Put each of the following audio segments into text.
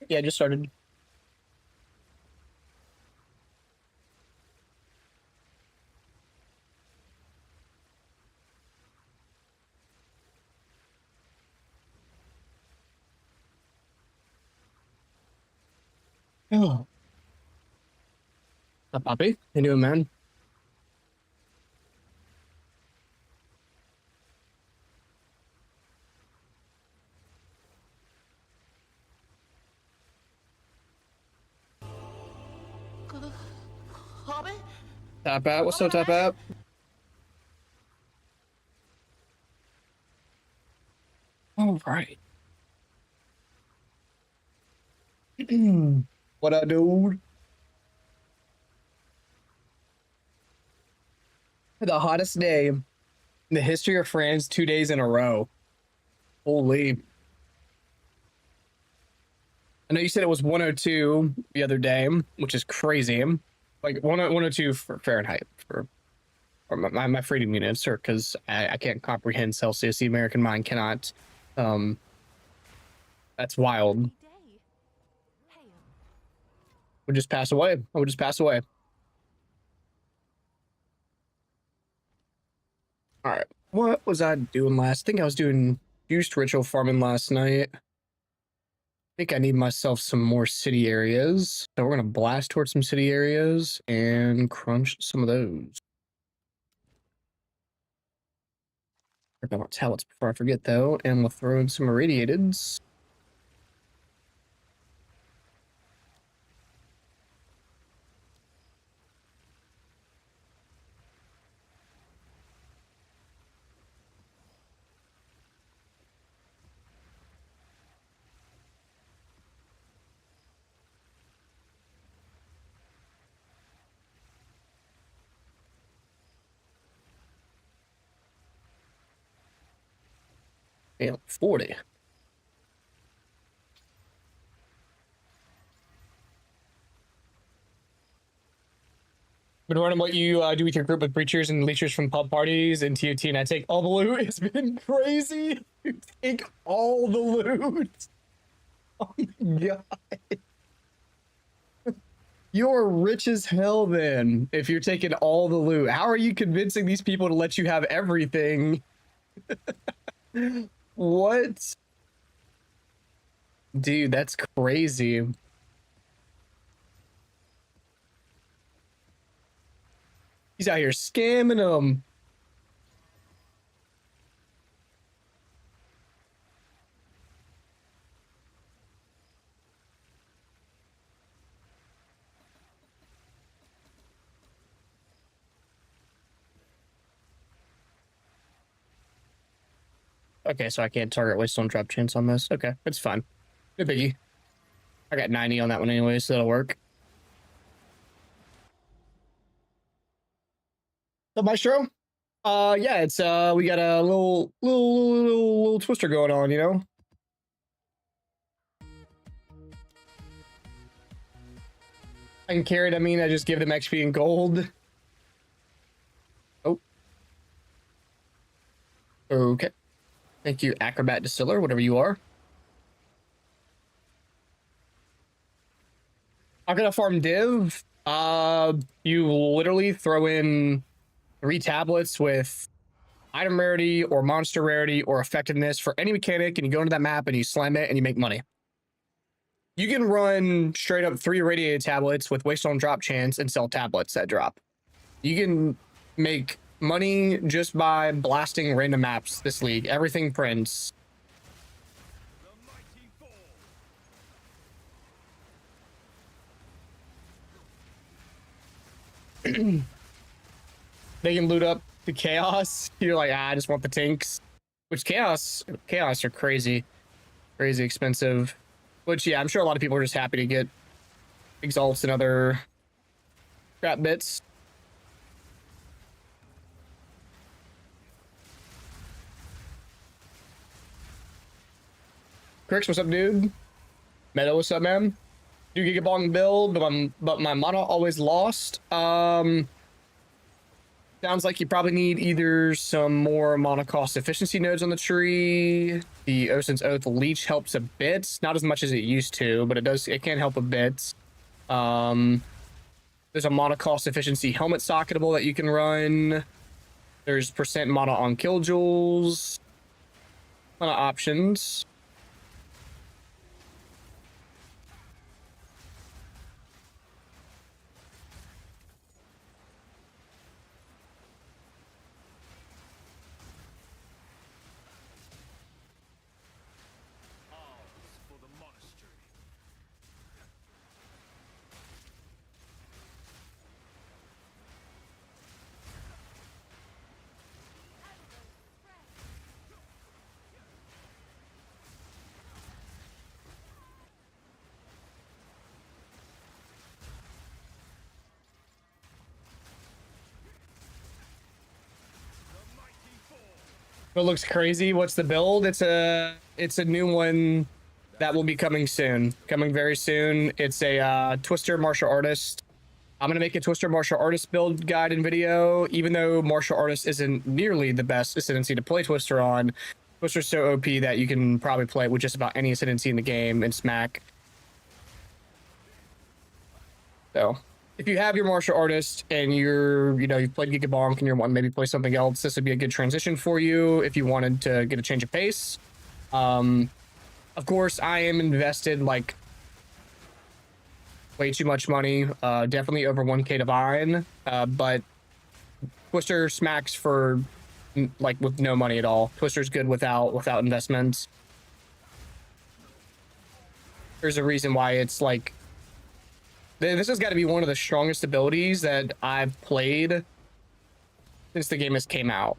Yeah, I just started. Oh, up, Poppy? How you doing, man? Hobby? Tap out. What's Hobby up, Tap lass? out? All right. What up, dude? The hottest day in the history of France, 2 days in a row. Holy. I know you said it was 102 the other day, which is crazy. Like 102 for Fahrenheit for or my freedom units, or because I can't comprehend Celsius. The American mind cannot. Um, that's wild. Would just pass away. I would just pass away. All right. What was I doing last? I think I was doing juiced ritual farming last night. I think I need myself some more city areas. So we're gonna blast towards some city areas and crunch some of those. I want talents before I forget though, and we'll throw in some irradiateds. Yeah, 40. Been wondering what you do with your group of preachers and leechers from pub parties and TOT, and I take all the loot. It's been crazy. You take all the loot. Oh my god. You're rich as hell then, if you're taking all the loot. How are you convincing these people to let you have everything? What? Dude, that's crazy. He's out here scamming them. Okay, so I can't target wasteland drop chance on this. Okay, it's fine. No biggie. I got 90 on that one anyway, so that'll work. The maestro? Yeah, it's we got a little twister going on, you know. I can carry it. I mean, I just give them XP and gold. Oh, okay. Thank you, Acrobat Distiller, whatever you are. I'm gonna farm div. You literally throw in 3 tablets with item rarity or monster rarity or effectiveness for any mechanic, and you go into that map and you slam it and you make money. You can run straight up 3 radiated tablets with wasteland drop chance and sell tablets that drop. You can make money just by blasting random maps this league. Everything prints. They can loot up the chaos. You're like, I just want the tanks. Which chaos are crazy expensive. Which, yeah, I'm sure a lot of people are just happy to get exalts and other crap bits. Crix, what's up, dude? Meadow, what's up, man? Do Gigabong build, but my mana always lost. Sounds like you probably need either some more mana cost efficiency nodes on the tree. The Ocean's Oath Leech helps a bit, not as much as it used to, but it can help a bit. There's a mana cost efficiency helmet socketable that you can run. There's percent mana on killjoules. A lot of options. It looks crazy. What's the build? It's a new one that will be coming soon. Coming very soon. It's a Twister martial artist. I'm gonna make a Twister martial artist build guide and video. Even though martial artist isn't nearly the best ascendancy to play Twister on, Twister's so OP that you can probably play it with just about any ascendancy in the game in Smack. So if you have your martial artist and you've played Gigabonk and you want to maybe play something else, this would be a good transition for you if you wanted to get a change of pace. Of course, I am invested like way too much money, definitely over 1K Divine, but Twister smacks for like with no money at all. Twister's good without investments. There's a reason why it's like this has got to be one of the strongest abilities that I've played since the game has came out.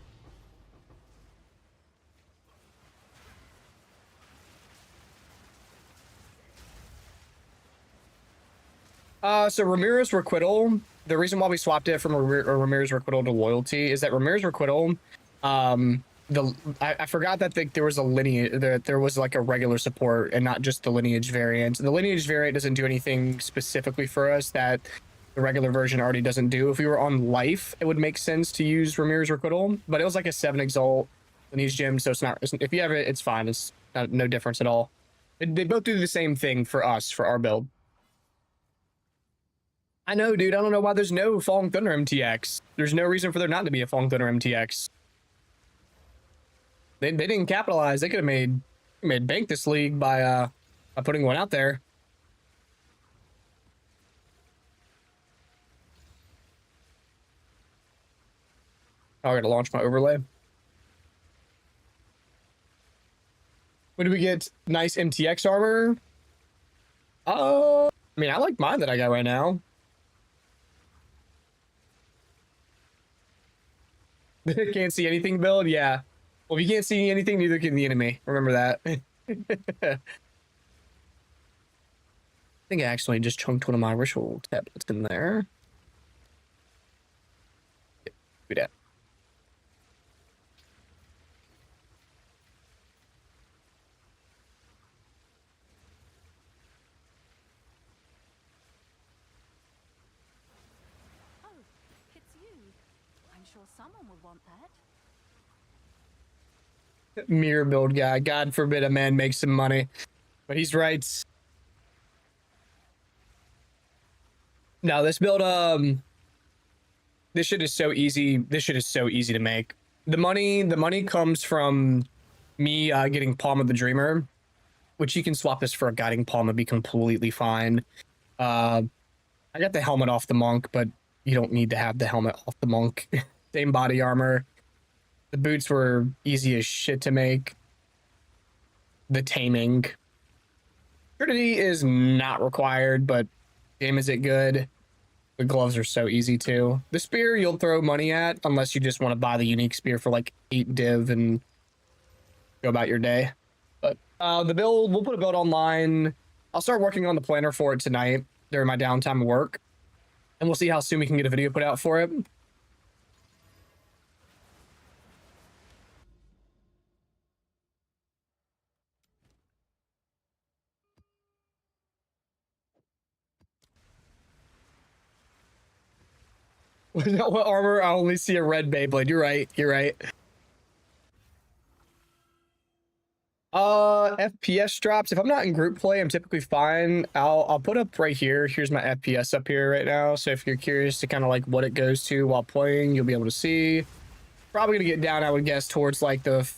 So Ramirez Requital, the reason why we swapped it from Ramirez Requital to Loyalty is that Ramirez Requital, I forgot that there was a lineage, there was like a regular support and not just the lineage variant. The lineage variant doesn't do anything specifically for us that the regular version already doesn't do. If we were on life, it would make sense to use Ramirez Requital, but it was like a 7 exalt lineage gem, so it's not, if you have it, it's fine. It's no difference at all. They both do the same thing for us, for our build. I know, dude. I don't know why there's no Falling Thunder MTX. There's no reason for there not to be a Falling Thunder MTX. They didn't capitalize. They could have made bank this league by putting one out there. Oh, I gotta launch my overlay. When do we get nice MTX armor? I mean, I like mine that I got right now. Can't see anything build? Yeah. Well, if you can't see anything, neither can the enemy. Remember that. I think I actually just chunked one of my ritual tablets in there. Yep, do that. Oh, it's you. I'm sure someone would want that. Mirror build guy. God forbid a man makes some money. But he's right. No, this build, this shit is so easy. This shit is so easy to make. The money comes from me getting Palm of the Dreamer, which you can swap this for a Guiding Palm and be completely fine. I got the helmet off the monk, but you don't need to have the helmet off the monk. Same body armor. The boots were easy as shit to make. The taming. Trinity is not required, but damn, is it good? The gloves are so easy too. The spear you'll throw money at unless you just want to buy the unique spear for like 8 div and go about your day. But the build, we'll put a build online. I'll start working on the planner for it tonight during my downtime at work. And we'll see how soon we can get a video put out for it. What armor? I only see a red Beyblade. You're right. You're right. FPS drops. If I'm not in group play, I'm typically fine. I'll put up right here. Here's my FPS up here right now. So if you're curious to kind of like what it goes to while playing, you'll be able to see. Probably gonna get down, I would guess, towards like the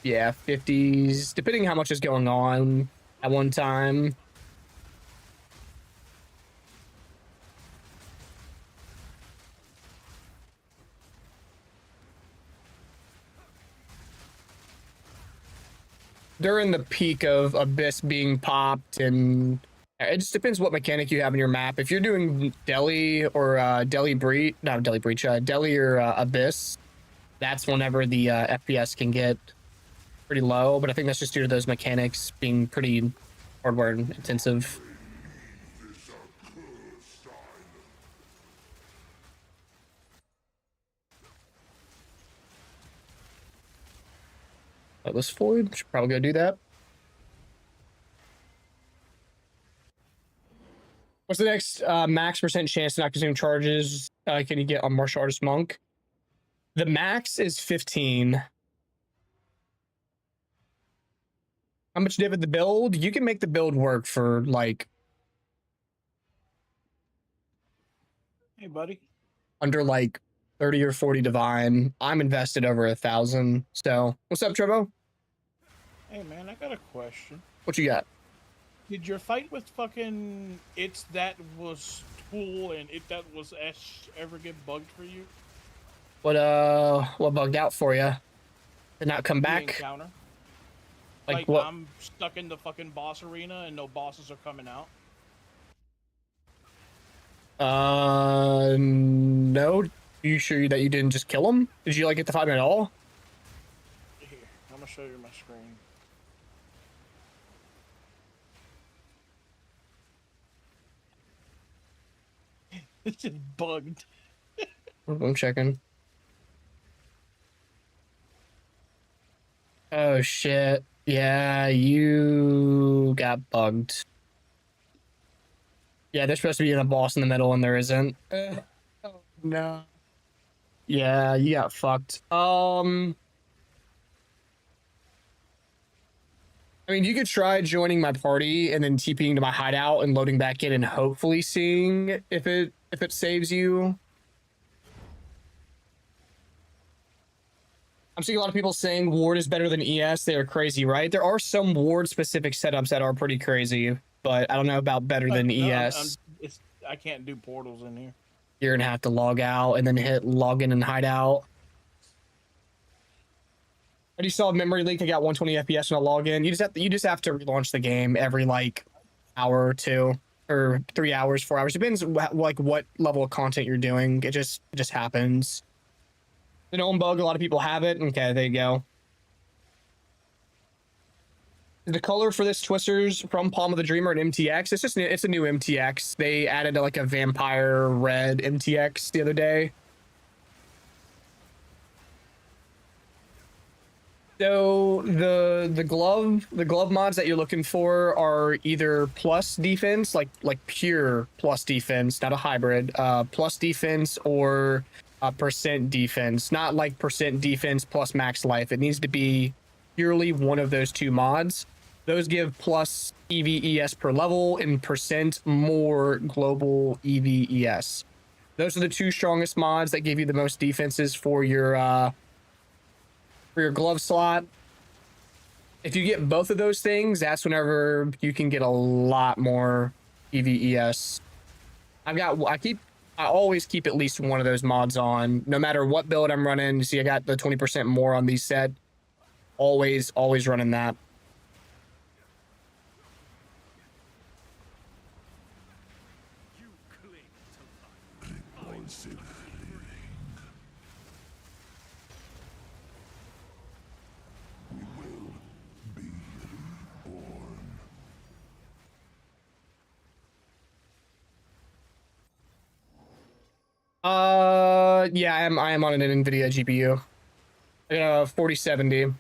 50s, depending how much is going on at one time. During the peak of Abyss being popped, and it just depends what mechanic you have in your map. If you're doing Delhi or Delhi Breach, not Delhi Breach, Delhi or Abyss, that's whenever the FPS can get pretty low. But I think that's just due to those mechanics being pretty hardware intensive. Atlas Void, should probably go do that. What's the next max percent chance to not consume charges can you get on Martial Artist Monk? The max is 15. How much div at the build? You can make the build work for like Hey, buddy. under like 30 or 40 divine. I'm invested over 1,000. So what's up, Trevo? Hey, man, I got a question. What you got? Did your fight with fucking It's That Was Tool and It That Was Ash ever get bugged for you? What bugged out for you? Did not come The back? encounter? Like Like, what? I'm stuck in the fucking boss arena and no bosses are coming out. No. You sure that you didn't just kill him? Did you like get the fight at all? Here, I'm gonna show you my screen. It's just bugged. I'm checking. Oh shit. Yeah, you got bugged. Yeah, there's supposed to be a boss in the middle and there isn't. Oh no. Yeah, you got fucked. I mean, you could try joining my party and then TPing to my hideout and loading back in and hopefully seeing if it saves you. I'm seeing a lot of people saying Ward is better than ES. They are crazy, right? There are some Ward specific setups that are pretty crazy, but I don't know about better than No, ES. I can't do portals in here. You're gonna have to log out and then hit login and hideout. I just saw a memory leak. I got 120 FPS when I log in. You just have to relaunch the game every like hour or two, or 3 hours, 4 hours. Depends like what level of content you're doing. It just happens. The known bug, a lot of people have it. Okay, there you go. The color for this Twisters from Palm of the Dreamer and MTX. It's a new MTX. They added like a vampire red MTX the other day. So the glove mods that you're looking for are either plus defense, like pure plus defense, not a hybrid, plus defense, or percent defense, not like percent defense plus max life. It needs to be purely one of those two mods. Those give plus EVES per level and percent more global EVES. Those are the two strongest mods that give you the most defenses for your glove slot. If you get both of those things, that's whenever you can get a lot more EVES. I always keep at least one of those mods on, no matter what build I'm running. You see, I got the 20% more on these set. Always running that. Yeah, I am on an NVIDIA GPU. I got a 4070.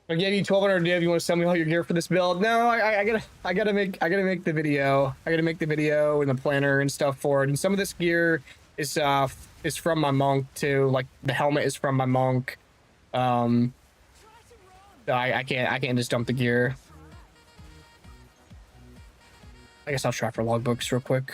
I gave you 1,200 div. You want to sell me all your gear for this build? No, I gotta make the video. I gotta make the video and the planner and stuff for it. And some of this gear is from my monk too. Like the helmet is from my monk. So I can't just dump the gear. I guess I'll try for logbooks real quick.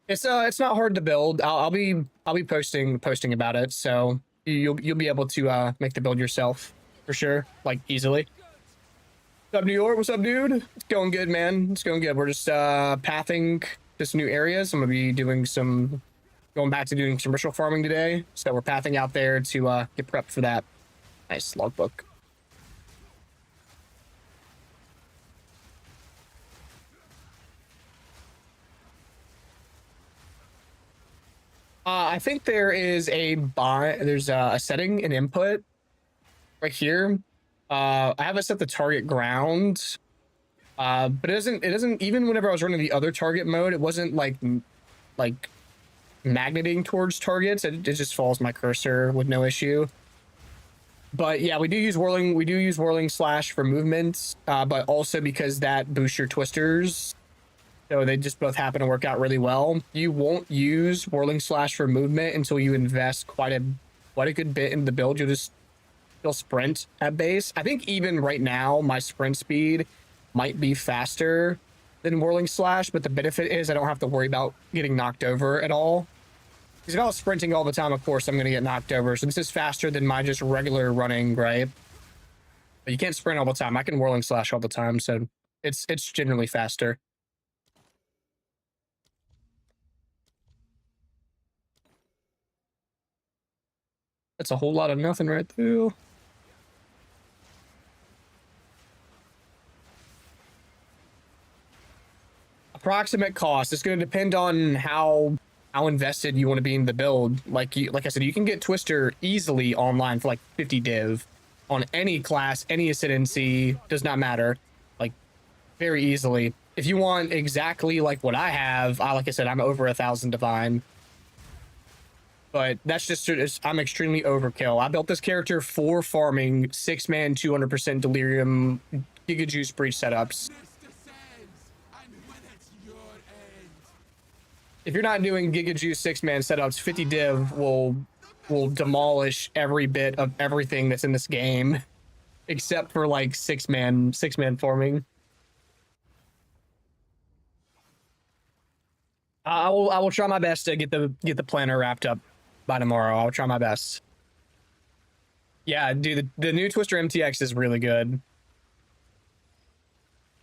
It's not hard to build. I'll be posting about it, so you'll be able to make the build yourself for sure, like easily. What's up, New York? What's up, dude? It's going good, man. It's going good. We're just pathing to some new areas. I'm gonna be going back to doing some ritual farming today, so we're pathing out there to get prepped for that. Nice logbook. I think there is there's a setting and input right here. I have it set the target ground, but it doesn't even whenever I was running the other target mode, it wasn't like magneting towards targets. It just follows my cursor with no issue. But yeah, we do use whirling slash for movements, but also because that boosts your twisters. So they just both happen to work out really well. You won't use whirling slash for movement until you invest quite a good bit in the build. You'll sprint at base. I think even right now my sprint speed might be faster than whirling slash, but the benefit is I don't have to worry about getting knocked over at all. Because if I was sprinting all the time, of course I'm gonna get knocked over. So this is faster than my just regular running, right? But you can't sprint all the time. I can whirling slash all the time, so it's generally faster. That's a whole lot of nothing right there. Approximate cost. It's going to depend on how invested you want to be in the build. Like I said, you can get Twister easily online for like 50 div on any class, any ascendancy, does not matter. Like very easily. If you want exactly like what I have, like I said, I'm over 1,000 divine. But that's just, I'm extremely overkill. I built this character for farming 6-man, 200% delirium, Giga Juice breach setups. If you're not doing Giga Juice 6-man setups, 50 div will demolish every bit of everything that's in this game, except for like 6-man farming. I will try my best to get the planner wrapped up by tomorrow. I'll try my best. Yeah, dude, the new Twister MTX is really good.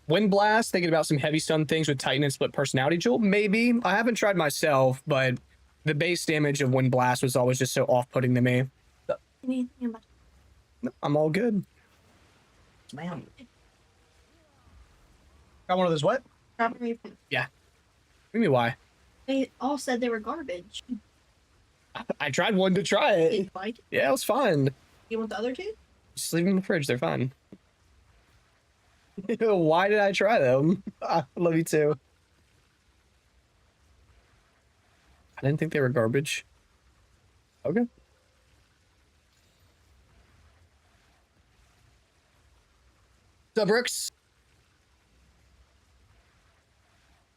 Wind Blast, thinking about some heavy stun things with Titan and Split Personality Jewel? Maybe. I haven't tried myself, but the base damage of Wind Blast was always just so off-putting to me. Anything about No, I'm all good. ma'am? Got one of those what? Strawberry. Yeah. What do you mean why? They all said they were garbage. I tried one to try Did it. you like it? Yeah, it was fun. You want the other two? Just leave them in the fridge. They're fine. Why did I try them? I love you too. I didn't think they were garbage. Okay. What's up, Brooks?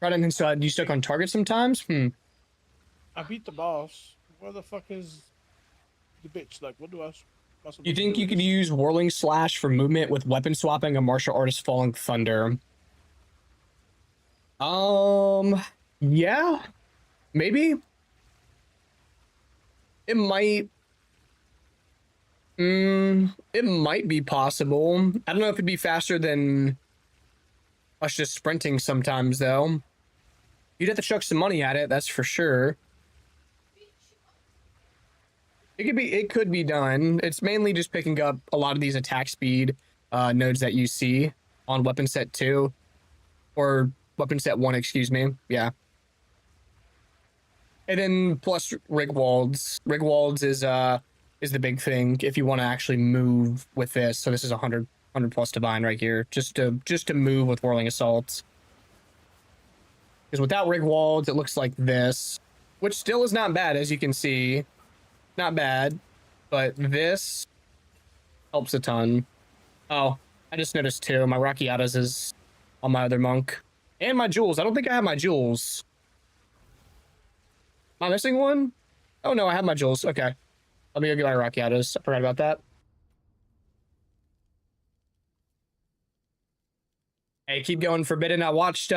Right on inside. You stuck on target sometimes? I beat the boss. Where the fuck is the bitch? Like, what do I? You think you could use Whirling Slash for movement with weapon swapping a martial artist Falling Thunder? Yeah, maybe. It might. It might be possible. I don't know if it'd be faster than us just sprinting sometimes, though. You'd have to chuck some money at it, that's for sure. It could be done. It's mainly just picking up a lot of these attack speed nodes that you see on weapon set 2 or weapon set 1, excuse me. Yeah. And then plus Rigwalds. Rigwalds is the big thing if you want to actually move with this. So this is 100 plus divine right here, just to move with Whirling Assaults. Because without Rigwalds, it looks like this. which still is not bad, as you can see. Not bad, but this helps a ton. Oh, I just noticed too, my Rakiatas is on my other monk. And my jewels. I don't think I have my jewels. Am I missing one? Oh no, I have my jewels. Okay. Let me go get my Rakiatas. I forgot about that. Hey, keep going, Forbidden. I watched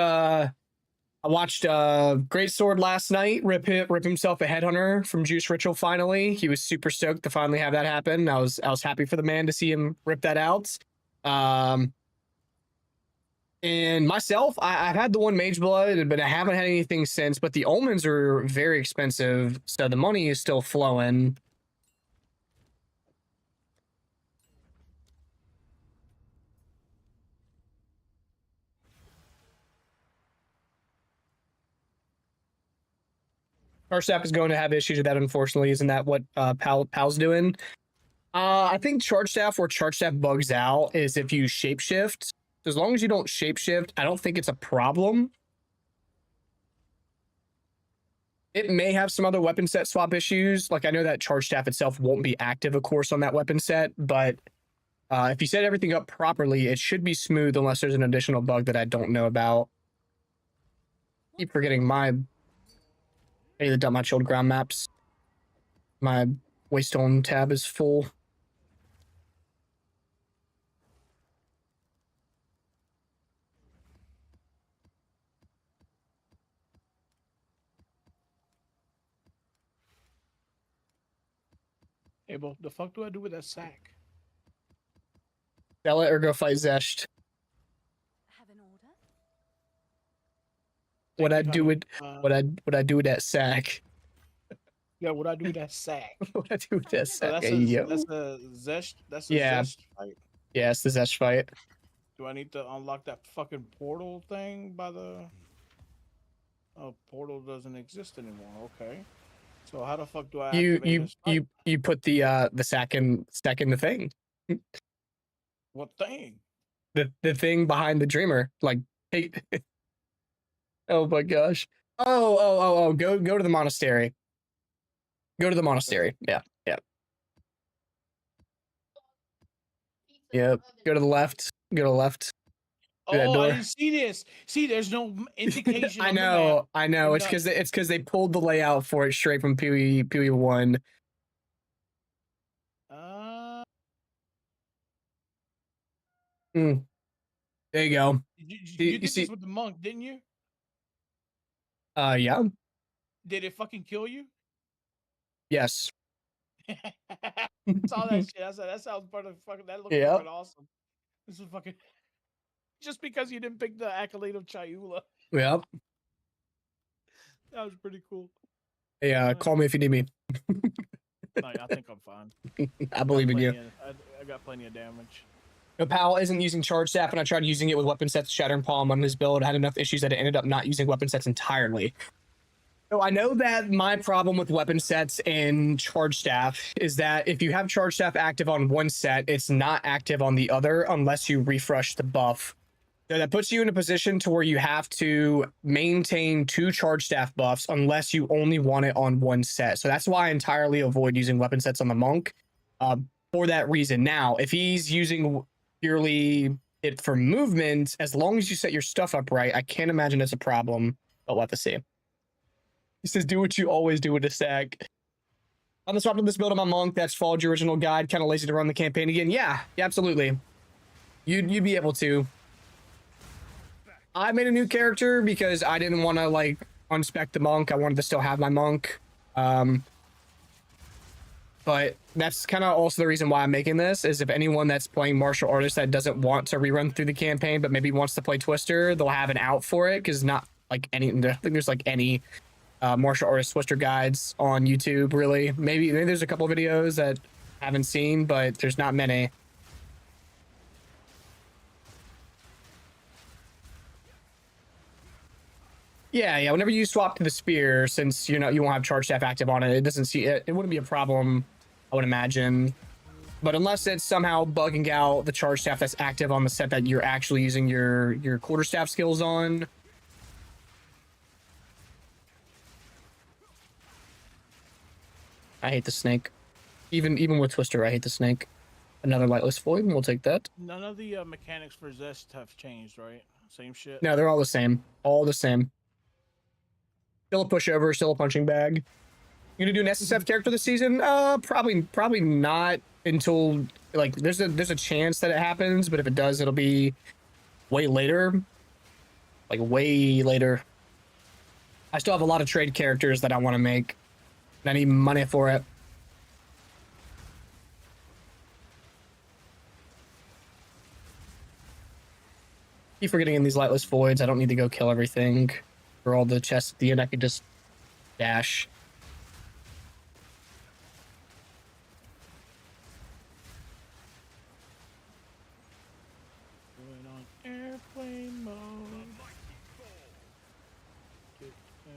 Greatsword last night rip himself a headhunter from Juice Ritual finally. He was super stoked to finally have that happen. I was happy for the man to see him rip that out. And myself, I've had the one Mage Blood, but I haven't had anything since. But the Omens are very expensive, so the money is still flowing. Our staff is going to have issues with that, unfortunately. Isn't that what Pal's doing? I think Charge Staff, where Charge Staff bugs out, is if you shapeshift. As long as you don't shapeshift, I don't think it's a problem. It may have some other weapon set swap issues. Like, I know that Charge Staff itself won't be active, of course, on that weapon set, but if you set everything up properly, it should be smooth unless there's an additional bug that I don't know about. Keep forgetting my... I need to dump my chilled ground maps. My Waystone tab is full. Hey, but the fuck do I do with that sack? Sell it or go fight Zesht. Have an order? What I Thank you, do with honey. what I do with that sack? Yeah, what I do with that sack? What I do with that So sack? that's Yo. a zest. That's a Yeah. zest fight. Yeah, it's the Zesht fight. Do I need to unlock that fucking portal thing by the? Oh, portal doesn't exist anymore. Okay. So how the fuck do I activate this fight? You put the sack in the thing. What thing? The thing behind the dreamer. Like, hey. Oh my gosh. Oh. Go to the monastery. Go to the monastery. Yeah. Yep. Go to the left. Go to the left. Through that Oh, I door. didn't see this. See, there's no indication. I on the map. know. It's No. because they pulled the layout for it straight from PoE 1. There you go. You did see- this with the monk, didn't you? Yeah. Did it fucking kill you? Yes. Saw that shit. I said that sounds part of fucking. That looks Yeah. fucking awesome. This is fucking. Just because you didn't pick the accolade of Chayula, Yep. that was pretty cool. Yeah. Call me if you need me. No, I think I'm fine. I believe in you. I got plenty of damage. No, Pal isn't using Charge Staff, and I tried using it with weapon sets, Shattering Palm on his build. I had enough issues that I ended up not using weapon sets entirely. So I know that my problem with weapon sets and Charge Staff is that if you have Charge Staff active on one set, it's not active on the other unless you refresh the buff. So that puts you in a position to where you have to maintain 2 Charge Staff buffs unless you only want it on one set. So that's why I entirely avoid using weapon sets on the monk for that reason. Now, if he's using purely it for movement, as long as you set your stuff up right, I can't imagine it's a problem, but we'll have to see. He says, do what you always do with a stack. On the swap of this build on my monk that's followed your original guide, kind of lazy to run the campaign again. Yeah, absolutely. You'd be able to. I made a new character because I didn't want to like unspec the monk. I wanted to still have my monk. But that's kind of also the reason why I'm making this, is if anyone that's playing martial artist that doesn't want to rerun through the campaign, but maybe wants to play Twister, they'll have an out for it, because not like any, I think there's like any martial artist Twister guides on YouTube, really. Maybe there's a couple videos that I haven't seen, but there's not many. Yeah. Whenever you swap to the spear, since you won't have Charge Staff active on it, it doesn't see it. It wouldn't be a problem, I would imagine. But unless it's somehow bugging out the Charge Staff that's active on the set that you're actually using your Quarterstaff skills on. I hate the snake. Even with Twister, I hate the snake. Another lightless void, we'll take that. None of the mechanics for Zest have changed, right? Same shit. No, they're all the same. All the same. Still a pushover, still a punching bag. You gonna do an SSF character this season? Probably not until like there's a chance that it happens, but if it does, it'll be way later. Like way later. I still have a lot of trade characters that I want to make. And I need money for it. Keep forgetting in these lightless voids, I don't need to go kill everything. For all the chests at the end, I could just dash. Going on airplane mode. Get down.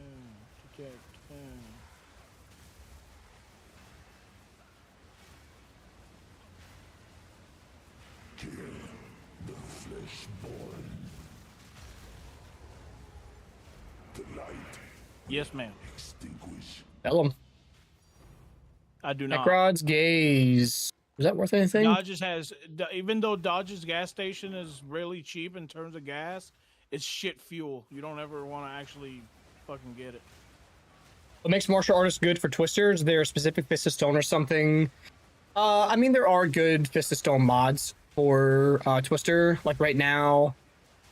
Yes, ma'am. Tell them. I do not. Necrod's gaze. Was that worth anything? Dodge's has, even though Dodge's gas station is really cheap in terms of gas, it's shit fuel. You don't ever want to actually fucking get it. What makes martial artists good for twisters? They're a specific Fist of Stone or something. I mean, there are good Fist of Stone mods for Twister. Like right now,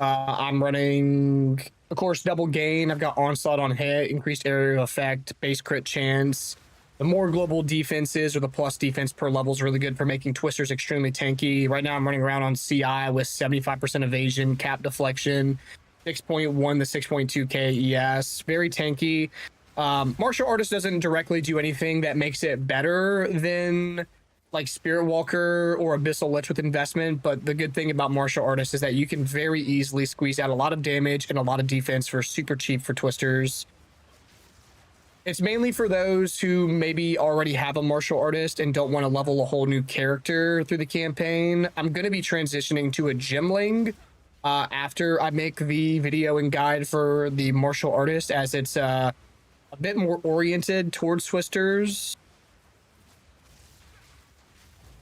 I'm running, of course, double gain. I've got Onslaught on hit, increased area of effect, base crit chance. The more global defenses or the plus defense per level is really good for making twisters extremely tanky. Right now, I'm running around on CI with 75% evasion, cap deflection, 6.1 to 6.2 KES. Very tanky. Martial Artist doesn't directly do anything that makes it better than like Spirit Walker or Abyssal Lich with investment, but the good thing about Martial Artist is that you can very easily squeeze out a lot of damage and a lot of defense for super cheap for twisters. It's mainly for those who maybe already have a martial artist and don't want to level a whole new character through the campaign. I'm going to be transitioning to a Gymling after I make the video and guide for the martial artist, as it's a bit more oriented towards twisters.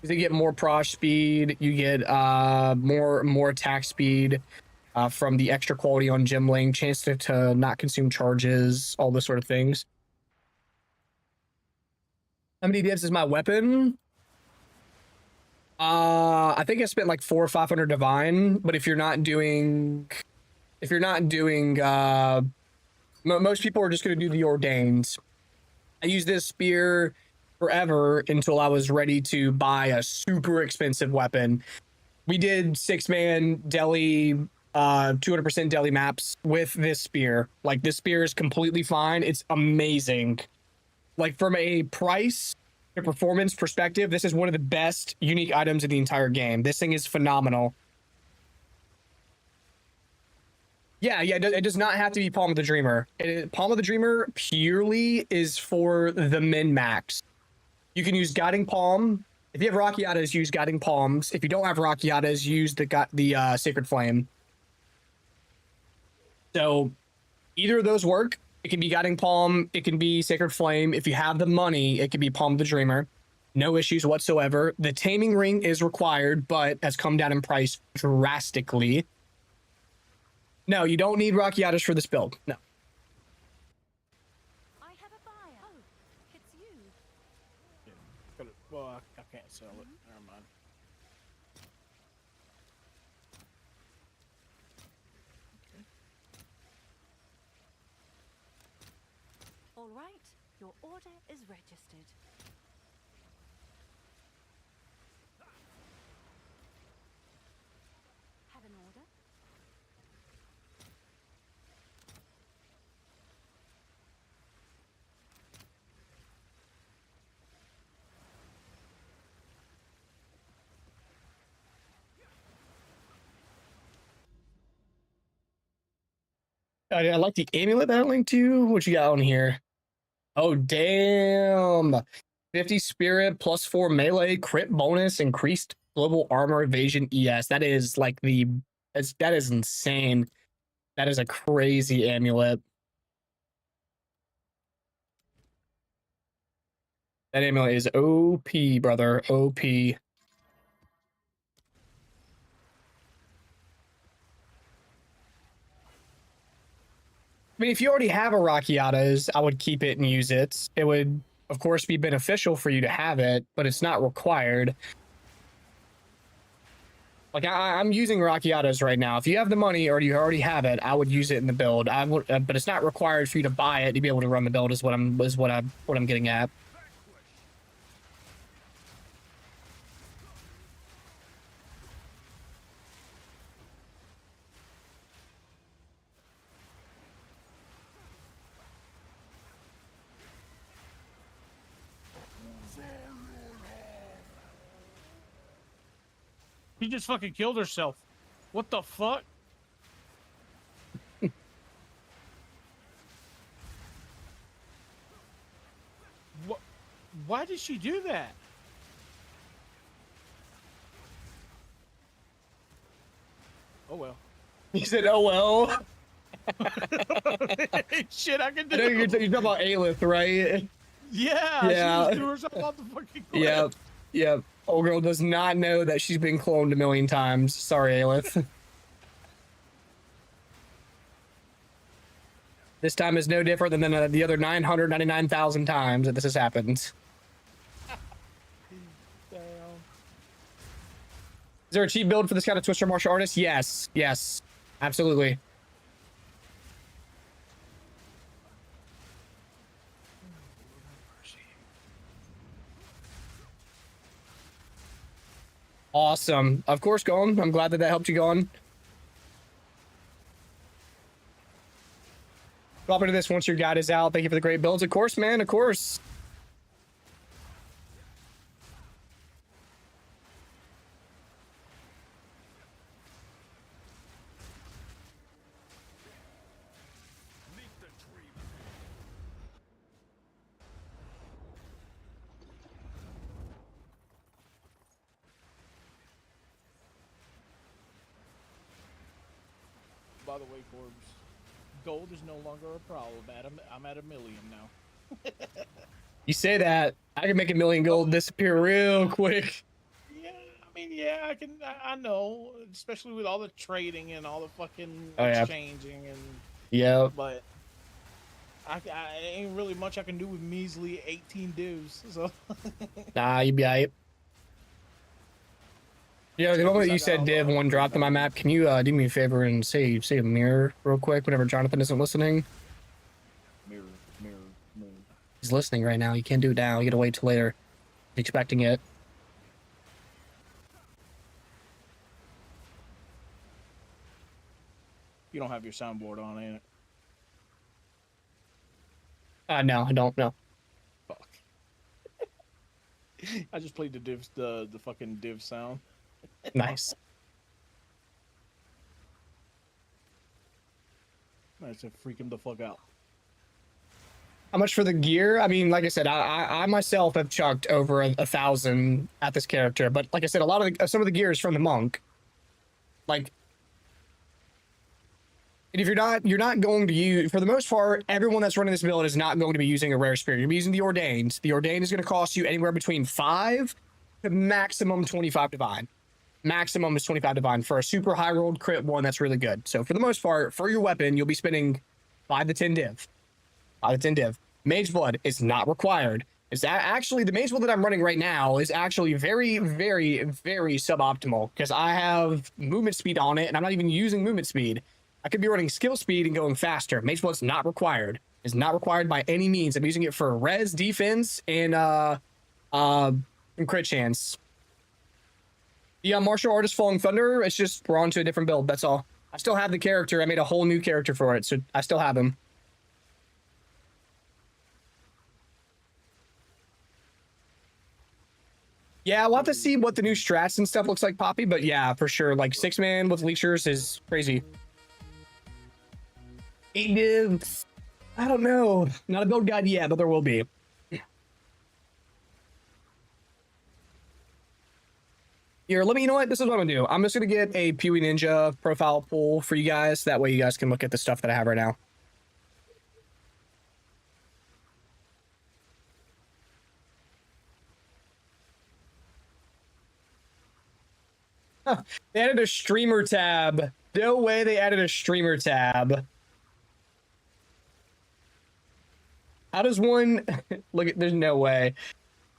You get more prosh speed, you get more attack speed from the extra quality on Gymling, chance to not consume charges, all those sort of things. How many divs is my weapon? I think I spent like 400 or 500 divine, but if you're not doing most people are just going to do the ordains. I used this spear forever until I was ready to buy a super expensive weapon. We did 6-man deli 200% deli maps with this spear. Like, this spear is completely fine. It's amazing. Like, from a price to performance perspective, this is one of the best unique items in the entire game. This thing is phenomenal. Yeah, it does not have to be Palm of the Dreamer. Palm of the Dreamer purely is for the min-max. You can use Guiding Palm. If you have Rockiatas, use Guiding Palms. If you don't have Rockiatas, use the Sacred Flame. So either of those work. It can be Guiding Palm. It can be Sacred Flame. If you have the money, it can be Palm of the Dreamer. No issues whatsoever. The Taming Ring is required, but has come down in price drastically. No, you don't need Rockiatas for this build. No. I have a buyer. Oh, it's you. Well, I can't sell it. Never mind. All right, your order is registered. Have an order? I like the amulet that I linked to. What you got on here? Oh, damn. 50 spirit plus 4 melee crit bonus, increased global armor evasion ES. That is like that is insane. That is a crazy amulet. That amulet is OP, brother. OP. I mean, if you already have a Rakiatas, I would keep it and use it. It would, of course, be beneficial for you to have it, but it's not required. Like, I'm using Rakiatas right now. If you have the money or you already have it, I would use it in the build. I would, but it's not required for you to buy it to be able to run the build. Is what I'm getting at. She just fucking killed herself. What the fuck? What? Why did she do that? Oh well. He said, "Oh well." Shit, I can do. I know you're talking about Aelith, right? Yeah. Yeah. She just threw herself off the fucking cliff. Yep. Yep. Old girl does not know that she's been cloned a million times. Sorry, Aelith. This time is no different than the other 999,000 times that this has happened. Damn. Is there a cheat build for this kind of Twister martial artist? Yes. Yes. Absolutely. Awesome. Of course, Gone. I'm glad that helped you, Gone. Drop into this once your guide is out. Thank you for the great builds. Of course, man. Of course. By the way, Corbs, gold is no longer a problem. I'm at 1 million now. You say that, I can make 1 million gold disappear real quick. Yeah, I mean, yeah, I know, especially with all the trading and all the fucking Oh, yeah. exchanging and. Yeah. But I ain't really much I can do with measly 18 dues. So. Nah, you'd be alright. Yeah, the moment you said Div 1 dropped on my map, can you do me a favor and say a mirror real quick whenever Jonathan isn't listening? Mirror. He's listening right now. You can't do it now. You gotta wait till later. Expecting it. You don't have your soundboard on, ain't it? No, I don't know. Fuck. I just played the fucking div sound. Nice. I said freak him the fuck out. How much for the gear? I mean, like I said, I myself have chucked over 1,000 at this character, but like I said, a lot of some of the gear is from the monk. Like, and if you're not going to use, for the most part, everyone that's running this build is not going to be using a rare spirit. You're using the ordained. The ordained is going to cost you anywhere between 5 to maximum 25 divine. Maximum is 25 divine for a super high rolled crit one that's really good. So for the most part, for your weapon, you'll be spending 5 to 10 div. 5 to 10 div. Mage blood is not required. Is that actually the mage blood that I'm running right now is actually very, very, very suboptimal because I have movement speed on it and I'm not even using movement speed. I could be running skill speed and going faster. Mage blood's not required. It's not required by any means. I'm using it for res, defense, and crit chance. The martial artist Falling Thunder, it's just we're on to a different build. That's all. I still have the character. I made a whole new character for it, so I still have him. Yeah, we'll have to see what the new strats and stuff looks like, Poppy. But yeah, for sure. Like 6-man with leechers is crazy. 8 divs. I don't know. Not a build guide yet, but there will be. Here, let me, you know what? This is what I'm gonna do. I'm just gonna get a Pewee Ninja profile pool for you guys. That way you guys can look at the stuff that I have right now. They added a streamer tab. No way they added a streamer tab. How does one look at? There's no way.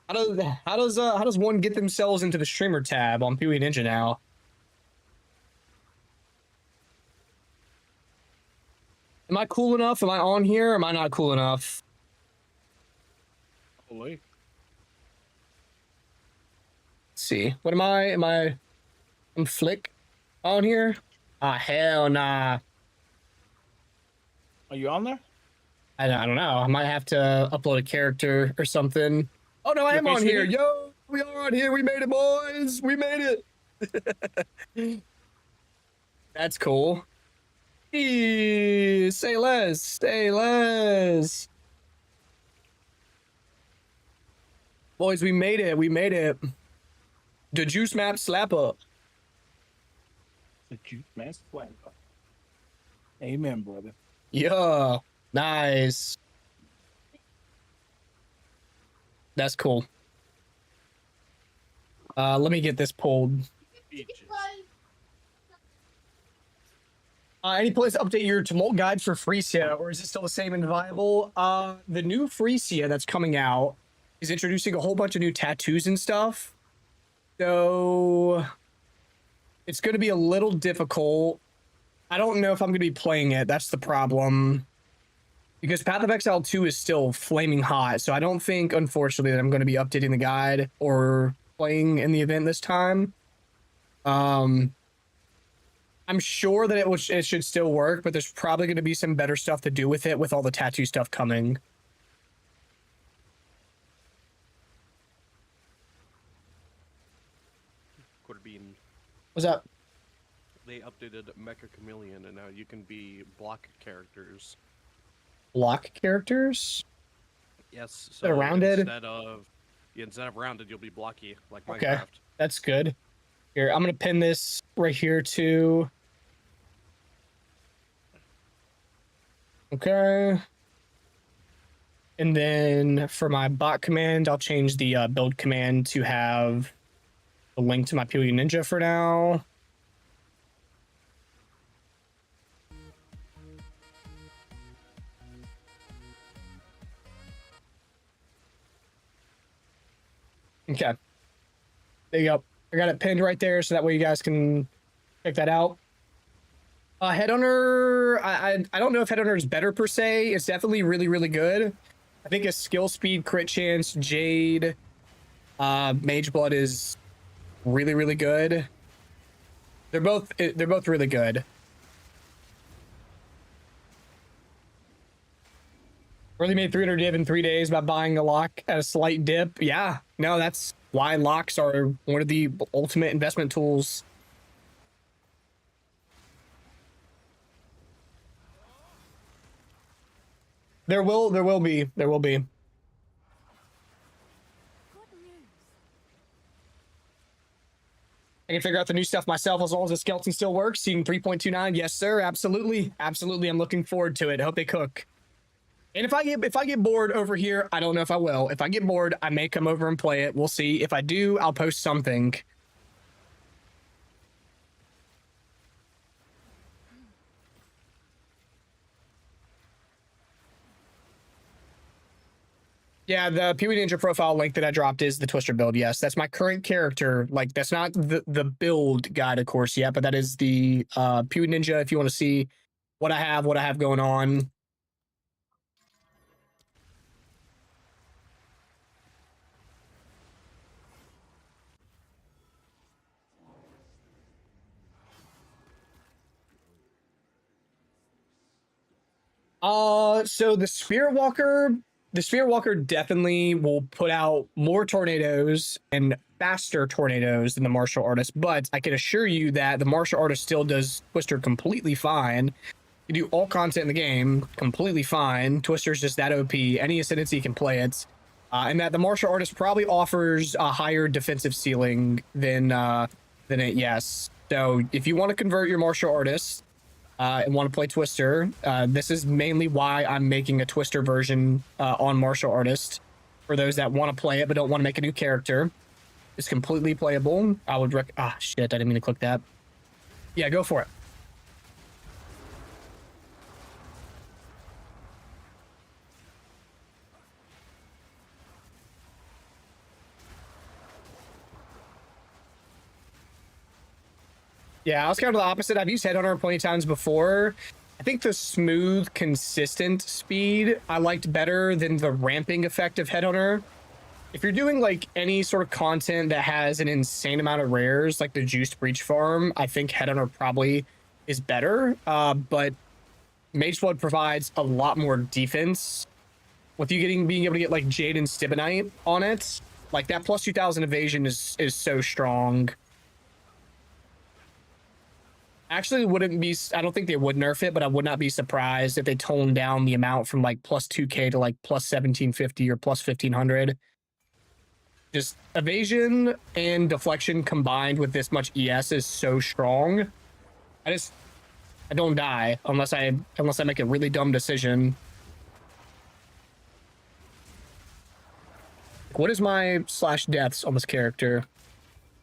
How does one get themselves into the streamer tab on PoE Ninja now? Am I cool enough? Am I on here? Or am I not cool enough? Holy. Let's see. What am I? I'm Flick on here? Ah, hell nah. Are you on there? I don't know. I might have to upload a character or something. Oh no, I am on here. Yo, we are on here. We made it, boys. We made it. That's cool. Eee, say less. Say less. Boys, we made it. We made it. The juice map slap up. The juice man swag. Amen, brother. Yeah. Nice. That's cool. Let me get this pulled. Any place to update your Tumult guide for Frisia, or is it still the same and viable? The new Frisia that's coming out is introducing a whole bunch of new tattoos and stuff. So it's going to be a little difficult. I don't know if I'm going to be playing it. That's the problem. Because Path of Exile 2 is still flaming hot. So I don't think, unfortunately, that I'm going to be updating the guide or playing in the event this time. I'm sure that it should still work, but there's probably going to be some better stuff to do with it with all the tattoo stuff coming. Quarterbean. What's up? They updated Mecha Chameleon, and now you can be block characters. Block characters? Yes. They're rounded? Instead of rounded, you'll be blocky, like Minecraft. Okay, that's good. Here, I'm going to pin this right here, too. Okay. And then for my bot command, I'll change the build command to have a link to my PoE Ninja for now. Okay. There you go. I got it pinned right there so that way you guys can check that out. Headhunter, I don't know if Headhunter is better per se. It's definitely really, really good. I think his skill speed, crit chance, Jade, Mage Blood is really, really good. They're both really good. Really made 300 div in 3 days by buying a lock at a slight dip. Yeah, no, that's why locks are one of the ultimate investment tools. There will be. Good news. I can figure out the new stuff myself as long as the skeleton still works. Seeing 3.29, yes sir, absolutely, absolutely. I'm looking forward to it. I hope they cook. And if I get bored over here, I don't know if I will. If I get bored, I may come over and play it. We'll see. If I do, I'll post something. Yeah, the PoE Ninja profile link that I dropped is the Twister build. Yes, that's my current character. Like, that's not the build guide, of course, yet, but that is the PoE Ninja. If you want to see what I have going on. So the Spirit Walker definitely will put out more tornadoes and faster tornadoes than the Martial Artist, but I can assure you that the Martial Artist still does Twister completely fine. You do all content in the game completely fine. Twister's just that OP. Any Ascendancy can play it. And that the Martial Artist probably offers a higher defensive ceiling than it, yes. So if you want to convert your Martial Artist, and want to play Twister, this is mainly why I'm making a Twister version on Martial Artist for those that want to play it but don't want to make a new character. is completely playable. I would shit, I didn't mean to click that. Yeah, go for it. Yeah, I was kind of the opposite. I've used Headhunter plenty of times before. I think the smooth, consistent speed I liked better than the ramping effect of Headhunter. If you're doing like any sort of content that has an insane amount of rares, like the Juiced Breach Farm, I think Headhunter probably is better. But Mage Blood provides a lot more defense. With you being able to get like Jade and Stibonite on it, like that plus 2000 evasion is so strong. Actually, wouldn't be. I don't think they would nerf it, but I would not be surprised if they toned down the amount from like plus 2k to like plus 1750 or plus 1500. Just evasion and deflection combined with this much ES is so strong. I don't die unless I make a really dumb decision. What is my slash deaths on this character?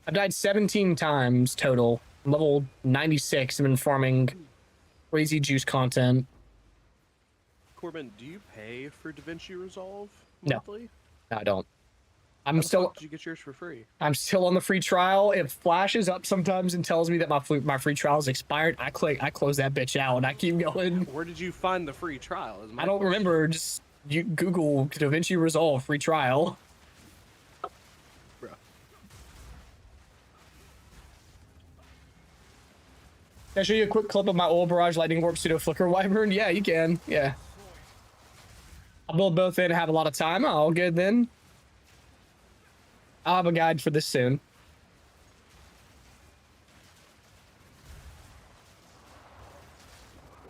I've died 17 times total. I'm level 96. I've been farming crazy juice content. Corbin, do you pay for DaVinci Resolve No. monthly? No, I don't. How the fuck did you get yours for free? I'm still on the free trial. It flashes up sometimes and tells me that my free trial is expired. I close that bitch out and I keep going. Where did you find the free trial? I don't remember. Just you Google DaVinci Resolve free trial. Bro. Can I show you a quick clip of my Oil Barrage Lightning Warp Pseudo Flicker Wyvern? Yeah, you can. Yeah. I'll build both in and have a lot of time. All good then. I'll have a guide for this soon.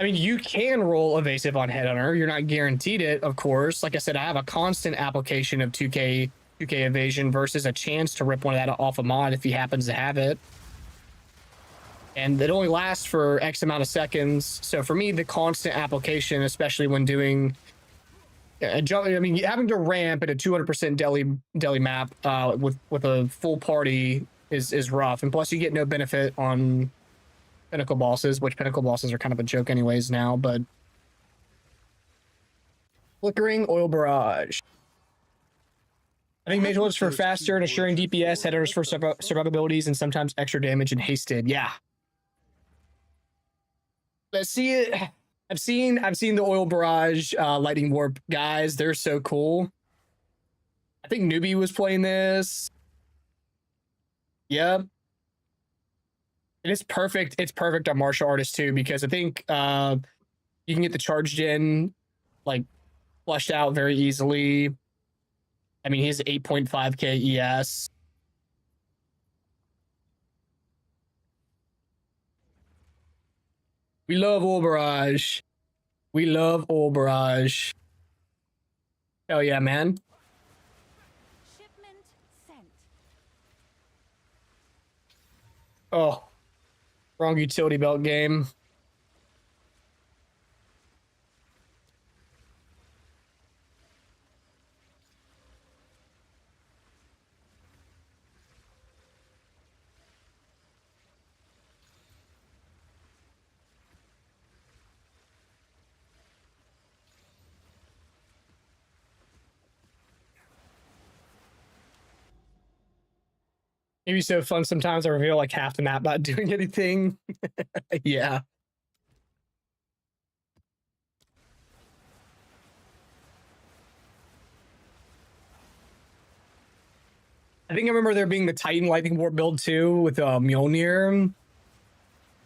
I mean, you can roll evasive on Headhunter. You're not guaranteed it, of course. Like I said, I have a constant application of 2k evasion versus a chance to rip one of that off a mod if he happens to have it. And it only lasts for X amount of seconds. So for me, the constant application, especially when doing I mean, having to ramp at a 200% deli map with a full party is rough. And plus, you get no benefit on Pinnacle bosses, which Pinnacle bosses are kind of a joke anyways now. But Flickering Oil Barrage. I think Mage Lords for faster and assuring DPS, Headhunters for survivabilities, and sometimes extra damage and hasted. Yeah. Let's see it. I've seen the Oil Barrage Lightning Warp guys. They're so cool. I think Newbie was playing this. Yep. And it's perfect. It's perfect on Martial Artist too, because I think you can get the charge gen like flushed out very easily. I mean, he's 8.5k ES. We love Oil Barrage. We love Oil Barrage. Hell yeah, man. Shipment sent. Oh, wrong utility belt game. It'd be so fun sometimes I reveal like half the map not doing anything. Yeah. I think I remember there being the Titan Lightning Warp build too with Mjolnir. I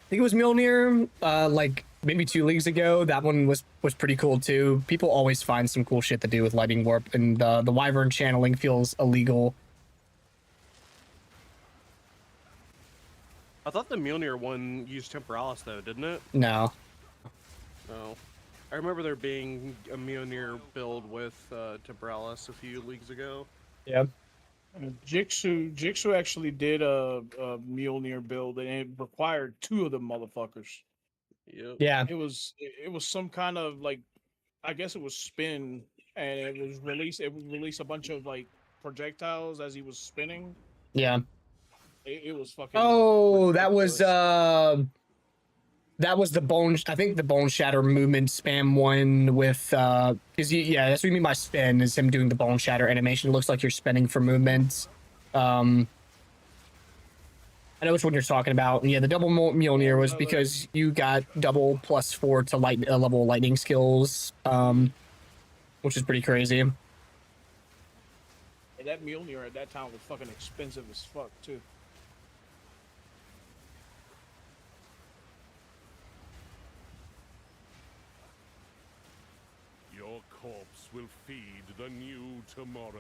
think it was Mjolnir, like maybe 2 leagues ago. That one was pretty cool too. People always find some cool shit to do with Lightning Warp, and the Wyvern channeling feels illegal. I thought the Mjolnir one used Temporalis though, didn't it? No. No. I remember there being a Mjolnir build with Temporalis a few leagues ago. Yeah. Jigsaw actually did a Mjolnir build, and it required 2 of them motherfuckers. Yep. Yeah. It was some kind of like, I guess it was spin, and it would release a bunch of like projectiles as he was spinning, Yeah. It was fucking. Oh, that was ridiculous. the bone. I think the bone shatter movement spam one with because yeah, that's what you mean by spin is him doing the bone shatter animation. It looks like you're spinning for movements. I know which one you're talking about. Yeah, the double Mjolnir was because you got double +4 to level lightning skills, which is pretty crazy. And that Mjolnir at that time was fucking expensive as fuck too. Your corpse will feed the new tomorrow.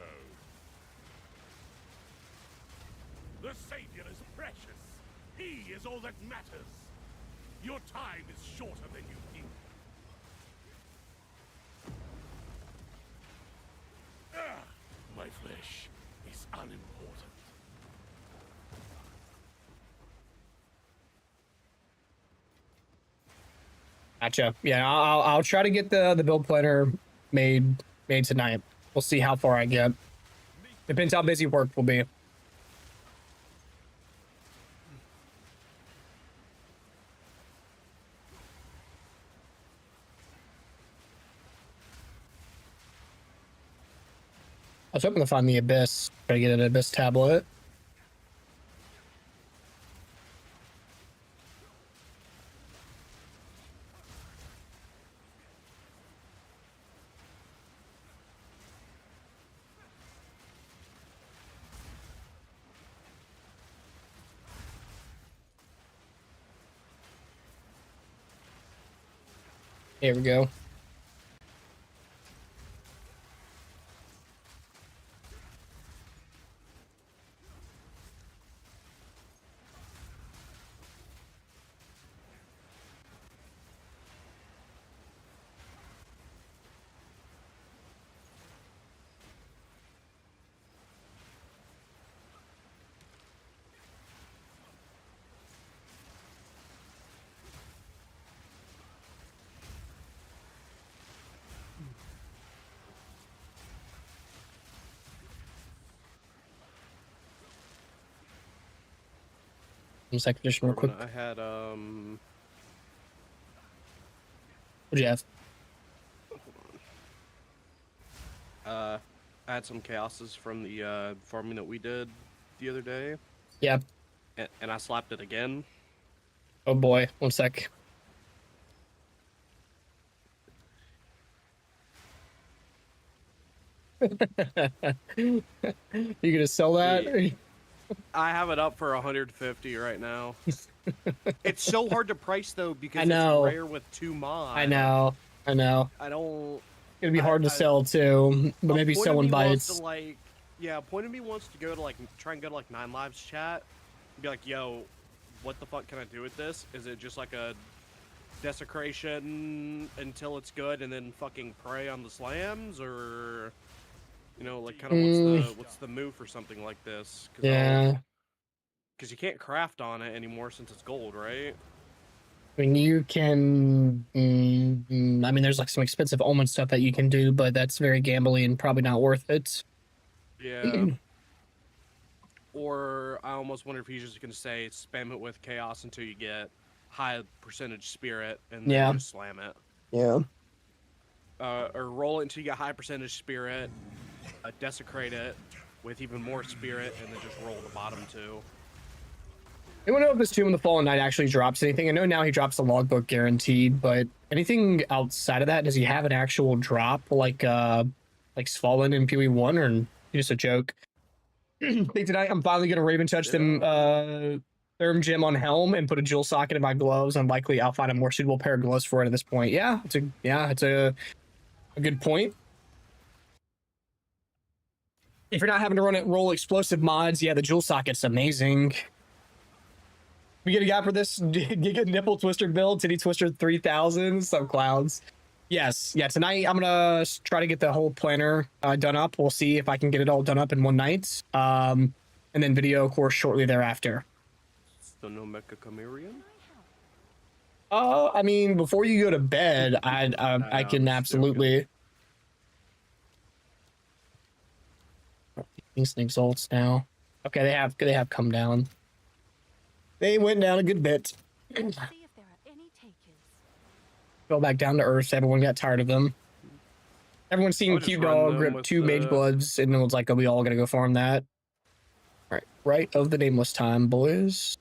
The Savior is precious. He is all that matters. Your time is shorter than you think. My flesh is unimportant. Gotcha. Yeah, I'll try to get the build planner made tonight. We'll see how far I get. Depends how busy work will be. I was hoping to find the Abyss. Try to get an Abyss tablet. Here we go. Second edition real quick. I had What'd you have? I had some chaoses from the farming that we did the other day. Yeah. And I slapped it again. Oh boy. 1 sec. You gonna sell that? Yeah. I have it up for 150 right now. It's so hard to price though because I know. it's rare with 2 mods. I know. I don't. It's gonna be hard to sell too, but maybe Point of someone me wants bites. to, like, yeah, Point of me wants to go to try and go to 9 Lives chat and be like, yo, what the fuck can I do with this? Is it just like a desecration until it's good and then fucking prey on the slams, or kind of what's the move for something like this? Yeah. Because you can't craft on it anymore since it's gold, right? I mean, you can. I mean, there's some expensive omen stuff that you can do, but that's very gambly and probably not worth it. Yeah. Or I almost wonder if he's just gonna say spam it with chaos until you get high percentage spirit and then just slam it. Yeah. Or roll it until you get high percentage spirit, desecrate it with even more spirit, and then just roll the bottom 2. Anyone know if this Tomb of the Fallen Knight actually drops anything? I know now he drops the logbook guaranteed, but anything outside of that, does he have an actual drop like Svalin in PoE1, or just a joke? I think tonight I'm finally gonna Raven touch them Therm Gem on Helm and put a jewel socket in my gloves, and likely I'll find a more suitable pair of gloves for it at this point. Yeah, it's a good point. If you're not having to roll explosive mods, yeah, the jewel socket's amazing. We get a guy for this Giga Nipple Twister build, Titty Twister 3000, some clowns. Yes, yeah, tonight I'm gonna try to get the whole planner done up. We'll see if I can get it all done up in one night. And then video, of course, shortly thereafter. So no Mecha Chimerian? I mean, before you go to bed, I can absolutely. These exalts now. Okay, they have come down. They went down a good bit. See if there are any takers. Fell back down to earth. Everyone got tired of them. Everyone's I seen would just Q run Dog them grip with 2 Mage the- Bloods, and it was like, "Are we all gonna go farm that?" Right of the nameless time, boys.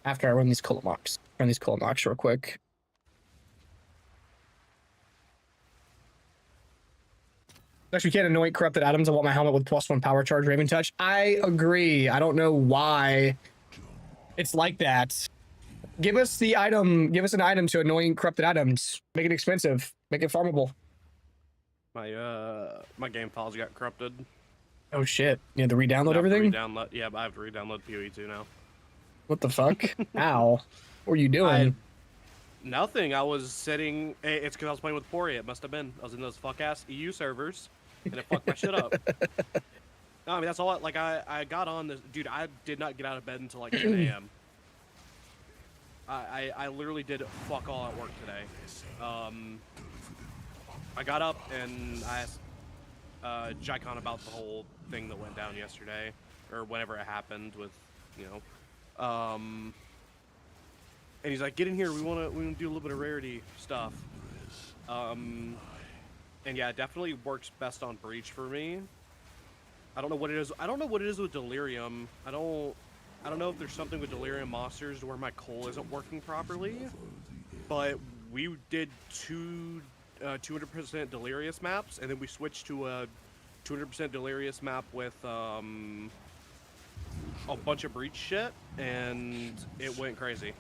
After I run these Kolomoks. Run these Kolomoks real quick. Actually, we can't anoint corrupted items. I want my helmet with +1 power charge Raven Touch. I agree. I don't know why it's like that. Give us the item. Give us an item to anoint corrupted items. Make it expensive. Make it farmable. My game files got corrupted. Oh shit! You had to re-download I have to everything. re-download- yeah, but I have to re-download PoE2 now. What the fuck? Ow! What were you doing? Nothing. I was sitting. It's because I was playing with Pori. It must have been. I was in those fuck ass EU servers, and it fucked my shit up. No, I mean that's all. Like I got on this, dude. I did not get out of bed until like 10 a.m. I literally did fuck all at work today. I got up and I asked Jaikon about the whole thing that went down yesterday, or whenever it happened with, you know, and he's like, "Get in here. We wanna do a little bit of rarity stuff." And yeah, it definitely works best on Breach for me. I don't know what it is. I don't know what it is with Delirium. I don't know if there's something with Delirium monsters to where my coal isn't working properly. But we did 200% Delirious maps, and then we switched to a 200% Delirious map with a bunch of Breach shit, and it went crazy.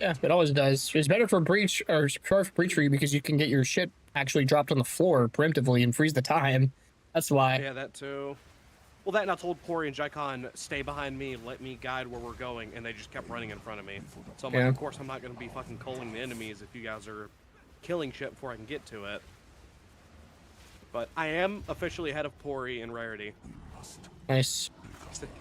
Yeah, it always does. It's better for breach or for breach for you because you can get your shit actually dropped on the floor preemptively and freeze the time. That's why. Yeah, that too. Well, that and I told Pori and Jaikon, stay behind me, let me guide where we're going, and they just kept running in front of me. So I'm Yeah. like, of course I'm not going to be fucking culling the enemies if you guys are killing shit before I can get to it. But I am officially ahead of Pori in rarity. Nice.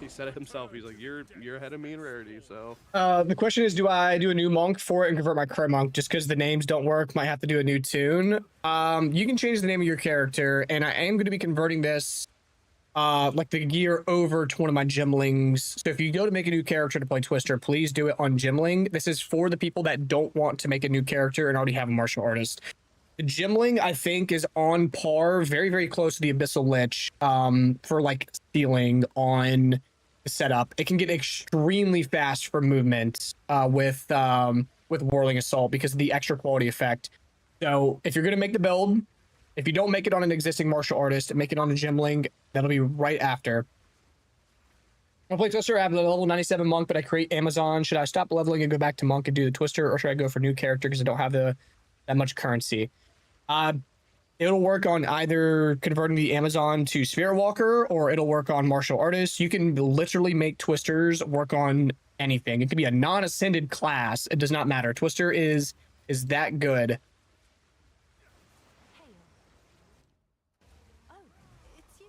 He said it himself. He's like, you're ahead of me in rarity, so... The question is, do I do a new monk for it and convert my current monk just because the names don't work? Might have to do a new tune. You can change the name of your character, and I am going to be converting this, like the gear over to one of my Gymlings. So if you go to make a new character to play Twister, please do it on Gymling. This is for the people that don't want to make a new character and already have a martial artist. The Gymling, I think, is on par, very, very close to the Abyssal Lich, for like stealing on the setup. It can get extremely fast for movement with Whirling Assault because of the extra quality effect. So if you're gonna make the build, if you don't make it on an existing martial artist, make it on a Gymling. That'll be right after. I'll play Twister. I have the level 97 monk, but I create Amazon. Should I stop leveling and go back to monk and do the Twister, or should I go for new character because I don't have that much currency? It'll work on either converting the Amazon to Spirit Walker, or it'll work on martial artists. You can literally make Twisters work on anything. It could be a non-ascended class. It does not matter. Twister is that good. Hail. Oh, it's you.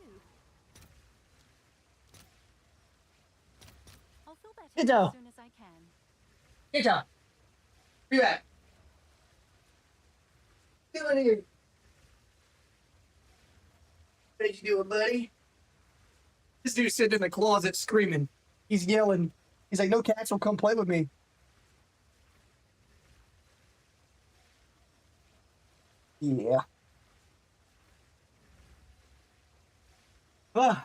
I'll fill that in Hello. as soon as I can. Hey, Tom. Where you at? Doing here. What did you doing, buddy? This dude's sitting in the closet screaming. He's yelling. He's like, no cats will come play with me. Yeah. I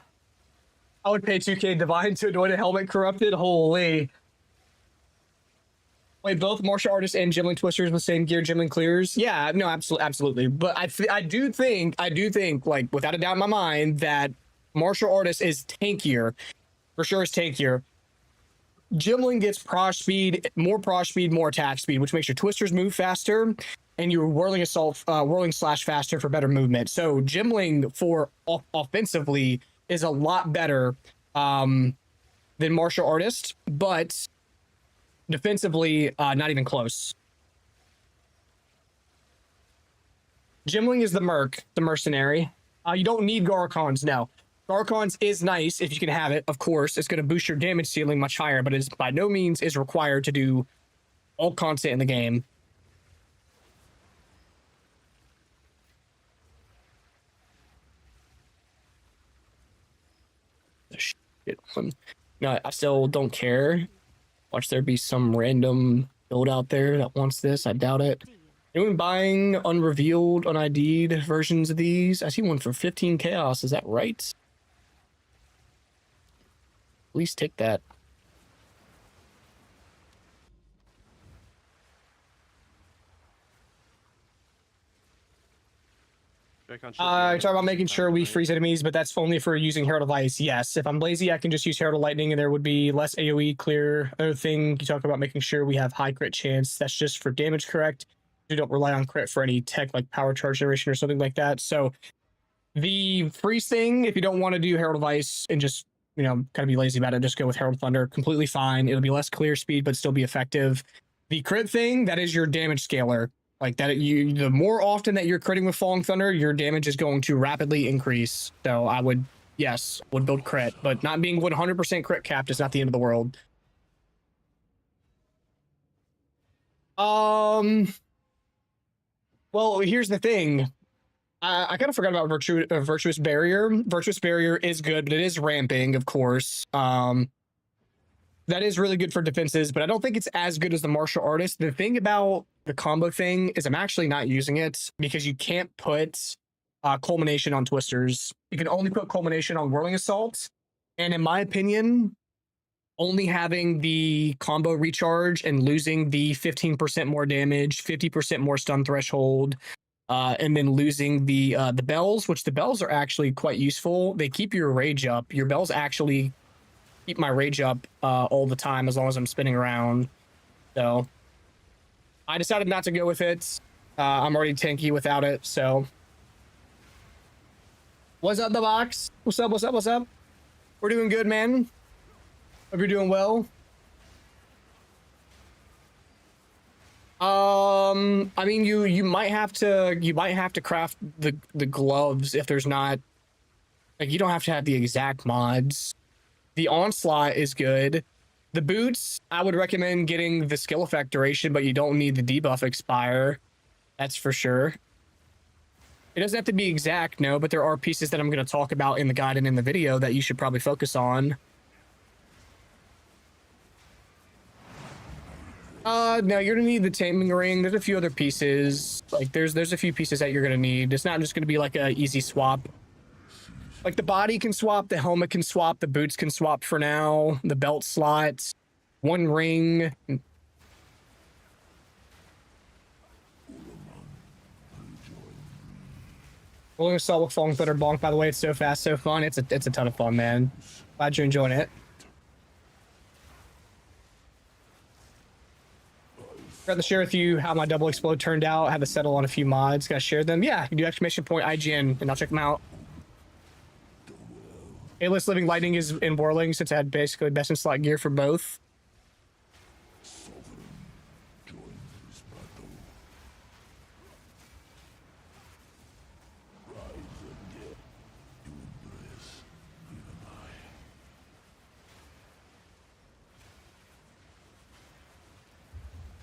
would pay 2K Divine to anoint a helmet corrupted. Holy. Wait, both martial artists and Gymling Twisters with the same gear, Gymling clears? Yeah, no, absolutely. But I do think, like, without a doubt in my mind, that martial artist is tankier. For sure is tankier. Gymling gets prosh speed, more attack speed, which makes your Twisters move faster, and your Whirling Assault, Whirling Slash faster for better movement. So Gymling for offensively is a lot better than martial artist, but defensively, not even close. Gymling is the merc, the mercenary. You don't need Garcons now. Garcons is nice if you can have it, of course. It's going to boost your damage ceiling much higher, but it's by no means is required to do all content in the game. get one. No, I still don't care. Watch there be some random build out there that wants this. I doubt it. Deal. Anyone buying unrevealed, UNID'd versions of these? I see one for 15 chaos. Is that right? Please take that. Joy-Con should be You're talking about 100% making sure we right? freeze enemies, but that's only for using Herald of Ice. Yes, if I'm lazy, I can just use Herald of Lightning and there would be less AoE clear. Other thing, you talk about making sure we have high crit chance. That's just for damage correct. You don't rely on crit for any tech like power charge generation or something like that. So the freeze thing, if you don't want to do Herald of Ice and just, you know, kind of be lazy about it, just go with Herald of Thunder. Completely fine. It'll be less clear speed, but still be effective. The crit thing, that is your damage scaler. Like that, the more often that you're critting with Falling Thunder, your damage is going to rapidly increase. So I would, yes, would build crit, but not being 100% crit capped is not the end of the world. Well, here's the thing. I kind of forgot about Virtuous Barrier. Virtuous Barrier is good, but it is ramping, of course. That is really good for defenses, but I don't think it's as good as the Martial Artist. The thing about the combo thing is I'm actually not using it because you can't put Culmination on Twisters. You can only put Culmination on Whirling Assault. And in my opinion, only having the combo recharge and losing the 15% more damage, 50% more stun threshold, and then losing the bells, which the bells are actually quite useful. They keep your rage up. Your bells actually keep my rage up all the time as long as I'm spinning around. So I decided not to go with it. I'm already tanky without it. So what's up, the box? What's up? What's up? What's up? We're doing good, man. Hope you're doing well. I mean, you might have to craft the gloves if there's not, like, you don't have to have the exact mods. The onslaught is good. The boots, I would recommend getting the skill effect duration, but you don't need the debuff expire. That's for sure. It doesn't have to be exact, no, but there are pieces that I'm going to talk about in the guide and in the video that you should probably focus on. No, you're gonna need the taming ring. There's a few other pieces. Like there's a few pieces that you're gonna need. It's not just gonna be like a easy swap. Like the body can swap, the helmet can swap, the boots can swap for now, the belt slots, one ring. Rolling Assault with Falling Thunder Bonk, by the way, it's so fast, so fun. It's a ton of fun, man. Glad you're enjoying it. Forgot to share with you how my double explode turned out. I had to settle on a few mods. Gotta share them. Yeah, you can do exclamation point IGN and I'll check them out. A-list Living Lightning is in Whirling since I had basically best in slot gear for both.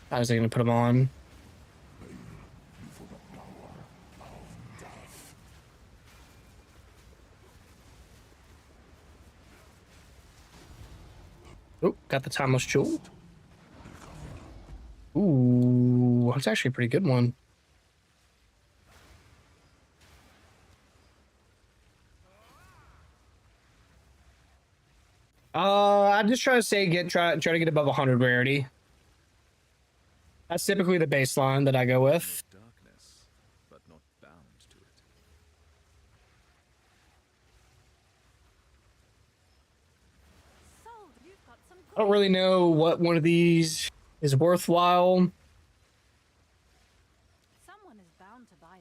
How was I gonna put them on? Oh, got the Timeless Jewel. Ooh, that's actually a pretty good one. I'm just trying to say try to get above 100 rarity. That's typically the baseline that I go with. Darkness, but not bound to it. Sold. You've got some I don't really know what one of these is worthwhile. Someone is bound to buy that.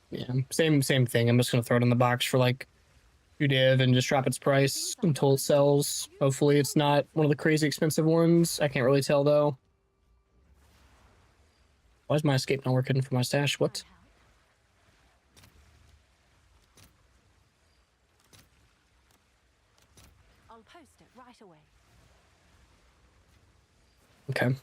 Yeah, same thing. I'm just gonna throw it in the box for like 2 div and just drop its price until it sells. Hopefully it's not one of the crazy expensive ones. I can't really tell though. Why is my escape not working for my stash? What? Might help. I'll post it right away. Okay.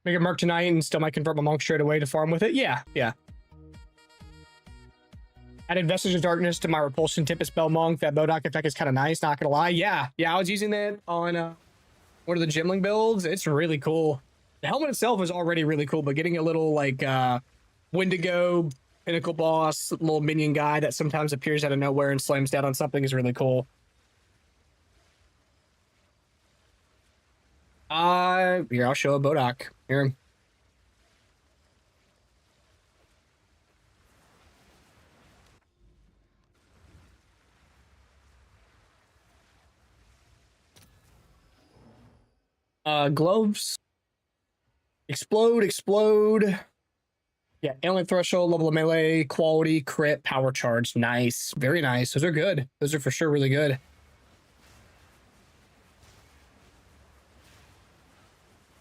Make a merc tonight and still might convert my monk straight away to farm with it. Yeah, yeah. Added Vestige of Darkness to my Repulsion Tempest Spell Monk. That Bodok effect is kind of nice, not gonna lie. Yeah, I was using that on one of the Gimling builds. It's really cool. The helmet itself is already really cool, but getting a little like Wendigo Pinnacle boss, little minion guy that sometimes appears out of nowhere and slams down on something is really cool. Here, I'll show a Bodok. Here. Gloves. Explode. Yeah, alien threshold, level of melee, quality, crit, power charge. Nice. Very nice. Those are good. Those are for sure really good.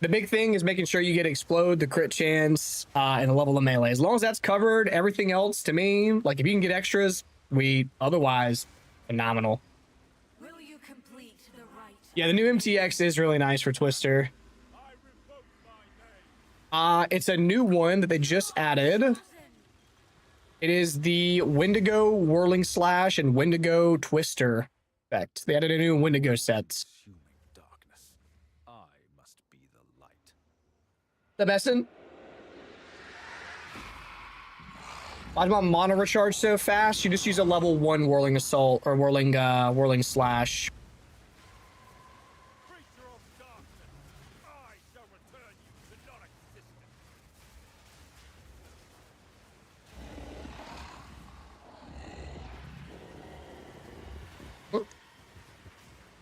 The big thing is making sure you get explode, the crit chance, and the level of melee. As long as that's covered, everything else to me, like if you can get extras, otherwise phenomenal. Will you complete the rite? Yeah, the new MTX is really nice for Twister. It's a new one that they just added. It is the Wendigo Whirling Slash and Wendigo Twister effect. They added a new Wendigo set. Consuming darkness. I must be the light. The Besson. Why does my mana recharge so fast? You just use a level 1 Whirling Assault or Whirling Slash. Creature of darkness, I shall return you to non-existence.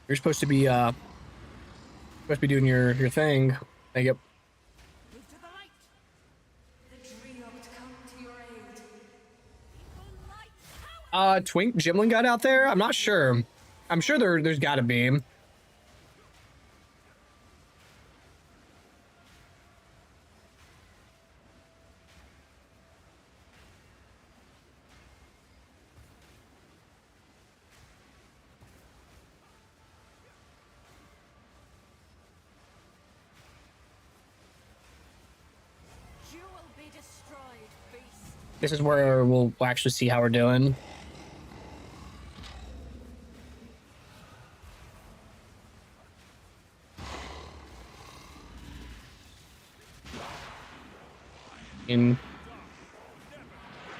You're supposed to be doing your thing. Thank you. Move to the light. The Driopt come to your aid. Equal light power. Twink Gimlin got out there? I'm not sure. I'm sure there's gotta be. You will be destroyed, beast. This is where we'll actually see how we're doing.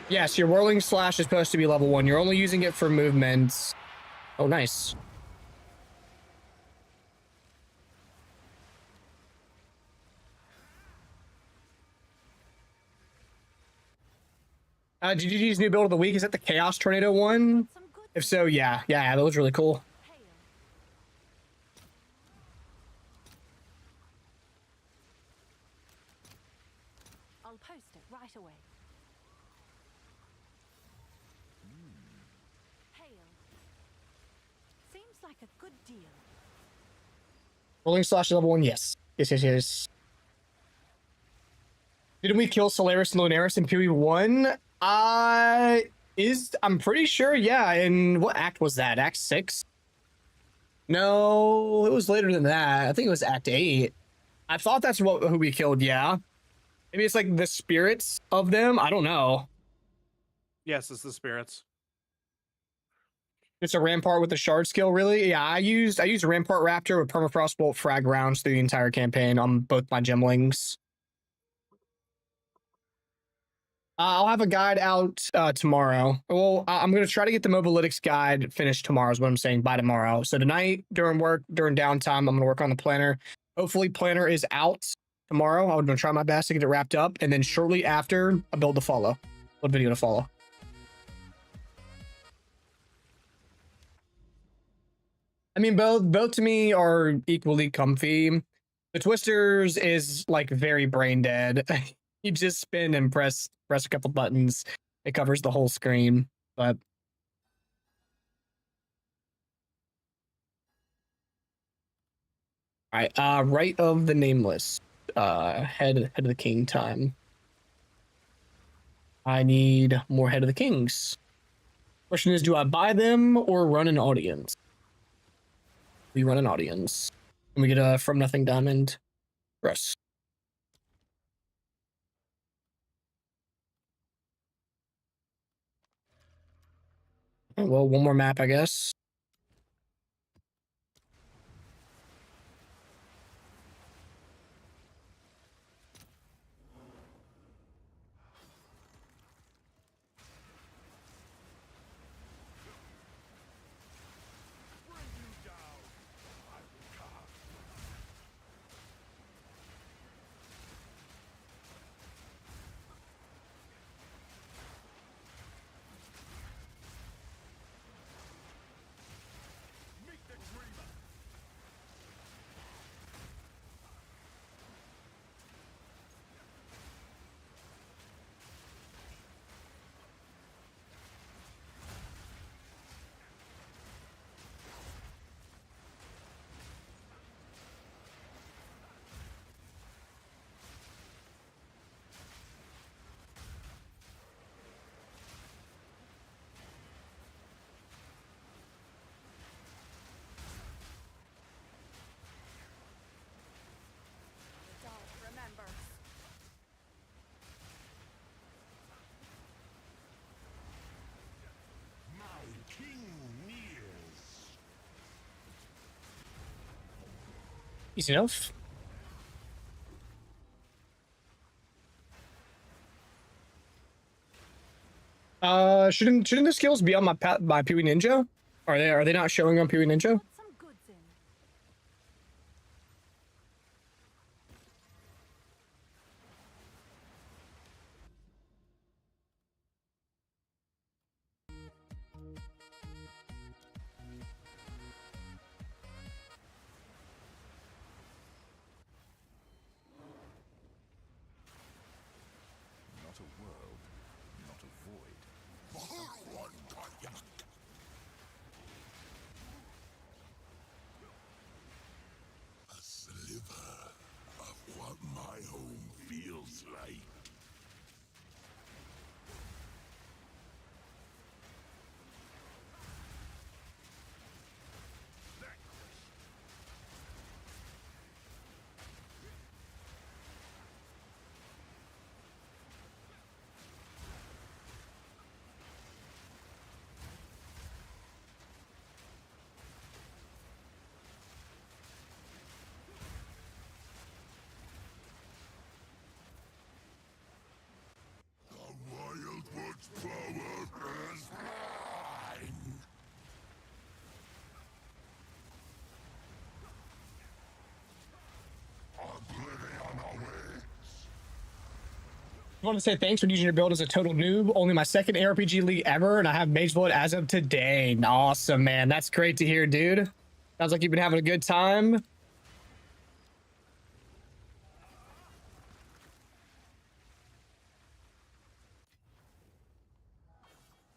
Yes, your Whirling Slash is supposed to be level 1. You're only using it for movements. Oh, nice. GGG's new build of the week, is that the Chaos Tornado one? Some good If so, yeah, that was really cool. hail. I'll post it right away. Hail. Seems like a good deal. Rolling Slash level 1, yes. Yes. Didn't we kill Solaris and Lunaris in PoE1? I'm pretty sure, yeah. In what act was that? Act 6? No, it was later than that. I think it was Act 8. I thought that's who we killed, yeah. Maybe it's like the spirits of them. I don't know. Yes, it's the spirits. It's a Rampart with the shard skill, really? Yeah, I used a Rampart Raptor with Permafrost Bolt frag rounds through the entire campaign on both my Gemlings. I'll have a guide out tomorrow. Well, I'm going to try to get the Mobalytics guide finished tomorrow is what I'm saying, by tomorrow. So tonight, during downtime, I'm going to work on the planner. Hopefully planner is out tomorrow. I'm going to try my best to get it wrapped up. And then shortly after, a build to follow. A video to follow. I mean, both to me are equally comfy. The Twisters is like very brain dead. You just spin and press a couple buttons. It covers the whole screen. But all right, Rite of the Nameless. Head of the King time. I need more Head of the Kings. Question is, do I buy them or run an audience? We run an audience. And we get a From Nothing diamond for us. Well, one more map, I guess. The dark remembers. My king nears. Easy enough. Shouldn't the skills be on my Pewee Ninja? Are they not showing on Pewee Ninja? Want some goods in? Not a world, not a void. A sliver of what my home feels like. The Wildwood's power is mine. Oblivion awaits. I want to say thanks for using your build as a total noob. Only my second ARPG league ever, and I have Mage Blood as of today. Awesome, man. That's great to hear, dude. Sounds like you've been having a good time.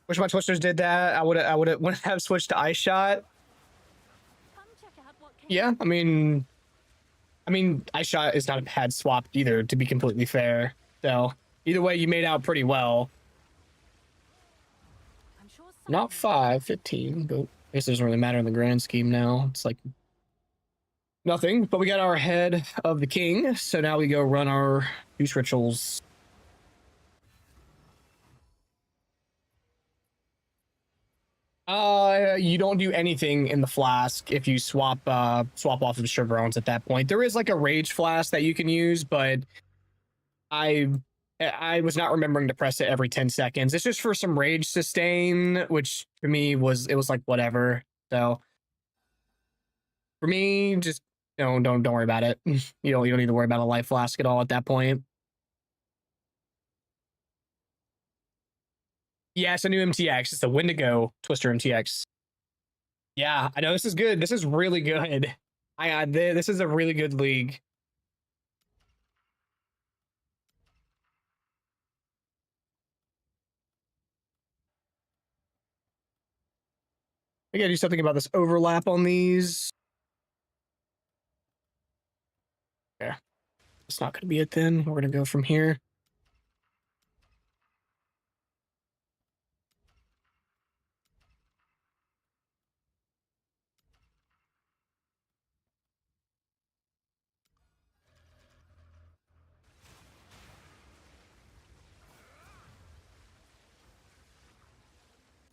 Wish my Twisters did that. I would have switched to Ice Shot. Come check out what came. Yeah, I mean, Ice Shot is not a bad swap either, to be completely fair. So either way, you made out pretty well. I'm sure Not someone- 5, 15, but I guess it doesn't really matter in the grand scheme now. It's like nothing, but we got our head of the king, so now we go run our use rituals. You don't do anything in the flask if you swap off of Chevrones at that point. There is like a rage flask that you can use, but I was not remembering to press it every 10 seconds. It's just for some rage sustain, which for me was like whatever. So for me, just don't worry about it. You don't need to worry about a life flask at all at that point. Yeah, it's a new MTX. It's a Wendigo Twister MTX. Yeah, I know this is good. This is really good. This is a really good league. I gotta do something about this overlap on these. Yeah, it's not gonna be it then. We're gonna go from here.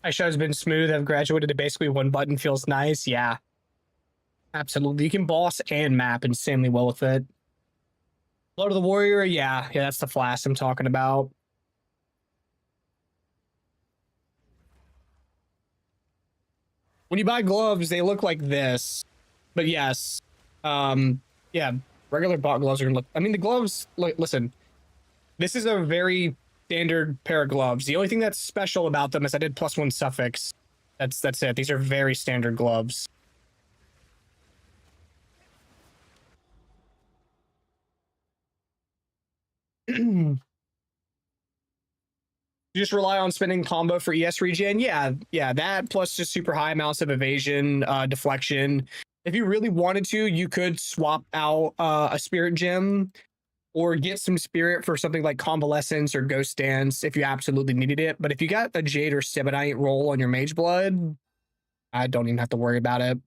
iShow's been smooth. I've graduated to basically one button. Feels nice. Yeah, absolutely. You can boss and map insanely well with it. Blood of the Warrior. Yeah, that's the flask I'm talking about. When you buy gloves, they look like this. But yes, yeah, regular bot gloves are gonna look. I mean, the gloves. Like, listen, this is a very standard pair of gloves. The only thing that's special about them is I did +1 suffix. That's it. These are very standard gloves. You just rely on spending combo for ES regen. Yeah, that plus just super high amounts of evasion, deflection. If you really wanted to, you could swap out a spirit gem or get some spirit for something like convalescence or ghost dance if you absolutely needed it. But if you got a jade or Sebonite roll on your mage blood, I don't even have to worry about it.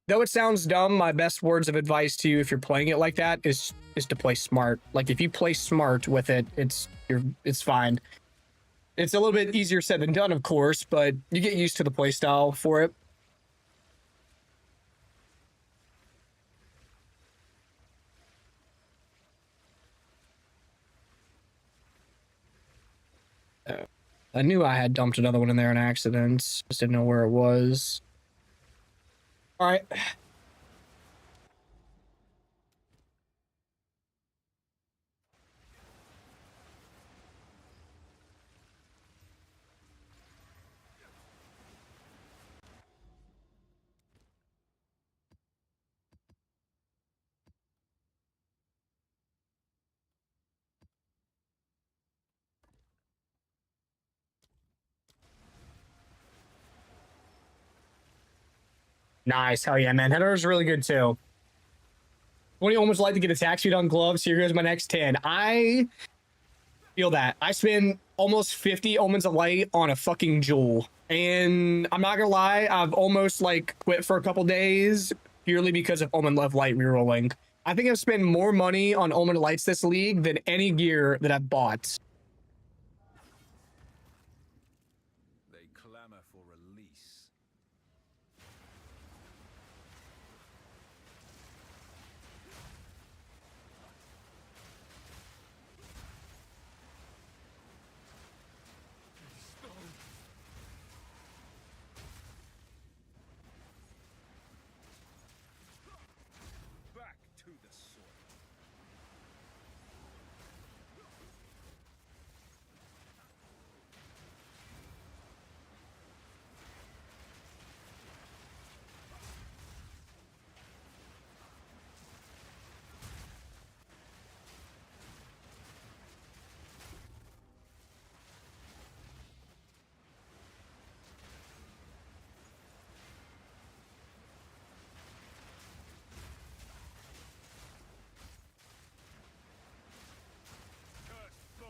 Though it sounds dumb, my best words of advice to you if you're playing it like that is to play smart. Like if you play smart with it, it's fine. It's a little bit easier said than done, of course, but you get used to the playstyle for it. I knew I had dumped another one in there on accident. Just didn't know where it was. All right. Nice. Hell yeah, man. Header's really good too. 20 almost like to get attack speed on gloves. Here goes my next 10. I feel that. I spend almost 50 Omens of Light on a fucking jewel. And I'm not gonna lie, I've almost like quit for a couple days purely because of Omen of Light rerolling. I think I've spent more money on Omen of Lights this league than any gear that I've bought. They clamor for release. Back to the soil. Cursed foes.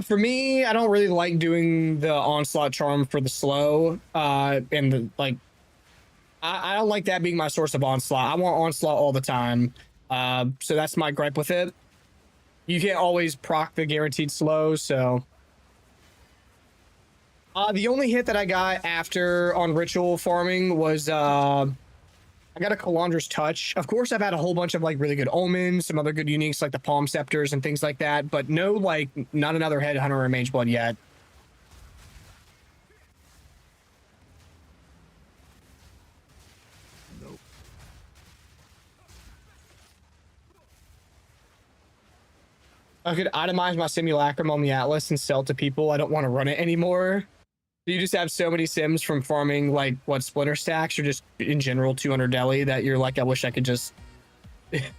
For me, I don't really like doing the onslaught charm for the slow. And the like I don't like that being my source of onslaught. I want onslaught all the time. So that's my gripe with it. You can't always proc the guaranteed slow, so the only hit that I got after on ritual farming was I got a Kalandra's Touch. Of course, I've had a whole bunch of like really good omens, some other good uniques like the Palm Scepters and things like that, but no, like not another Headhunter or Mage Blood yet. I could itemize my Simulacrum on the Atlas and sell to people. I don't want to run it anymore. You just have so many sims from farming like what Splinter Stacks or just in general 200 deli that you're like, I wish I could just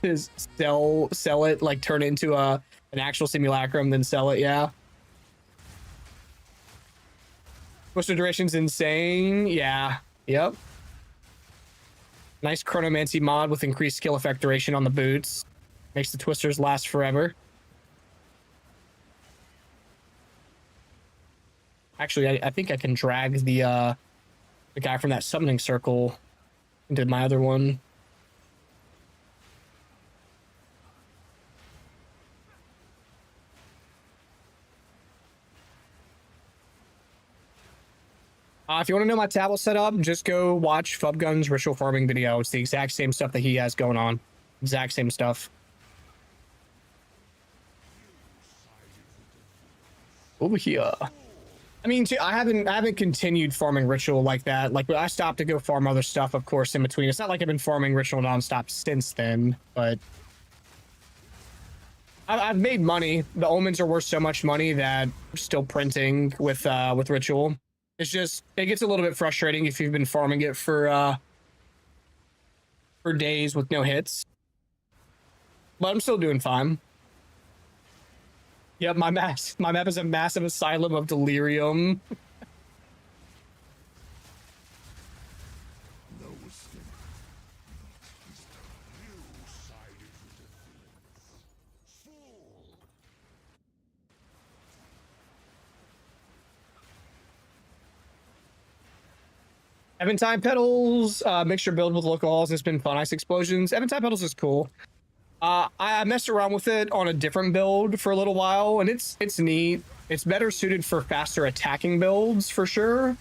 sell it, like turn it into an actual Simulacrum, then sell it. Yeah. Twister duration's insane. Yeah. Yep. Nice Chronomancy mod with increased skill effect duration on the boots. Makes the twisters last forever. Actually, I think I can drag the guy from that summoning circle Did my other one. If you want to know my tablet setup, just go watch Fubgun's ritual farming video. It's the exact same stuff that he has going on. Exact same stuff. Over here. I mean, I haven't continued farming ritual like that. Like, I stopped to go farm other stuff, of course, in between. It's not like I've been farming ritual nonstop since then, but I've made money. The omens are worth so much money that I'm still printing with ritual. It's just, it gets a little bit frustrating if you've been farming it for days with no hits. But I'm still doing fine. Yep, my map is a massive asylum of delirium. Eventide Petals, mixture build with local halls, and it's been fun. Ice Explosions. Eventide Petals is cool. I messed around with it on a different build for a little while, and it's neat. It's better suited for faster attacking builds, for sure.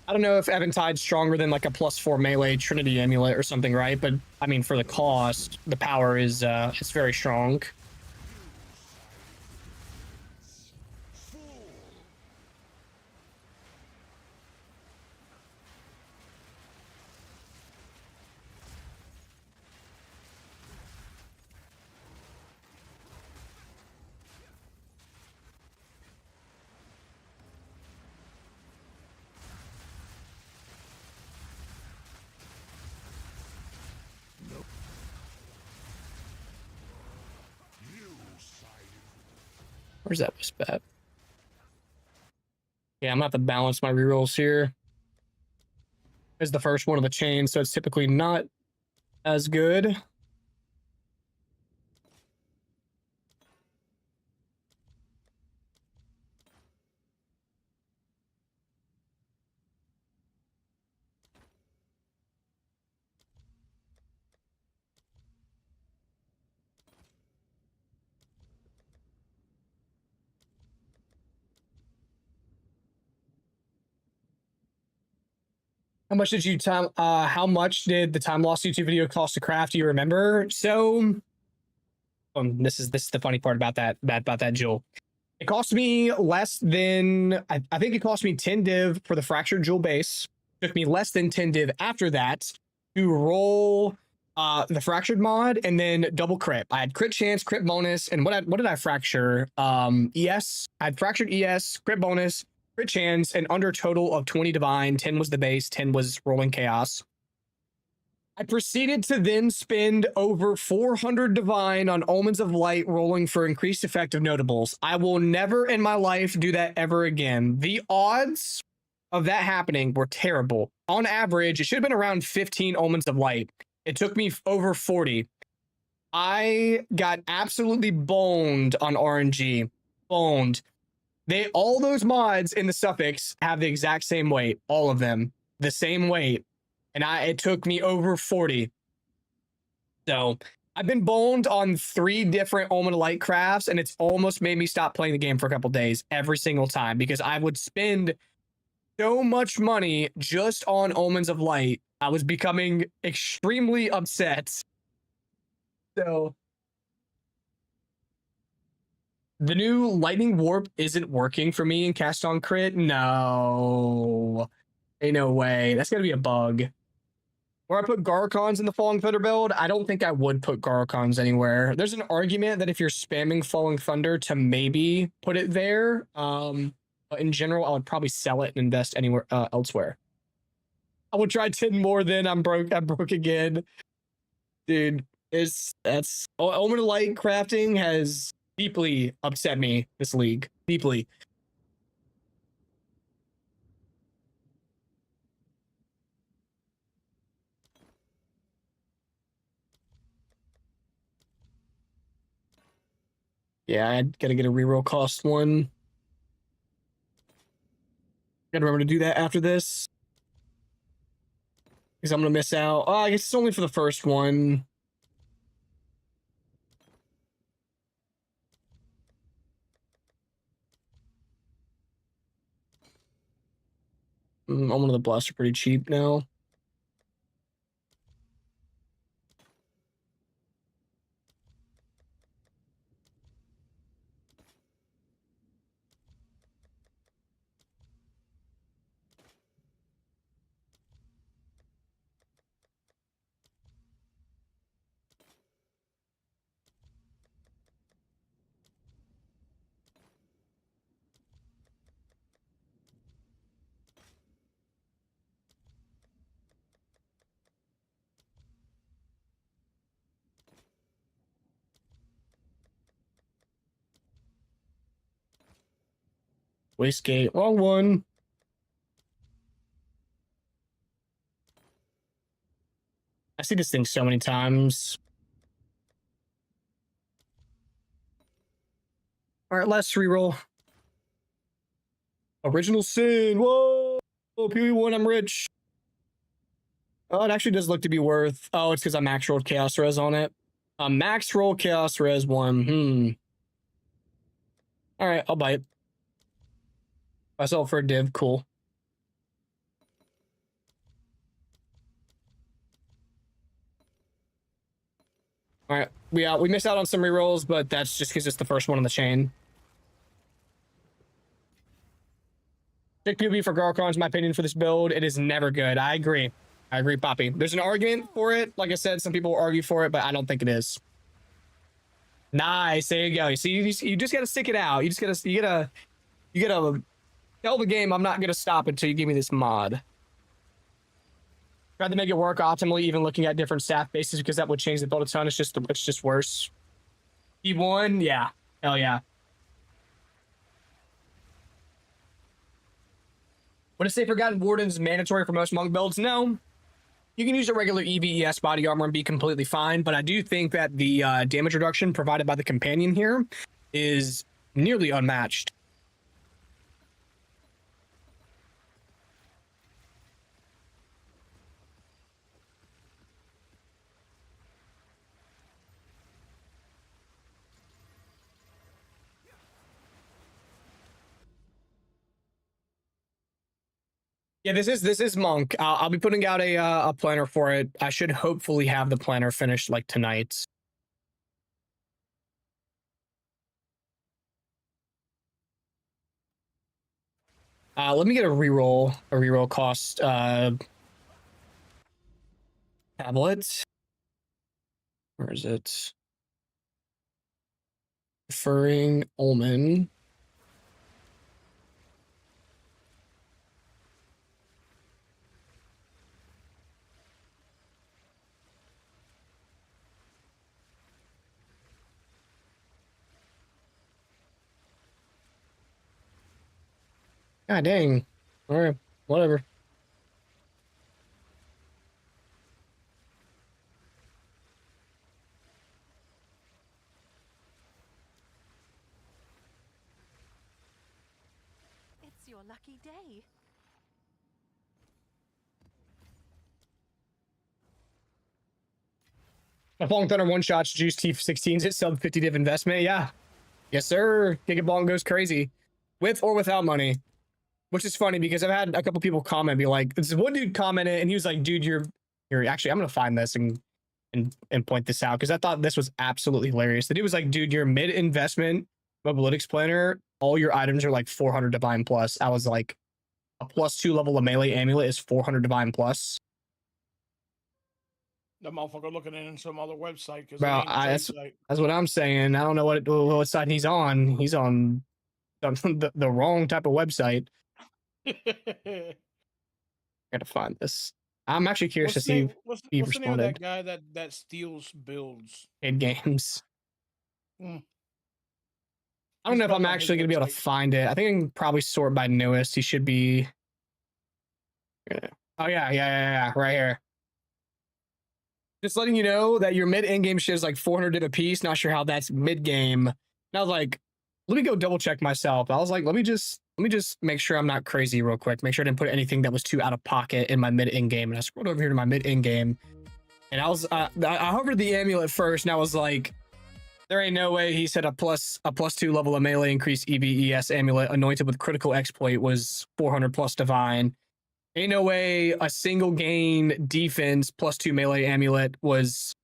I don't know if Eventide's stronger than like a +4 melee Trinity Amulet or something, right? But I mean, for the cost, the power is it's very strong. Where's that wisp at? Yeah, I'm gonna have to balance my rerolls here. It's the first one of the chain, so it's typically not as good. How much did how much did the time lost YouTube video cost to craft? Do you remember? So, this is the funny part about that jewel. It cost me less than, I think it cost me 10 div for the fractured jewel base. It took me less than 10 div after that to roll the fractured mod and then double crit. I had crit chance, crit bonus, and what did I fracture? ES. I had fractured ES, crit bonus, crit chance, and under total of 20 divine. 10 was the base, 10 was rolling chaos. I proceeded to then spend over 400 divine on Omens of Light rolling for increased effective notables. I will never in my life do that ever again. The odds of that happening were terrible. On average, it should have been around 15 Omens of Light. It took me over 40. I got absolutely boned on RNG. Boned. All those mods in the suffix have the exact same weight. All of them. The same weight. And it took me over 40. So I've been boned on 3 different Omen of Light crafts, and it's almost made me stop playing the game for a couple days every single time, because I would spend so much money just on Omens of Light. I was becoming extremely upset. So the new Lightning Warp isn't working for me in Cast on Crit. No. Ain't no way. That's gonna be a bug. Where I put Garcons in the Falling Thunder build, I don't think I would put Garcons anywhere. There's an argument that if you're spamming Falling Thunder to maybe put it there. But in general, I would probably sell it and invest anywhere elsewhere. I would try 10 more, then I'm broke again. Dude, Omen of Light crafting has deeply upset me this league. Deeply. Yeah, I gotta get a reroll cost one. Gotta remember to do that after this. Because I'm gonna miss out. Oh, I guess it's only for the first one. All of the blasts are pretty cheap now. Wastegate, wrong one. I see this thing so many times. All right, last reroll. Original Sin. Whoa! PV1, I'm rich. Oh, it actually does look to be worth. Oh, it's because I max rolled Chaos Res on it. Max roll Chaos Res 1. All right, I'll buy it. I sell it for a div. Cool. All right, we missed out on some rerolls, but that's just because it's the first one in the chain. Sick PvP for Garchons, my opinion, for this build. It is never good. I agree. I agree, Poppy. There's an argument for it. Like I said, some people will argue for it, but I don't think it is. Nice. There you go. See, you just gotta stick it out. You gotta tell the game I'm not gonna stop until you give me this mod. Tried to make it work optimally, even looking at different staff bases, because that would change the build a ton. It's just worse. E1, yeah. Hell yeah. Would it say Forgotten Warden's mandatory for most monk builds? No. You can use a regular EVES body armor and be completely fine, but I do think that the damage reduction provided by the companion here is nearly unmatched. Yeah, this is Monk. I'll be putting out a planner for it. I should hopefully have the planner finished like tonight. Let me get a reroll cost tablet. Where is it? Referring Ullman. God dang. All right, whatever. It's your lucky day. Falling Thunder one shots, Juice T16s at sub 50 div investment. Yeah. Yes, sir. Gigabong goes crazy with or without money, which is funny because I've had a couple people comment, be like, this one dude commented and he was like, dude, you're actually, I'm going to find this and point this out because I thought this was absolutely hilarious. The dude was like, dude, your mid investment mobilytics planner, all your items are like 400 divine plus. I was like, a +2 level of melee amulet is 400 divine plus. That motherfucker looking in some other website because Bro, that's what I'm saying. I don't know what side he's on. He's on the wrong type of website. I gotta find this. I'm actually curious to see what's he the name of that responded. guy that steals builds. In games. Mm. I don't know if He's I'm probably on actually his gonna be able to website. find it. I think I can probably sort by newest. He should be. Oh yeah, right here. Just letting you know that your mid in-game shit is like 400 div a piece. Not sure how that's mid-game. And I was like, let me go double check myself. I was like, let me just make sure I'm not crazy real quick. Make sure I didn't put anything that was too out of pocket in my mid in game. And I scrolled over here to my mid in game, and I hovered the amulet first, and I was like, there ain't no way he said a +2 level of melee increase EVES amulet anointed with critical exploit was 400 plus divine. Ain't no way a single gain defense +2 melee amulet was,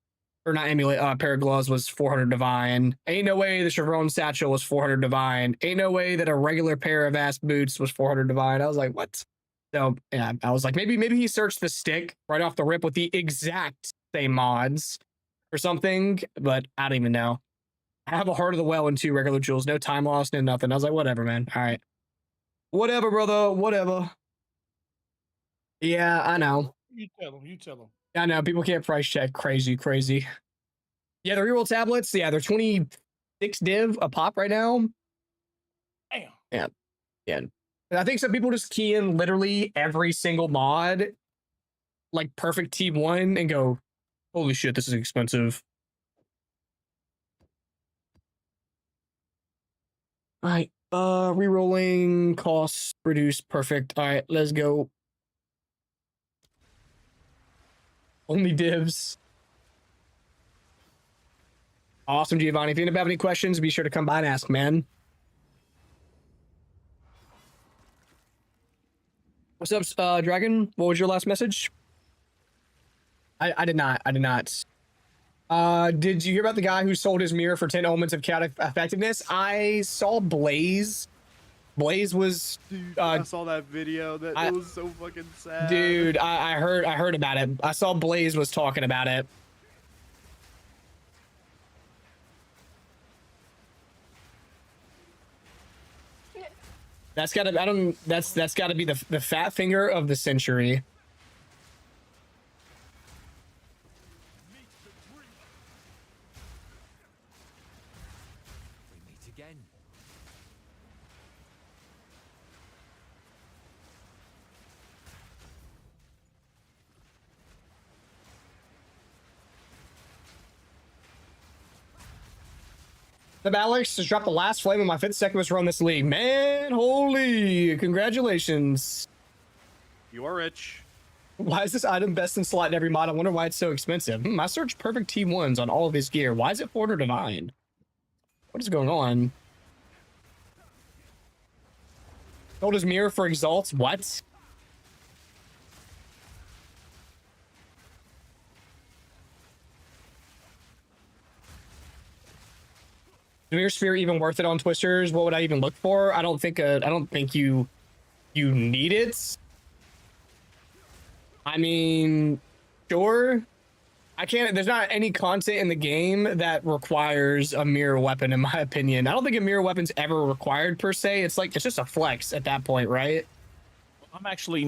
or not amulet, pair of gloves was 400 divine. Ain't no way the Chevron satchel was 400 divine. Ain't no way that a regular pair of ass boots was 400 divine. I was like, what? So yeah, I was like, maybe he searched the stick right off the rip with the exact same mods or something, but I don't even know. I have a Heart of the Well and 2 regular jewels, no time lost, no nothing. I was like, whatever, man. All right. Whatever, brother. Whatever. Yeah, I know. You tell him. I know. People can't price check. Crazy. Yeah, the reroll tablets, yeah, they're 26 div a pop right now. Damn. Yeah. And I think some people just key in literally every single mod, like perfect T1, and go, holy shit, this is expensive. All right, rerolling costs reduced. Perfect. All right, let's go. Only divs. Awesome, Giovanni. If you have any questions, be sure to come by and ask, man. What's up, Dragon? What was your last message? I did not. Did you hear about the guy who sold his mirror for 10 elements of chaotic effectiveness? I saw Blaze. Blaze was. Dude, I saw that video. It was so fucking sad. Dude, I heard about it. I saw Blaze was talking about it. That's gotta. That's gotta be the fat finger of the century. We meet again. The Alex just dropped the last flame in my 5th second run this league. Man, holy! Congratulations. You are rich. Why is this item best in slot in every mod? I wonder why it's so expensive. I searched perfect T1s on all of his gear. Why is it 400 divine? What is going on? Sold his mirror for exalts. What? Is Mirror Sphere even worth it on Twisters? What would I even look for? I don't think you need it. I mean, sure. There's not any content in the game that requires a mirror weapon, in my opinion. I don't think a mirror weapon's ever required per se. It's just a flex at that point, right? I'm actually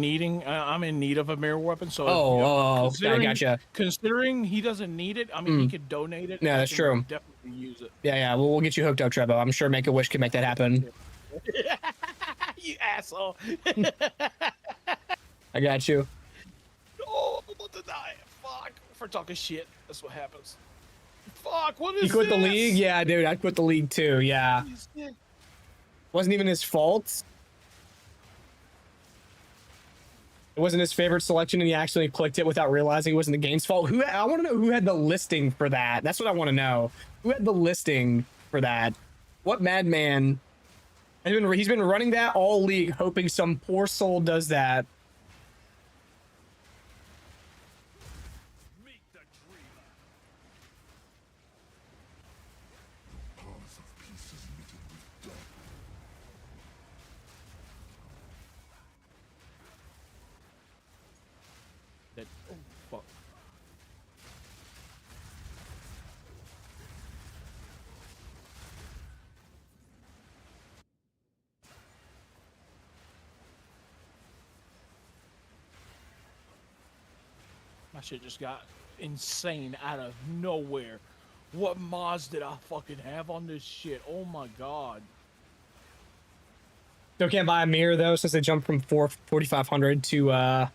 I'm in need of a mirror weapon. So I gotcha. Considering he doesn't need it, I mean, he could donate it. Yeah, that's true. Definitely use it. Yeah. Well, we'll get you hooked up, Trevo. I'm sure Make-A-Wish can make that happen. You asshole. I got you. Oh, I'm about to die. Fuck. For talking shit. That's what happens. Fuck, what is You quit the this? league? Yeah, dude, I quit the league too. Yeah. Wasn't even his fault. It wasn't his favorite selection, and he actually clicked it without realizing it wasn't the game's fault. I want to know who had the listing for that. That's what I want to know. Who had the listing for that? What madman? He's been running that all league, hoping some poor soul does that. Meet the dreamer. That, oh, fuck. My shit just got insane out of nowhere. What mods did I fucking have on this shit? Oh my god. Still can't buy a mirror though, since they jumped from 4,500 to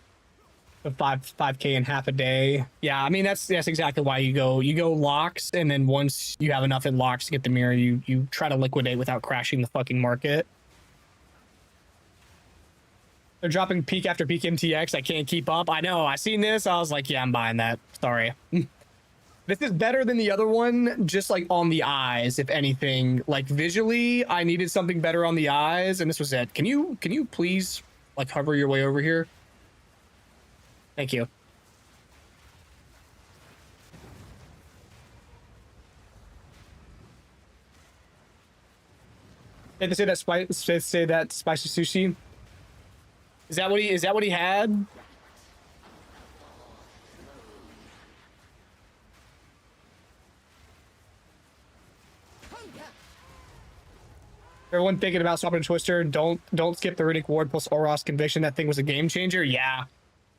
The 5K in half a day. Yeah, I mean that's exactly why you go locks, and then once you have enough in locks to get the mirror, you try to liquidate without crashing the fucking market. They're dropping peak after peak MTX. I can't keep up. I know. I seen this. I was like, yeah, I'm buying that. Sorry. This is better than the other one, just like on the eyes, if anything. Like visually, I needed something better on the eyes, and this was it. Can you please like hover your way over here? Thank you. Did they say that spicy sushi? Is that what he had? Everyone thinking about swapping Twister, don't skip the Runic Ward plus Oros Conviction. That thing was a game changer. Yeah.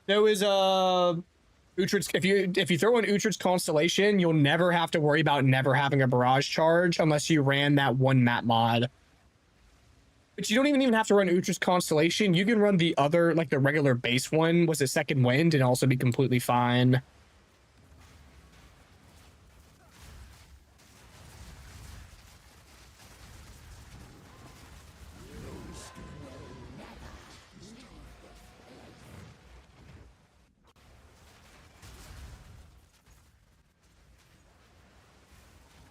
There was Uhtred's, if you throw in Uhtred's Constellation, you'll never have to worry about never having a barrage charge unless you ran that one map mod. But you don't even have to run Uhtred's Constellation. You can run the other, like the regular base one, was a Second Wind, and also be completely fine.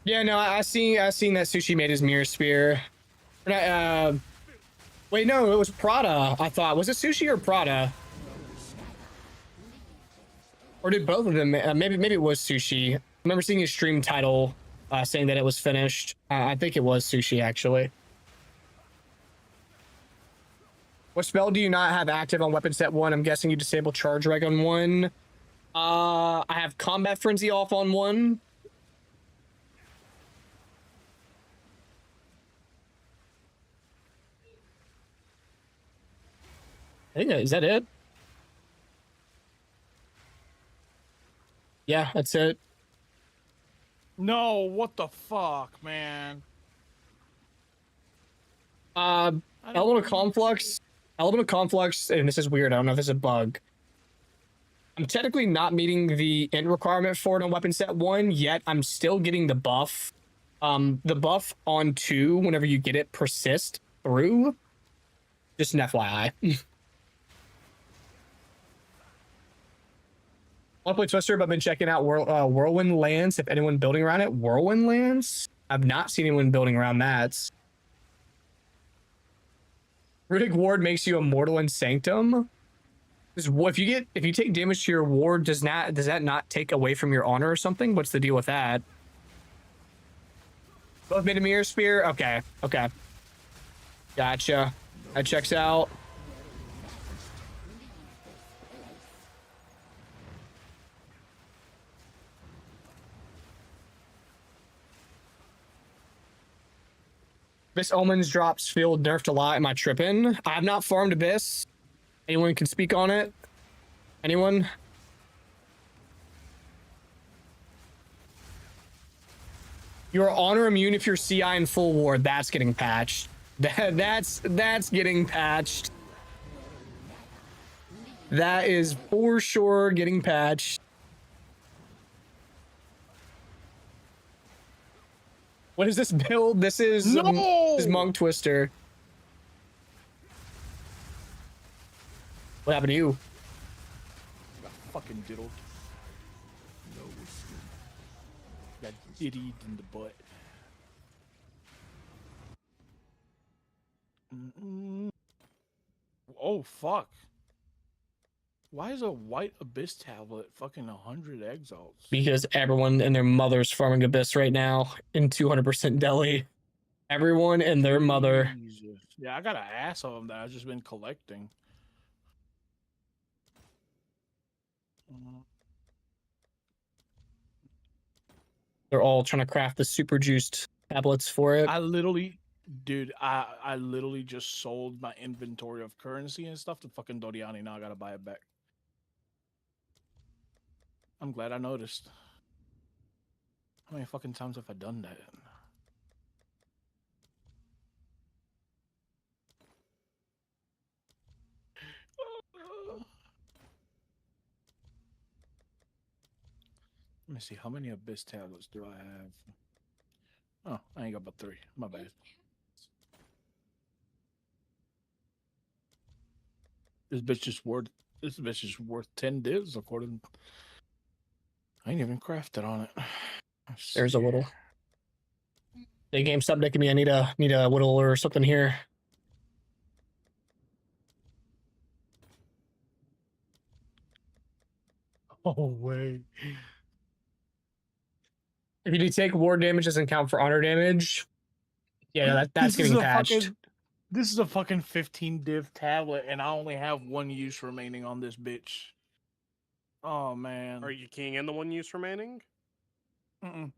Yeah, no, I seen that Sushi made his mirror spear. Wait, no, it was Prada. I thought, was it Sushi or Prada? Or did both of them? Maybe it was Sushi. I remember seeing his stream title saying that it was finished. I think it was Sushi actually. What spell do you not have active on weapon set 1? I'm guessing you disable charge reg on 1. I have combat frenzy off on 1. I think is that it? Yeah, that's it. No, what the fuck, man? Elemental Conflux, and this is weird. I don't know if it's a bug. I'm technically not meeting the int requirement for it on weapon set 1, yet I'm still getting the buff. The buff on 2, whenever you get it, persist through. Just an FYI. I want to play Twister, but I've been checking out Whirlwind Lands. If anyone building around it, Whirlwind Lands? I've not seen anyone building around that. Runic Ward makes you immortal in Sanctum. If you take damage to your ward, does that not take away from your honor or something? What's the deal with that? Both made a mirror spear. Okay. Gotcha. That checks out. Abyss Omens drops field nerfed a lot. Am I tripping? I have not farmed Abyss. Anyone can speak on it? Anyone? You're honor immune if you're CI in full ward. That's getting patched. That's getting patched. That is for sure getting patched. What is this build? This is this is Monk Twister. What happened to you? Got fucking diddled. Got diddied in the butt. Oh fuck. Why is a white Abyss tablet fucking 100 exalts? Because everyone and their mother's farming Abyss right now in 200% Delhi. Everyone and their mother. Jesus. Yeah, I got an ass of them that I've just been collecting. They're all trying to craft the super juiced tablets for it. I literally, dude, I literally just sold my inventory of currency and stuff to fucking Doriani. Now I gotta buy it back. I'm glad I noticed. How many fucking times have I done that? Let me see. How many Abyss tablets do I have? Oh, I ain't got but 3. My bad. This bitch is worth 10 divs according. I ain't even crafted on it. There's a whittle. The game sub decking me. I need a whittle or something here. Oh wait. If you do take ward damage, doesn't count for honor damage. Yeah, that's This is getting a patched. This is a fucking 15 div tablet, and I only have 1 use remaining on this bitch. Oh man. Are you keying in the 1 use remaining? Mm-mm.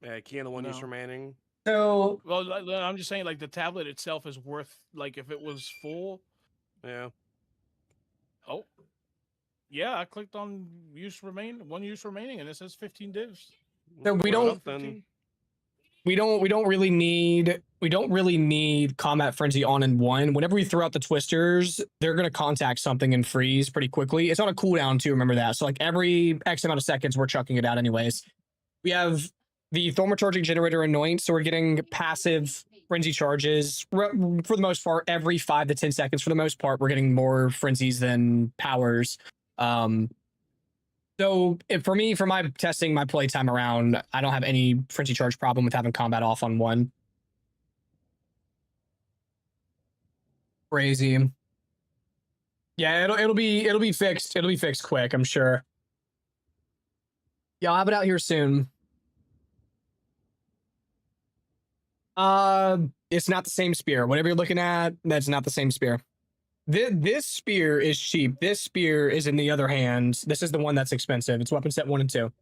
Yeah, key in the 1 use No. remaining. So Well, I'm just saying, like the tablet itself is worth, like if it was full. Yeah. Oh. Yeah, I clicked on 1 use remaining, and it says 15 divs. So we Well, don't- then. we don't really need combat frenzy on in 1. Whenever we throw out the twisters, they're gonna contact something and freeze pretty quickly. It's on a cooldown too, remember that. So like every X amount of seconds, we're chucking it out anyways. We have the thaumaturgic generator annoyance, so we're getting passive frenzy charges for the most part every 5 to 10 seconds. For the most part, we're getting more frenzies than powers. So for me, for my testing, my playtime around, I don't have any frenzy charge problem with having combat off on 1. Crazy. Yeah, it'll be fixed. It'll be fixed quick, I'm sure. Yeah, I'll have it out here soon. It's not the same spear. Whatever you're looking at, that's not the same spear. This spear is cheap. This spear is, in the other hand, this is the one that's expensive. It's weapon set 1 and 2.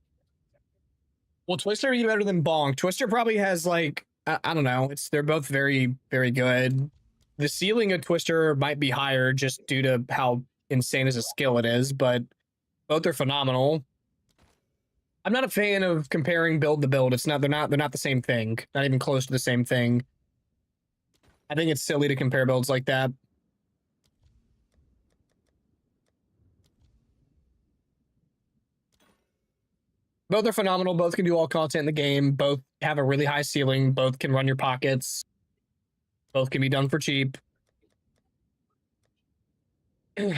Well, Twister be better than Bonk. Twister probably has like, I don't know. They're both very, very good. The ceiling of Twister might be higher just due to how insane as a skill it is, but both are phenomenal. I'm not a fan of comparing build to build. They're not the same thing. Not even close to the same thing. I think it's silly to compare builds like that. Both are phenomenal. Both can do all content in the game. Both have a really high ceiling. Both can run your pockets. Both can be done for cheap. Kind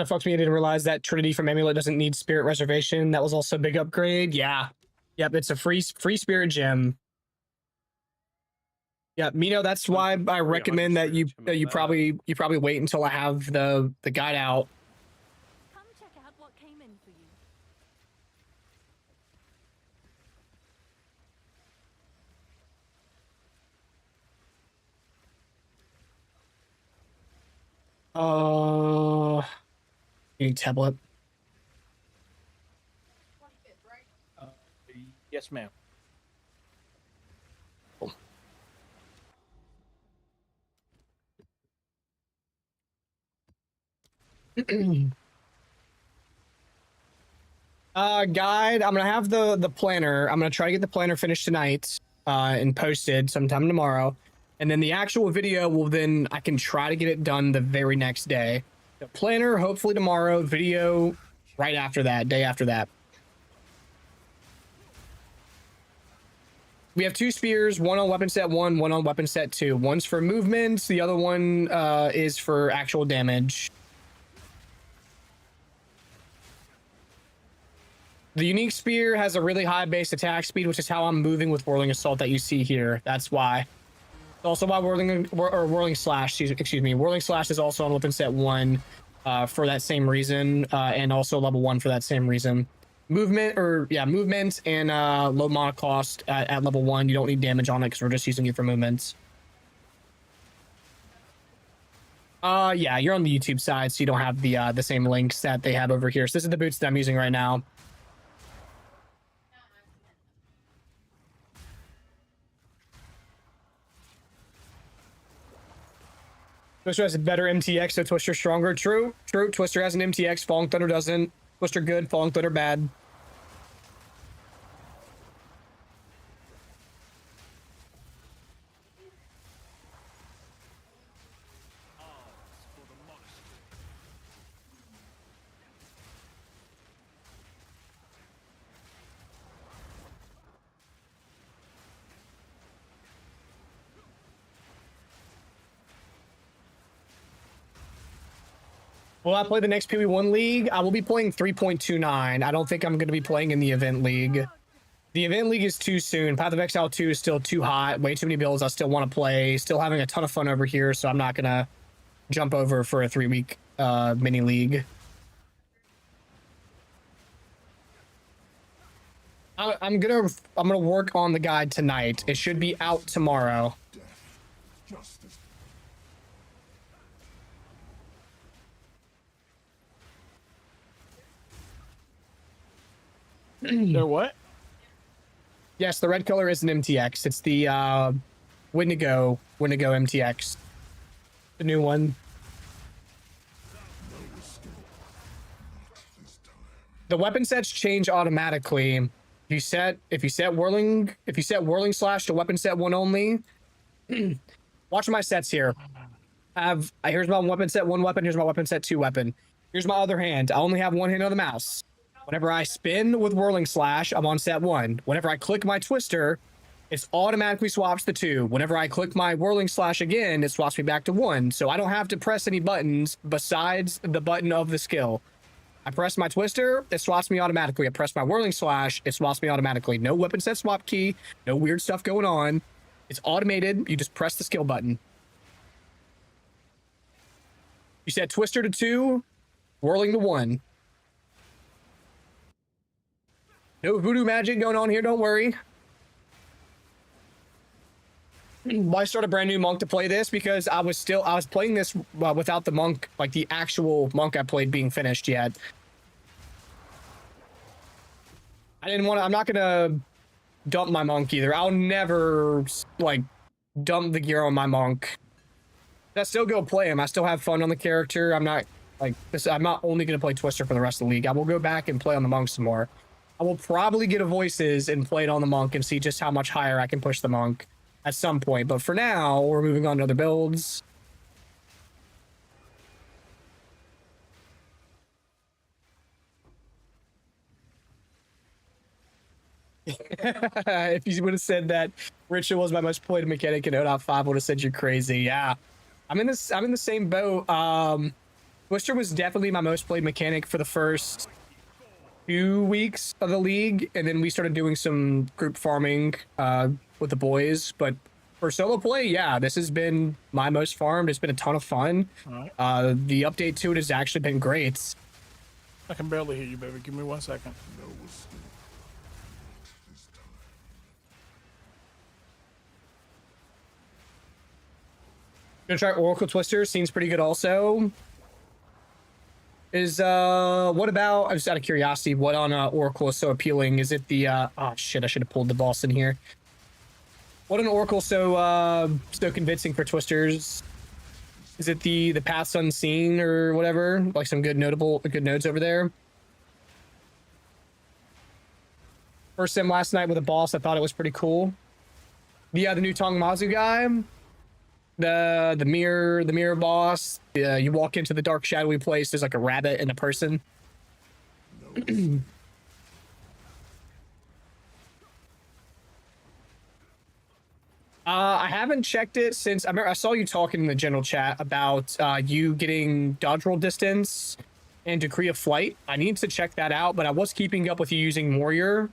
of fucks me. I didn't realize that Trinity from Amulet doesn't need Spirit Reservation. That was also a big upgrade. Yeah. Yep, it's a free Spirit gem. Yeah, Mino, that's why I recommend that you probably wait until I have the guide out. Come check out what came in for you. Need tablet. Yes, ma'am. Guide. I'm gonna have the planner. I'm gonna try to get the planner finished tonight and posted sometime tomorrow, and then the actual video will then I can try to get it done the very next day. The planner hopefully tomorrow. Video right after that. Day after that. We have 2 spears, one on weapon set 1, one on weapon set 2. One's for movement, the other one is for actual damage. The unique spear has a really high base attack speed, which is how I'm moving with Whirling Assault that you see here. That's why. Also why Whirling Slash, excuse me, Whirling Slash is also on weapon set 1 for that same reason, and also level 1 for that same reason. Movement and low mana cost at level 1. You don't need damage on it because we're just using it for movements. Yeah, you're on the YouTube side, so you don't have the same links that they have over here. So this is the boots that I'm using right now. Twister has a better MTX, so Twister stronger. True. Twister has an MTX, Falling Thunder doesn't. Twister good, Falling Thunder bad. Will I play the next PB1 league? I will be playing 3.29. I don't think I'm going to be playing in the event league. The event league is too soon. Path of Exile 2 is still too hot. Way too many builds I still want to play. Still having a ton of fun over here, so I'm not going to jump over for a 3-week mini league. I'm gonna work on the guide tonight. It should be out tomorrow. They're what? Yes, the red color is an MTX. It's the Wendigo MTX. The new one. The weapon sets change automatically. If you set whirling slash to weapon set 1 only. Watch my sets here. Here's my weapon set 1 weapon, here's my weapon set 2 weapon. Here's my other hand. I only have one hand on the mouse. Whenever I spin with whirling slash, I'm on set 1. Whenever I click my twister, it's automatically swaps to 2. Whenever I click my whirling slash again, it swaps me back to 1. So I don't have to press any buttons besides the button of the skill. I press my twister, it swaps me automatically. I press my whirling slash, it swaps me automatically. No weapon set swap key, no weird stuff going on. It's automated. You just press the skill button. You set twister to 2, whirling to 1. No voodoo magic going on here, don't worry. Why start a brand new monk to play this? Because I was playing this without the monk, like the actual monk I played being finished yet. I'm not gonna dump my monk either. I'll never like dump the gear on my monk. I still go play him. I still have fun on the character. I'm not only gonna play Twister for the rest of the league. I will go back and play on the monk some more. I will probably get a voices and play it on the monk and see just how much higher I can push the monk at some point. But for now, we're moving on to other builds. If you would have said that Ritual was my most played mechanic in 0.5, I would have said you're crazy. Yeah, I'm in the same boat. Twister was definitely my most played mechanic for the first 2 weeks of the league, and then we started doing some group farming with the boys. But for solo play, yeah, this has been my most farmed. It's been a ton of fun. Right. The update to it has actually been great. I can barely hear you, baby. Give me 1 second. Gonna try Oracle Twister. Seems pretty good also. What about, just out of curiosity, what on Oracle is so appealing? Is it the oh shit, I should have pulled the boss in here. What on Oracle so convincing for Twisters? Is it the paths unseen or whatever? Like some good nodes over there. First sim last night with a boss, I thought it was pretty cool. The new Tong Mazu guy. The mirror boss. You walk into the dark shadowy place. There's like a rabbit and a person. I haven't checked it since I saw you talking in the general chat about you getting dodge roll distance and decree of flight. I need to check that out, but I was keeping up with you using warrior.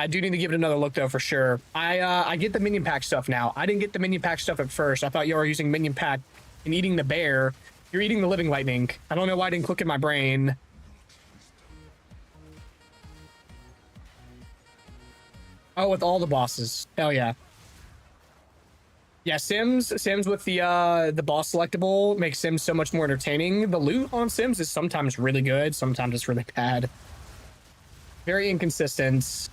I do need to give it another look though, for sure. I get the minion pack stuff now. I didn't get the minion pack stuff at first. I thought you were using minion pack and eating the bear. You're eating the living lightning. I don't know why I didn't click in my brain. Oh, with all the bosses. Hell yeah. Yeah, Sims with the boss selectable makes Sims so much more entertaining. The loot on Sims is sometimes really good, sometimes it's really bad. Very inconsistent.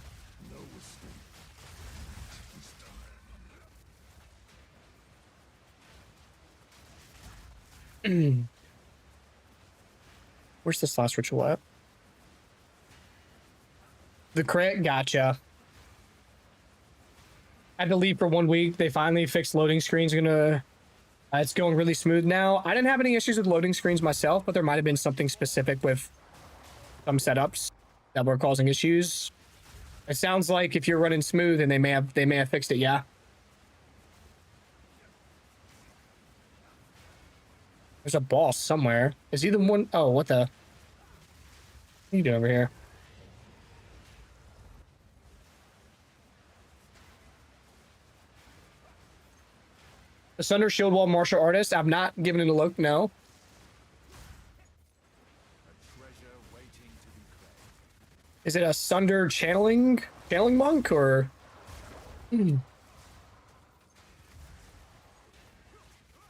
Where's this last ritual at? The crit, gotcha. I had to leave for 1 week. They finally fixed loading screens. It's going really smooth now. I didn't have any issues with loading screens myself, but there might have been something specific with some setups that were causing issues. It sounds like if you're running smooth, and they may have fixed it. Yeah. There's a boss somewhere. Is he the one? Oh, what the? What are you doing over here? The Sunder Shield Wall martial artist. I've not given it a look. No. A treasure waiting to be claimed. Is it a Sunder channeling monk or?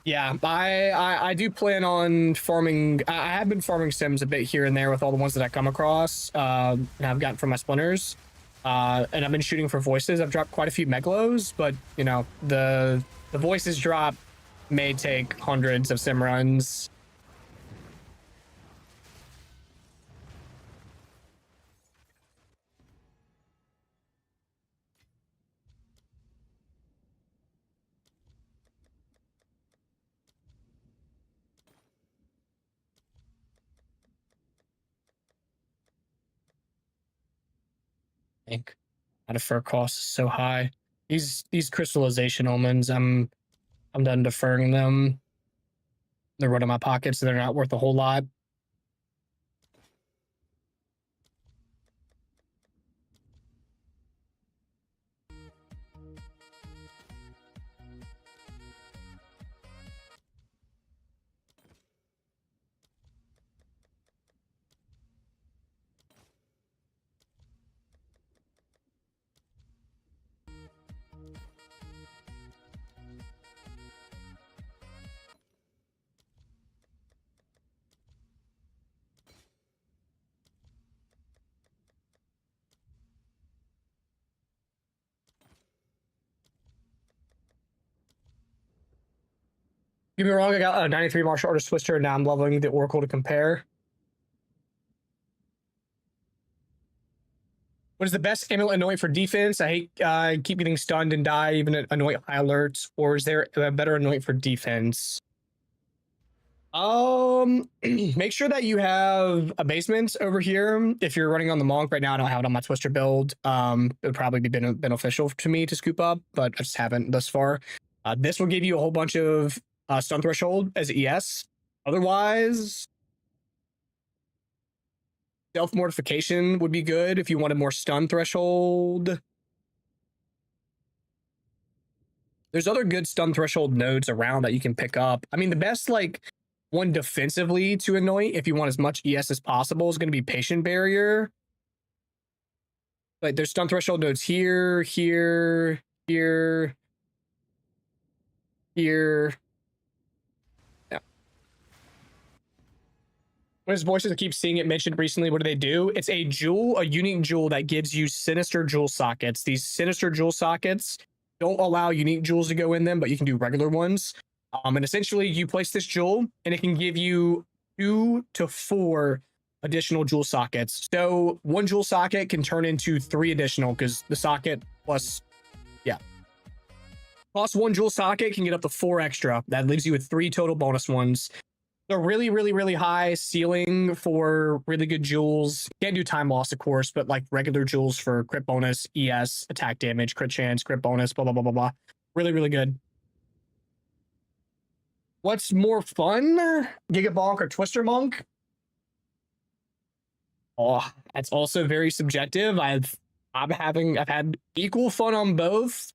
Yeah, I do plan on farming. I have been farming sims a bit here and there with all the ones that I come across. And I've gotten from my splinters. And I've been shooting for voices. I've dropped quite a few meglos, but you know the voices drop may take hundreds of sim runs. Think out of fur cost is so high. These crystallization omens, I'm done deferring them. They're running my pockets, so they're not worth a whole lot. Get me wrong, I got a 93 martial artist twister, and now I'm leveling the oracle to compare. What is the best amulet anoint for defense? I hate keep getting stunned and die, even at anoint high alerts. Or is there a better anoint for defense? Make sure that you have a basement over here. If you're running on the monk right now, I don't have it on my twister build. It would probably be beneficial to me to scoop up, but I just haven't thus far. This will give you a whole bunch of stun threshold as ES. Otherwise, self mortification would be good if you wanted more stun threshold. There's other good stun threshold nodes around that you can pick up. I mean, the best like one defensively to anoint if you want as much ES as possible is going to be patient barrier. Like there's stun threshold nodes here, here, here, here. What is voices? I keep seeing it mentioned recently. What do they do? It's a jewel, a unique jewel that gives you sinister jewel sockets. These sinister jewel sockets don't allow unique jewels to go in them, but you can do regular ones. And essentially, you place this jewel, and it can give you 2 to 4 additional jewel sockets. So 1 jewel socket can turn into 3 additional because the socket plus, yeah. Plus 1 jewel socket can get up to 4 extra. That leaves you with 3 total bonus ones. The really, really, really high ceiling for really good jewels. Can't do time loss, of course, but like regular jewels for crit bonus, ES, attack damage, crit chance, crit bonus, blah, blah, blah, blah, blah. Really, really good. What's more fun? Gigabonk or Twister Monk? Oh, that's also very subjective. I've had equal fun on both.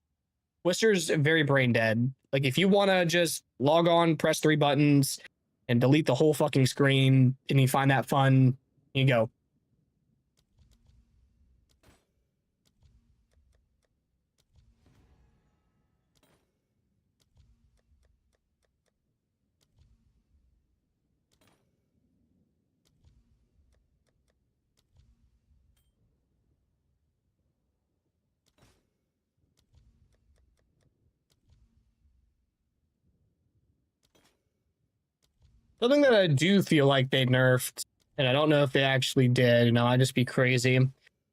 Twister's very brain dead. Like if you want to just log on, press 3 buttons, and delete the whole fucking screen, and you find that fun, you go. Something that I do feel like they nerfed, and I don't know if they actually did, and I'd just be crazy,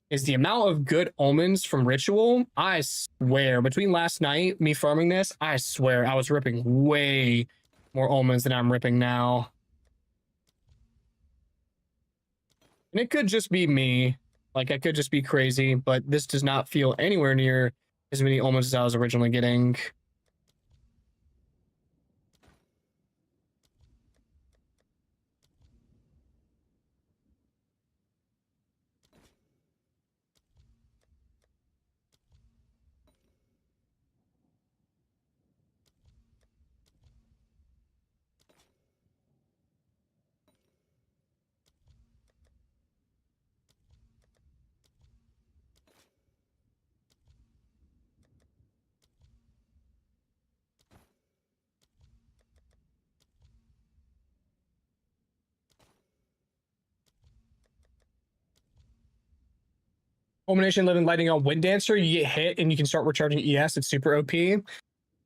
is the amount of good omens from Ritual. I swear, between last night, me farming this, I swear I was ripping way more omens than I'm ripping now. And it could just be me. Like, I could just be crazy, but this does not feel anywhere near as many omens as I was originally getting. Culmination, Living Lightning on Wind Dancer. You get hit and you can start recharging ES. It's super OP.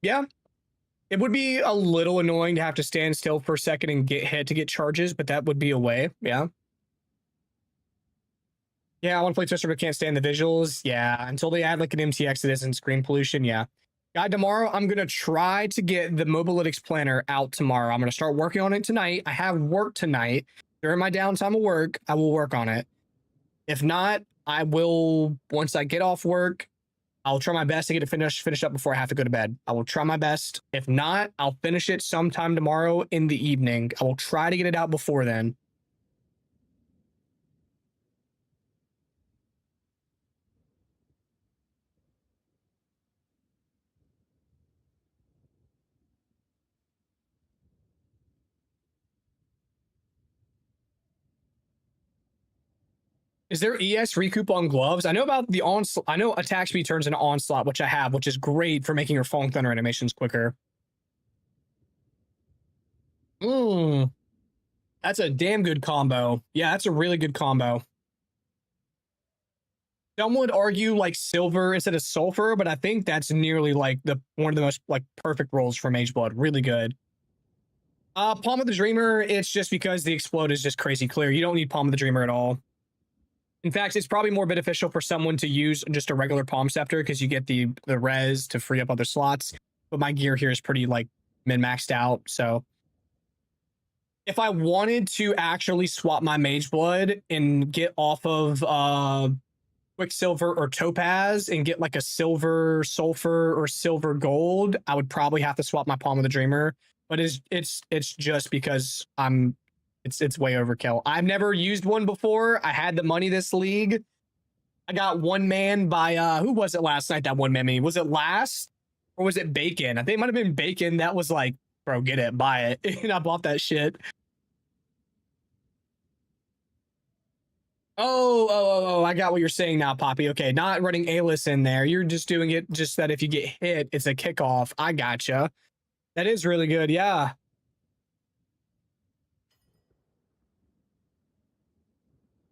Yeah. It would be a little annoying to have to stand still for a second and get hit to get charges, but that would be a way. Yeah. Yeah, I want to play Twister, but can't stand the visuals. Yeah, until they add like an MT Exodus and screen pollution. Yeah. Guy, tomorrow I'm going to try to get the Mobalytics planner out tomorrow. I'm going to start working on it tonight. I have work tonight. During my downtime of work, I will work on it. If not, I will, once I get off work, I'll try my best to get it finished up before I have to go to bed. I will try my best. If not, I'll finish it sometime tomorrow in the evening. I will try to get it out before then. Is there ES recoup on gloves? I know about the onslaught. I know attack speed turns into onslaught, which I have, which is great for making your falling thunder animations quicker. That's a damn good combo. Yeah, that's a really good combo. Some would argue like silver instead of sulfur, but I think that's nearly like one of the most like perfect rolls for Mage Blood. Really good. Palm of the Dreamer, it's just because the explode is just crazy clear. You don't need Palm of the Dreamer at all. In fact, it's probably more beneficial for someone to use just a regular Palm Scepter because you get the res to free up other slots. But my gear here is pretty like min-maxed out. So if I wanted to actually swap my Mage Blood and get off of Quicksilver or Topaz and get like a silver sulfur or silver gold, I would probably have to swap my Palm of the Dreamer. But it's just because it's way overkill. I've never used one before. I had the money this league. I got one man by who was it last night that one man me? Was it last or was it Bacon? I think it might have been Bacon that was like, bro, get it, buy it. And I bought that shit. Oh, I got what you're saying now, Poppy. Okay, not running A-list in there. You're just doing it just that if you get hit, it's a kickoff. I gotcha. That is really good, yeah.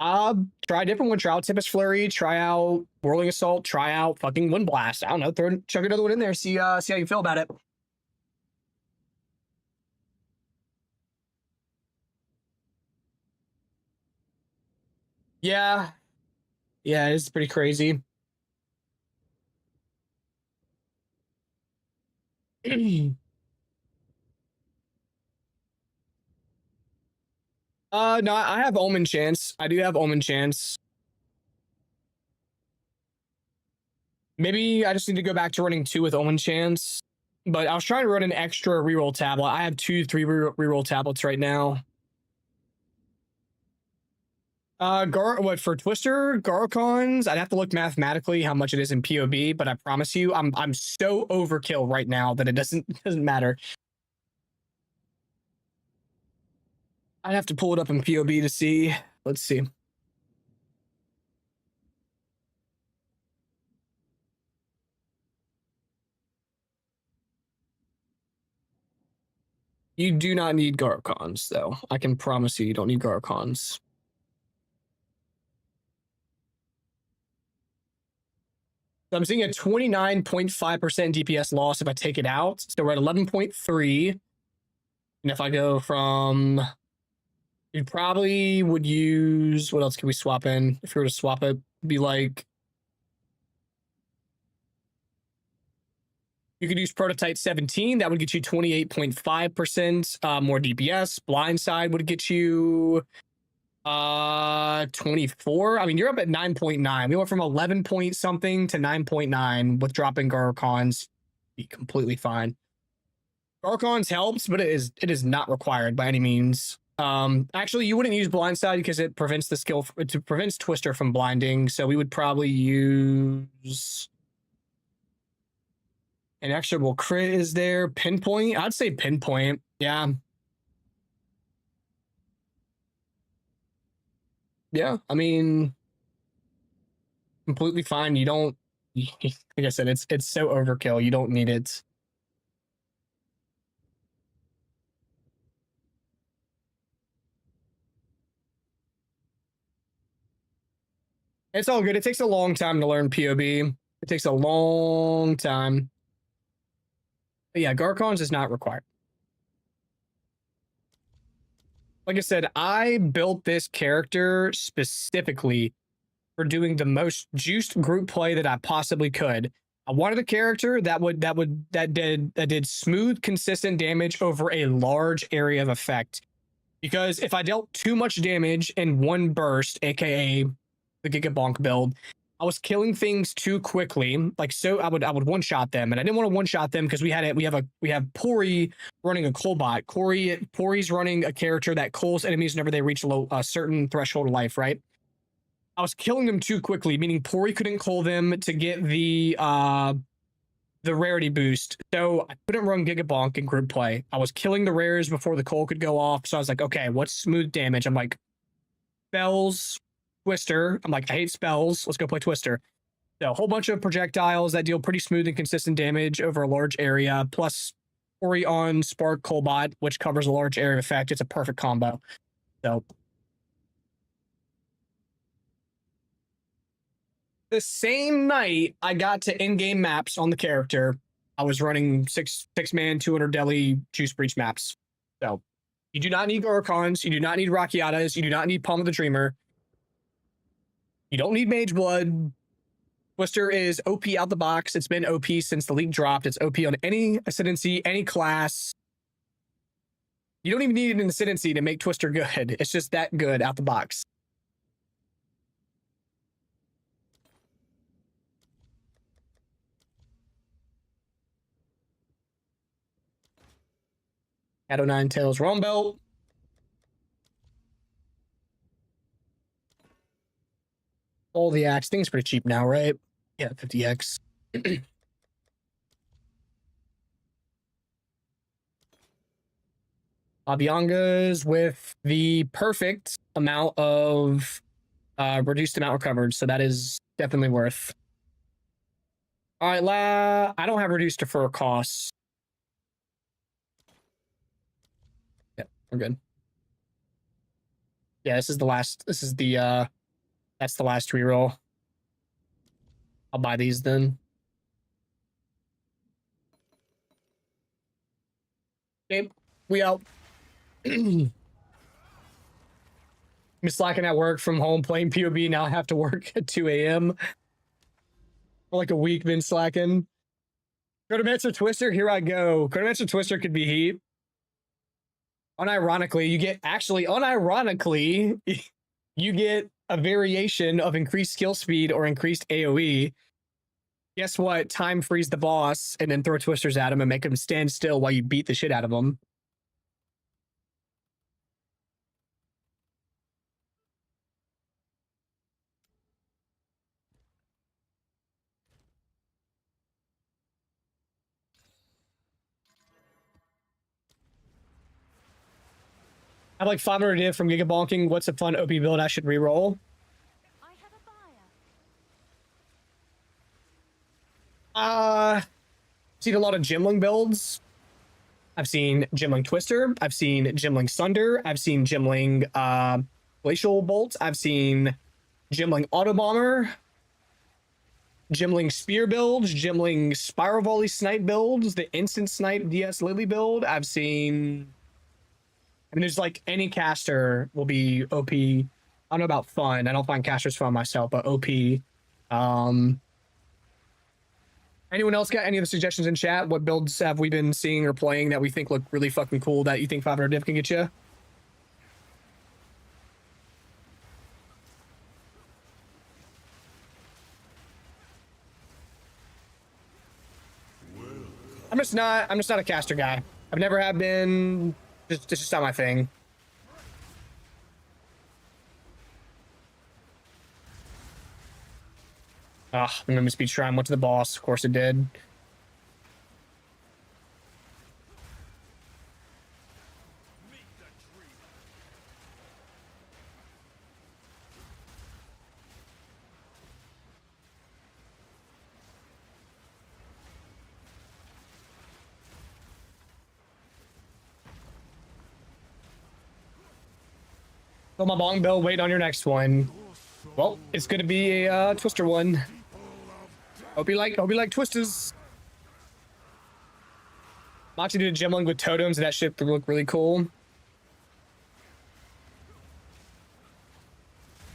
Try a different one. Try out Tempest Flurry. Try out Whirling Assault. Try out fucking Wind Blast. I don't know. Chuck another one in there. See how you feel about it. Yeah, it's pretty crazy. No, I have Omen Chance. I do have Omen Chance. Maybe I just need to go back to running 2 with Omen Chance. But I was trying to run an extra reroll tablet. I have 2 3 reroll tablets right now. What for Twister Garcons? I'd have to look mathematically how much it is in POB, but I promise you, I'm so overkill right now that it doesn't matter. I'd have to pull it up in POB to see. Let's see. You do not need Garcons, though. I can promise you, you don't need Garcons. So I'm seeing a 29.5% DPS loss if I take it out. So we're at 11.3. And if I go from... You probably would use... What else can we swap in? If we were to swap it, be like... You could use Prototype 17. That would get you 28.5% more DPS. Blindside would get you 24. I mean, you're up at 9.9. We went from 11 point something to 9.9 with dropping Garcons. Be completely fine. Garcons helps, but it is not required by any means. Actually, you wouldn't use Blindside because it prevents the skill. It prevents Twister from blinding. So we would probably use an extra crit. Is there Pinpoint? I'd say Pinpoint. Yeah. Yeah, I mean, completely fine. You don't, like I said, it's so overkill. You don't need it. It's all good. It takes a long time to learn POB. It takes a long time. But yeah, Garcons is not required. Like I said, I built this character specifically for doing the most juiced group play that I possibly could. I wanted a character that did smooth, consistent damage over a large area of effect. Because if I dealt too much damage in one burst, aka the Gigabonk build, I was killing things too quickly. Like, so I would one shot them, and I didn't want to one shot them because we have Pori running a Colbot. Pori's running a character that culls enemies whenever they reach a certain threshold of life, right? I was killing them too quickly, meaning Pori couldn't cull them to get the rarity boost. So I couldn't run Gigabonk in group play. I was killing the rares before the cull could go off. So I was like, okay, what's smooth damage? I'm like, spells, Twister. I'm like, I hate spells. Let's go play Twister. So a whole bunch of projectiles that deal pretty smooth and consistent damage over a large area, plus Pori on Spark Colbot, which covers a large area of effect. It's a perfect combo. So the same night I got to in-game maps on the character, I was running six-man, 200 deli juice breach maps. So you do not need Garcons, you do not need Rockiatas, you do not need Palm of the Dreamer. You don't need Mage Blood. Twister is OP out the box. It's been OP since the league dropped. It's OP on any Ascendancy, any class. You don't even need an Ascendancy to make Twister good. It's just that good out the box. Shadow Nine Tails Realm Belt. All the axe things pretty cheap now, right? Yeah, 50x. Abiangas with the perfect amount of reduced amount recovered, so that is definitely worth. All right, I don't have reduced defer costs. Yeah, we're good. Yeah, this is the last. This is the that's the last reroll. I'll buy these then. Okay, we out. I'm slacking at work from home playing POB. Now I have to work at 2 a.m. For like a week, been slacking. Chronomancer Twister, here I go. Chronomancer Twister could be heat. Unironically, you get a variation of increased skill speed or increased AoE. Guess what? Time freeze the boss and then throw twisters at him and make him stand still while you beat the shit out of him. I have like 500 div from Gigabonking. What's a fun OP build I should reroll? I have a buyer. Seen a lot of Gimling builds. I've seen Gimling Twister. I've seen Gimling Sunder. I've seen Gimling Glacial Bolt. I've seen Gimling Auto Bomber. Gimling Spear builds. Gimling Spiral Volley Snipe builds. The Instant Snipe DS Lily build. I've seen... I mean, there's like any caster will be OP. I don't know about fun. I don't find casters fun myself, but OP. Anyone else got any of the suggestions in chat? What builds have we been seeing or playing that we think look really fucking cool that you think 500 div can get you? I'm just not a caster guy. I've never have been. It's just not my thing. Ah, the Movement Speed Shrine went to the boss. Of course it did. Fill my bong bill, wait on your next one. Well, it's gonna be a Twister one. Hope you like Twisters. Moxie did a Gemling with totems, and that shit look really cool.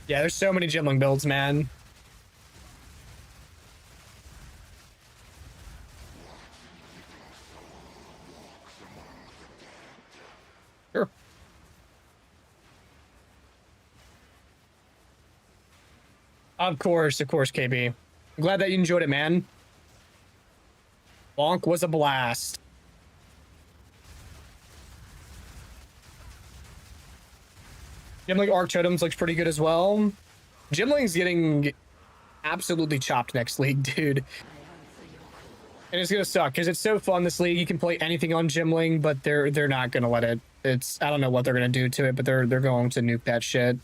Yeah, there's so many Gemling builds, man. Sure. Of course, KB. I'm glad that you enjoyed it, man. Bonk was a blast. Gemling Arc Totems looks pretty good as well. Gemling's getting absolutely chopped next league, dude. And it's gonna suck because it's so fun this league. You can play anything on Gemling, but they're not gonna let it. It's I don't know what they're gonna do to it, but they're going to nuke that shit.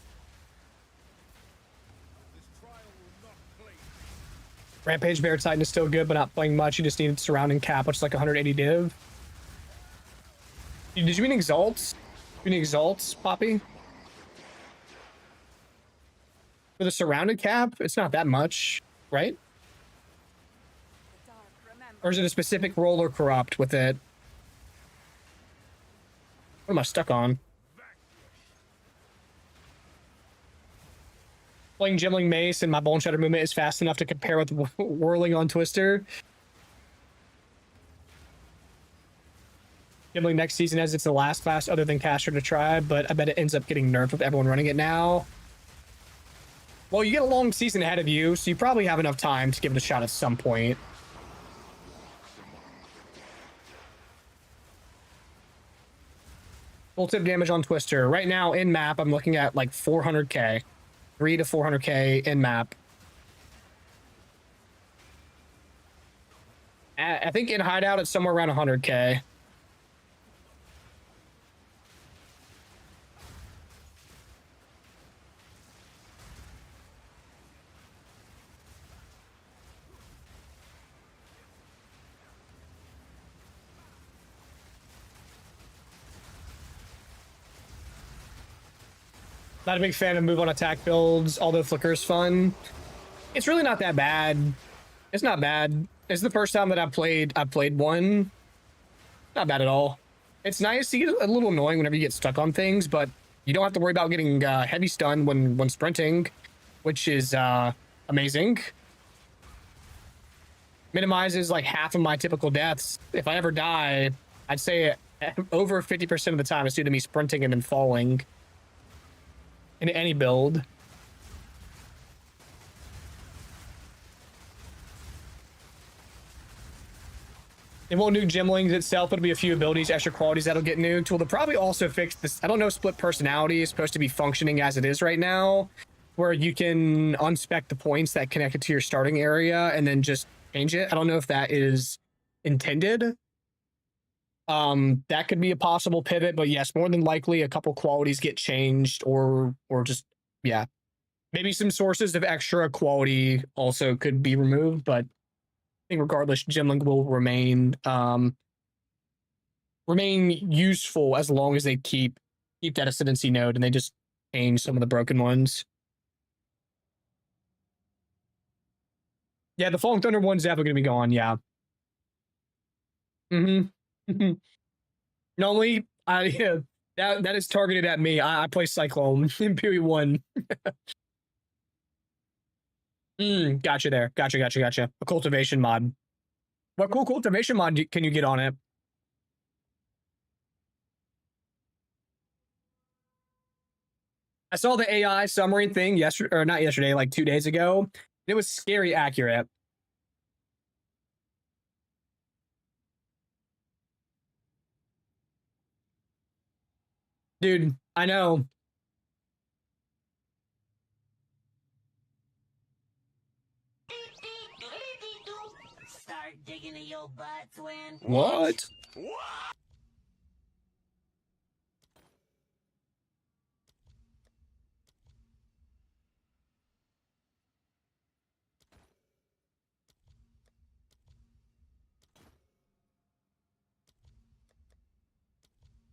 Rampage Bear Titan is still good, but not playing much. You just need surrounding cap, which is like 180 div. Did you mean exalts? You mean exalts, Poppy? For the surrounded cap, it's not that much, right? Or is it a specific roll or corrupt with it? What am I stuck on? Playing Gemling Mace and my Bone Shatter movement is fast enough to compare with whirling on Twister. Gemling next season as it's the last class other than Caster to try, but I bet it ends up getting nerfed with everyone running it now. Well, you get a long season ahead of you, so you probably have enough time to give it a shot at some point. Full tip damage on Twister. Right now, in map, I'm looking at like 400k. 3 to 400k in map. I think in hideout, it's somewhere around 100k. Not a big fan of move on attack builds, although Flicker is fun. It's really not that bad. It's not bad. It's the first time that I've played one. Not bad at all. It's nice. You get a little annoying whenever you get stuck on things, but you don't have to worry about getting heavy stun when sprinting, which is amazing. Minimizes like half of my typical deaths. If I ever die, I'd say over 50% of the time it's due to me sprinting and then falling. In any build. It won't nuke Gemlings itself. It'll be a few abilities, extra qualities that'll get nuked. Well, they'll probably also fix this. I don't know, split personality is supposed to be functioning as it is right now, where you can unspec the points that connect it to your starting area and then just change it. I don't know if that is intended. That could be a possible pivot, but yes, more than likely a couple qualities get changed or just, yeah. Maybe some sources of extra quality also could be removed, but I think regardless, Gemling will remain useful as long as they keep that ascendancy node and they just change some of the broken ones. Yeah, the Falling Thunder one's definitely gonna be gone, yeah. Normally, that is targeted at me. I play Cyclone in PoE1. Gotcha there. Gotcha. A cultivation mod. What cool cultivation mod can you get on it? I saw the AI summary thing yesterday, or not yesterday, like 2 days ago. It was scary accurate. Dude, I know. Start digging in your butt, twin. What?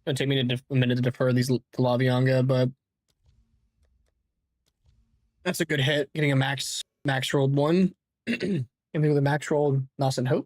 It'll take me a minute to defer these to Lavianga, but That's a good hit. Getting a max rolled one. Anything with a max rolled Loss and Hope.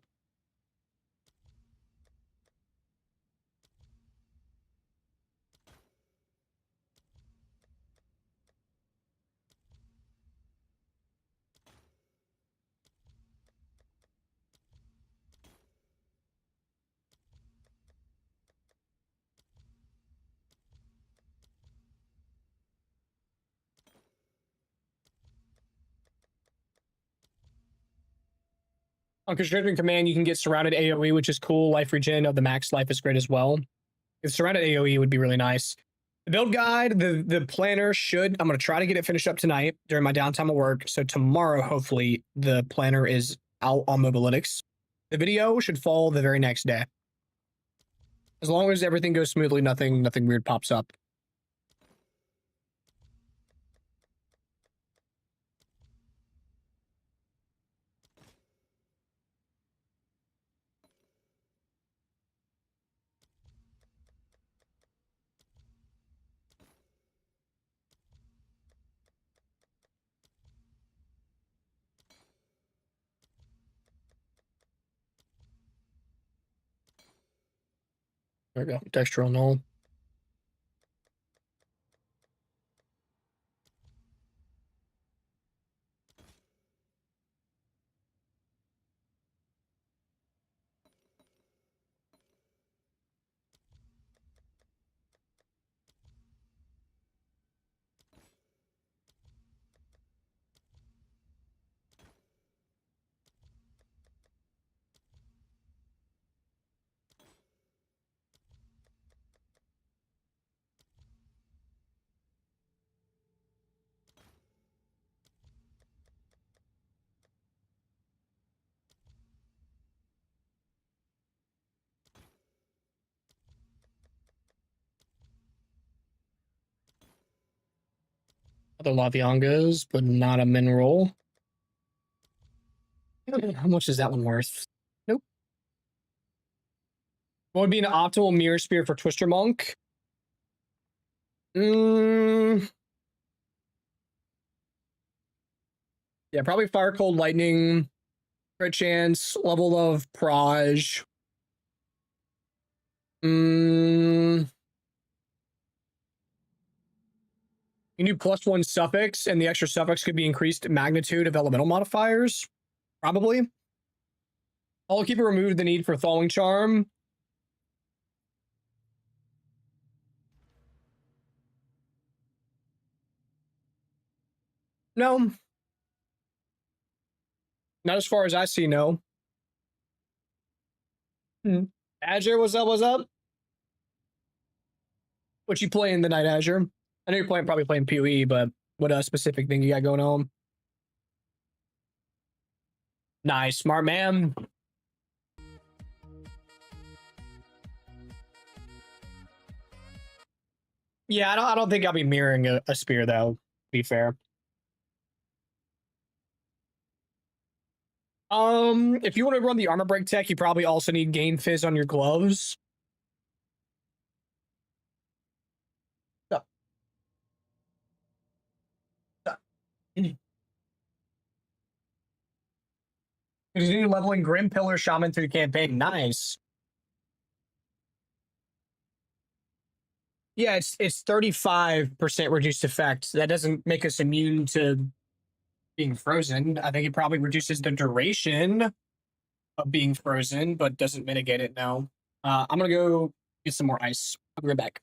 On Constricting Command, you can get Surrounded AoE, which is cool. Life regen of the max life is great as well. If Surrounded AoE would be really nice. The build guide, the planner should, I'm going to try to get it finished up tonight during my downtime of work. So tomorrow, hopefully, the planner is out on Mobalytics. The video should fall the very next day. As long as everything goes smoothly, nothing weird pops up. There we go. Textural null. Other Laviangas, but not a mineral. How much is that one worth? Nope. What would be an optimal mirror spear for Twister Monk? Yeah, probably Fire Cold Lightning, crit chance, level of Proj. You do +1 suffix, and the extra suffix could be increased magnitude of elemental modifiers. Probably. I'll keep it removed the need for Thawing Charm. No. Not as far as I see, no. Azure, what's up? What's up? What you playing tonight, Azure? I know you're probably playing PoE, but what a specific thing you got going on? Nice, smart man. Yeah, I don't think I'll be mirroring a spear though. To be fair. If you want to run the armor break tech, you probably also need gain fizz on your gloves. Continue leveling Grim Pillar Shaman through the campaign. Nice. Yeah, it's 35% reduced effect. That doesn't make us immune to being frozen. I think it probably reduces the duration of being frozen, but doesn't mitigate it now. I'm gonna go get some more ice. I'll be right back.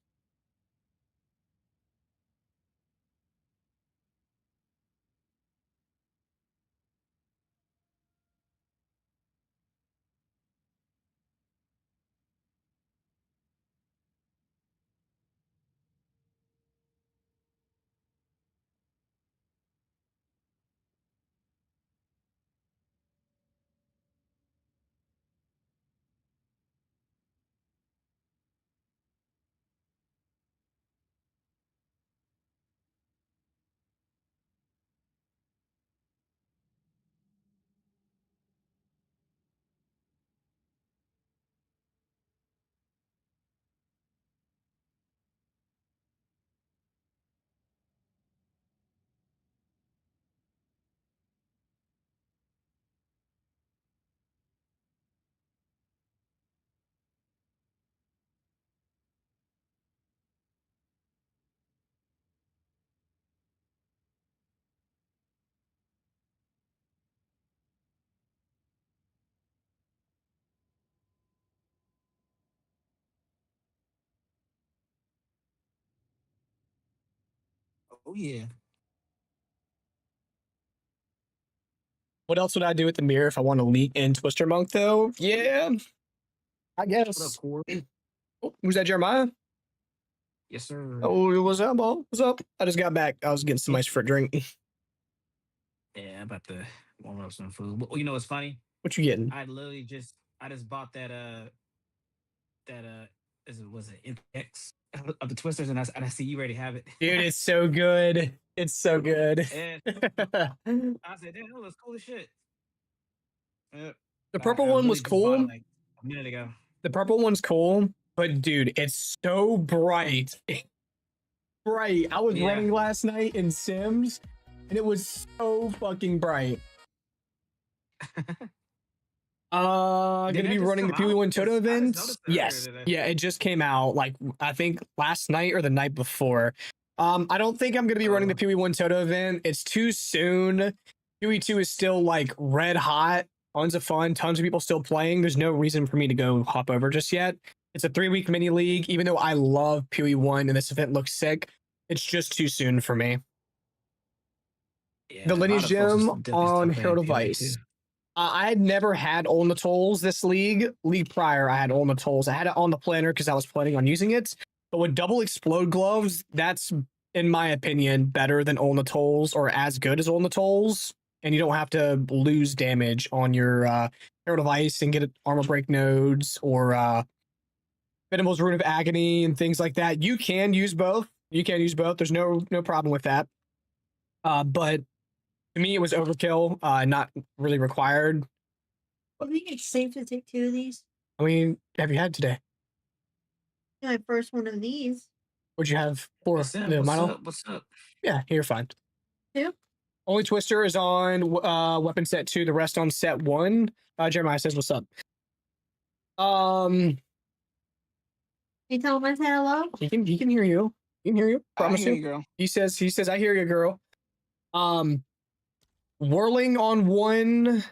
Oh yeah. What else would I do with the mirror if I want to leak in Twister Monk though? Yeah, I What up, guess. Core? Oh, who's that, Jeremiah? Yes, sir. Oh, what's up, ball? What's up? I just got back. I was getting some ice for a drink. Yeah, I'm about to warm up some food. But you know what's funny? What you getting? I just bought that was it X of the Twisters, and I see you already have it. Dude, it's so good. It's so good. And I said, damn, that looks cool as shit. Yep. The purple I one literally was just bought it, cool. like a minute ago. The purple one's cool, but dude, it's so bright. Bright. I was Yeah. running last night in Sims, and it was so fucking bright. Gonna Did that be just running the come Pee Wee out? One Toto 'Cause I just events. noticed it earlier Yes, today. yeah, it just came out. Like I think last night or the night before. I don't think I'm gonna be running the Pee Wee One Toto event. It's too soon. Pee Wee 2 is still like red hot. Tons of fun. Tons of people still playing. There's no reason for me to go hop over just yet. It's a 3-week mini league. Even though I love Pee Wee 1 and this event looks sick, it's just too soon for me. Yeah, The a lot lineage of folks are gem definitely on still playing Herald of PvP Ice. too. I had never had Olna Tolls this league. League prior, I had Olna Tolls. I had it on the planner because I was planning on using it. But with double explode gloves, that's, in my opinion, better than Olna Tolls or as good as Olna Tolls. And you don't have to lose damage on your Herald of Ice and get armor break nodes or Venom's Rune of Agony and things like that. You can use both. You can use both. There's no problem with that. But to me, it was overkill, not really required. I think it's safe to take 2 of these. I mean, have you had today? My first one of these. What'd you have for What's up? the What's model? up? What's up? Yeah, you're fine. Two? Only Twister is on weapon set 2, the rest on set 1. Jeremiah says, what's up? Can you tell him I said hello? He can hear you. He can hear you. I Promise hear you. you, girl. He says, I hear you, girl. Whirling on 1,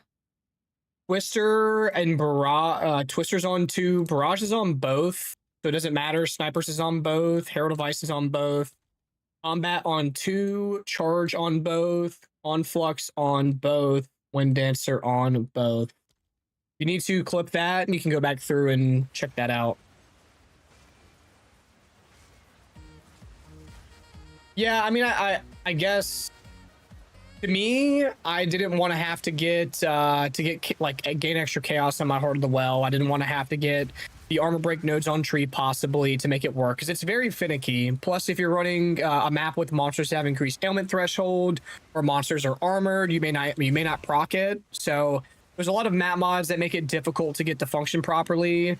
Twister and Barrage. Twister's on 2, Barrage is on both. So it doesn't matter. Snipers is on both. Herald of Ice is on both. Combat on 2, Charge on both, Onflux on both, Wind Dancer on both. You need to clip that, and you can go back through and check that out. Yeah, I mean, I guess to me, I didn't want to have to get like gain extra chaos on my Heart of the Well. I didn't want to have to get the armor break nodes on tree possibly to make it work because it's very finicky. Plus, if you're running a map with monsters that have increased ailment threshold or monsters are armored, you may not proc it. So there's a lot of map mods that make it difficult to get to function properly.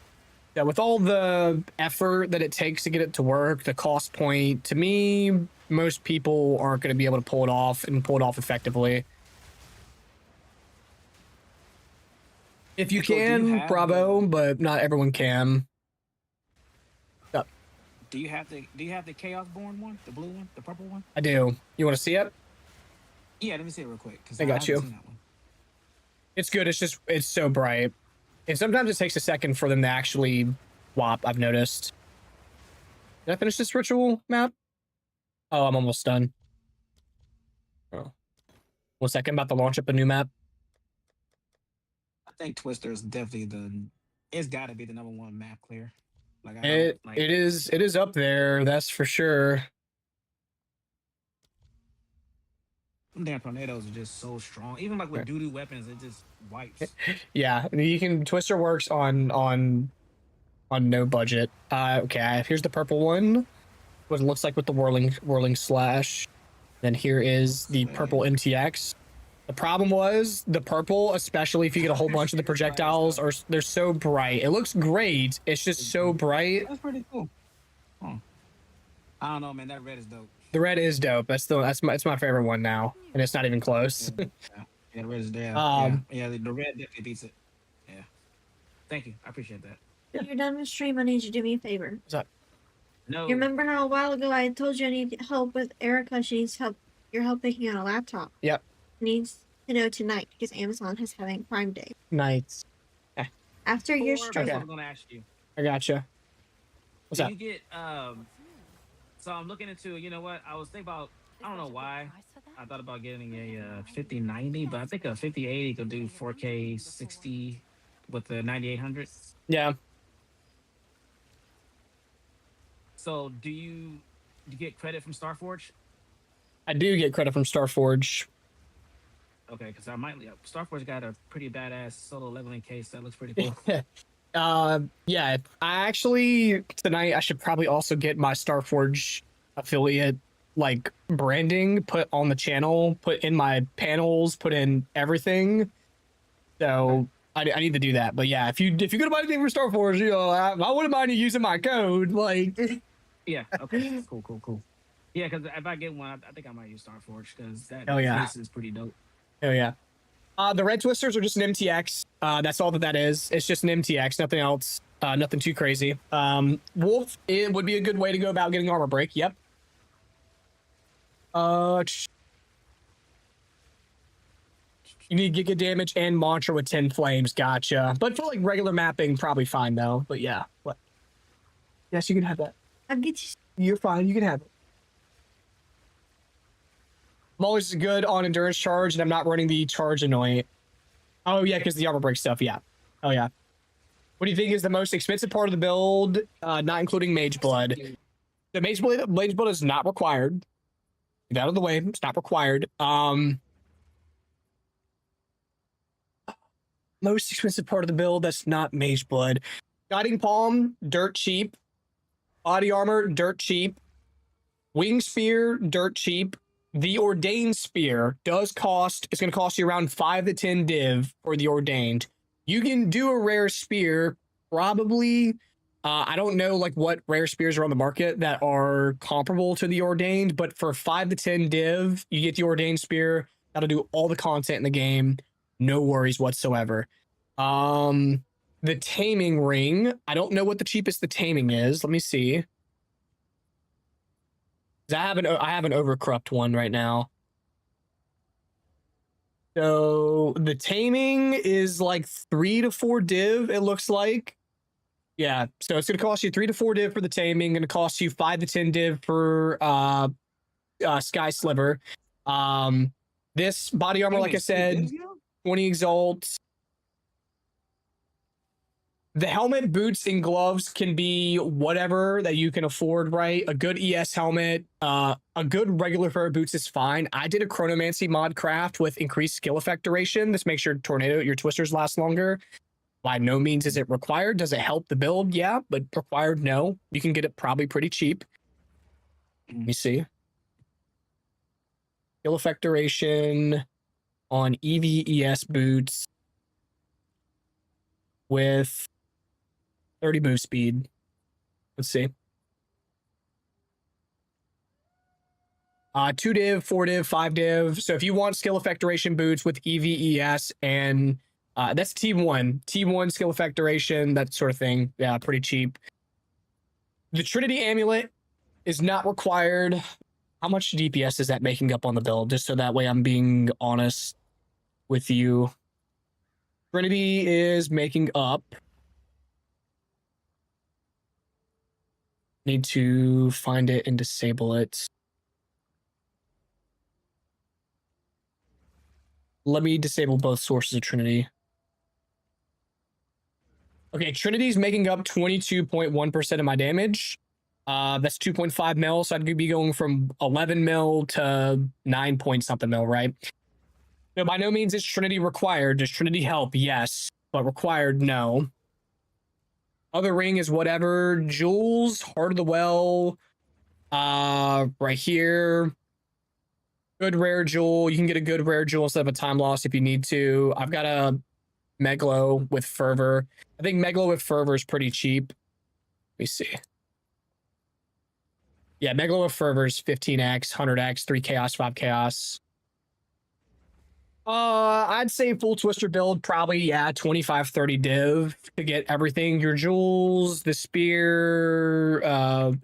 Yeah, with all the effort that it takes to get it to work, the cost point, to me, most people aren't going to be able to pull it off and pull it off effectively. If you So do you can, have bravo, but not everyone can. Do you have the Chaos Born one, the blue one, the purple one? I do. You want to see it? Yeah, let me see it real quick. 'Cause I got haven't you. seen that one. It's good. It's so bright. And sometimes it takes a second for them to actually swap, I've noticed. Did I finish this ritual map? Oh, I'm almost done. Oh. 1 second, about to launch up a new map. I think Twister is definitely it's got to be the #1 map clear. Like It is up there, that's for sure. Them damn tornadoes are just so strong. Even like with doo-doo weapons, it just wipes. Yeah, you can Twister works on no budget. Okay, here's the purple one. What it looks like with the whirling slash. Then here is the purple MTX. The problem was the purple, especially if you get a whole bunch of the projectiles, they're so bright. It looks great. It's just so bright. That's pretty cool. Huh. I don't know, man. That red is dope. The red is dope. It's my favorite one now, and it's not even close. Yeah, the red is there. Yeah, the red definitely beats it. Yeah. Thank you. I appreciate that. Yeah. When you're done with stream, I need you to do me a favor. What's up? No. You remember how a while ago I told you I need help with Erica? She needs help. Your help picking out a laptop. Yep. Needs to know tonight because Amazon is having Prime Day. Nice. After your That's stream. what I'm gonna ask you. I gotcha. What's Do up? you get So I'm looking into. You know what? I was thinking about I don't know why. I thought about getting a 5090, but I think a 5080 could do 4K 60 with the 9800. Yeah. So do you get credit from StarForge? I do get credit from Starforge. Okay, because I might. StarForge got a pretty badass solo leveling case that looks pretty cool. Yeah, I actually tonight I should probably also get my Starforge affiliate like branding put on the channel, put in my panels, put in everything. So I need to do that. But yeah, if you go to buy anything from Starforge, you know, I wouldn't mind you using my code. Like, Yeah. Okay. Cool. Yeah, because if I get one, I think I might use StarForge because that Hell yeah. case is pretty dope. oh yeah. The red twisters are just an MTX. That's all that is. It's just an MTX, nothing else. Nothing too crazy. Wolf, it would be a good way to go about getting armor break. Yep. You need Giga damage and Mantra with 10 flames. Gotcha. But for like regular mapping, probably fine though. But yeah. What? Yes, you can have that. I'll get you. You're fine. You can have it. I'm always good on endurance charge, and I'm not running the charge annoyant. Oh yeah, because the armor break stuff. Yeah. Oh yeah. What do you think is the most expensive part of the build? Not including Mage Blood. The Mage Blood is not required. Get out of the way. It's not required. Most expensive part of the build that's not Mage Blood. Guiding Palm, dirt cheap. Body armor, dirt cheap. Wing Spear, dirt cheap. The Ordained Spear does cost, it's going to cost you around 5 to 10 div for the Ordained. You can do a rare spear, probably. I don't know like what rare spears are on the market that are comparable to the Ordained, but for 5 to 10 div, you get the Ordained Spear. That'll do all the content in the game. No worries whatsoever. The Taming Ring. I don't know what the cheapest the Taming is. Let me see. I have an Overcorrupt one right now. So the Taming is like 3 to 4 div, it looks like. Yeah, so it's going to cost you 3 to 4 div for the Taming, going to cost you 5 to 10 div for Sky Sliver. This body armor, like I said, 20 exalts. The helmet, boots, and gloves can be whatever that you can afford, right? A good ES helmet, a good regular pair of boots is fine. I did a Chronomancy mod craft with increased skill effect duration. This makes your twisters last longer. By no means is it required. Does it help the build? Yeah, but required, no. You can get it probably pretty cheap. Let me see. Skill effect duration on EVES boots with 30 move speed. Let's see. 2 div, 4 div, 5 div. So if you want skill effect duration boots with EVES and that's T1 skill effect duration, that sort of thing. Yeah, pretty cheap. The Trinity Amulet is not required. How much DPS is that making up on the build? Just so that way I'm being honest with you. Trinity is making up. Need to find it and disable it. Let me disable both sources of Trinity. Okay, Trinity's making up 22.1% of my damage. That's 2.5 mil, so I'd be going from 11 mil to 9 point something mil, right? No, by no means is Trinity required. Does Trinity help? Yes, but required, no. Other ring is whatever. Jewels, Heart of the Well, right here. Good rare jewel. You can get a good rare jewel instead of a time loss if you need to. I've got a Meglo with Fervor. I think Meglo with Fervor is pretty cheap. Let me see. Yeah, Meglo with Fervor is 15x, 100x, 3 chaos, 5 chaos. I'd say full twister build, probably, yeah, 25, 30 div to get everything. Your jewels, the spear,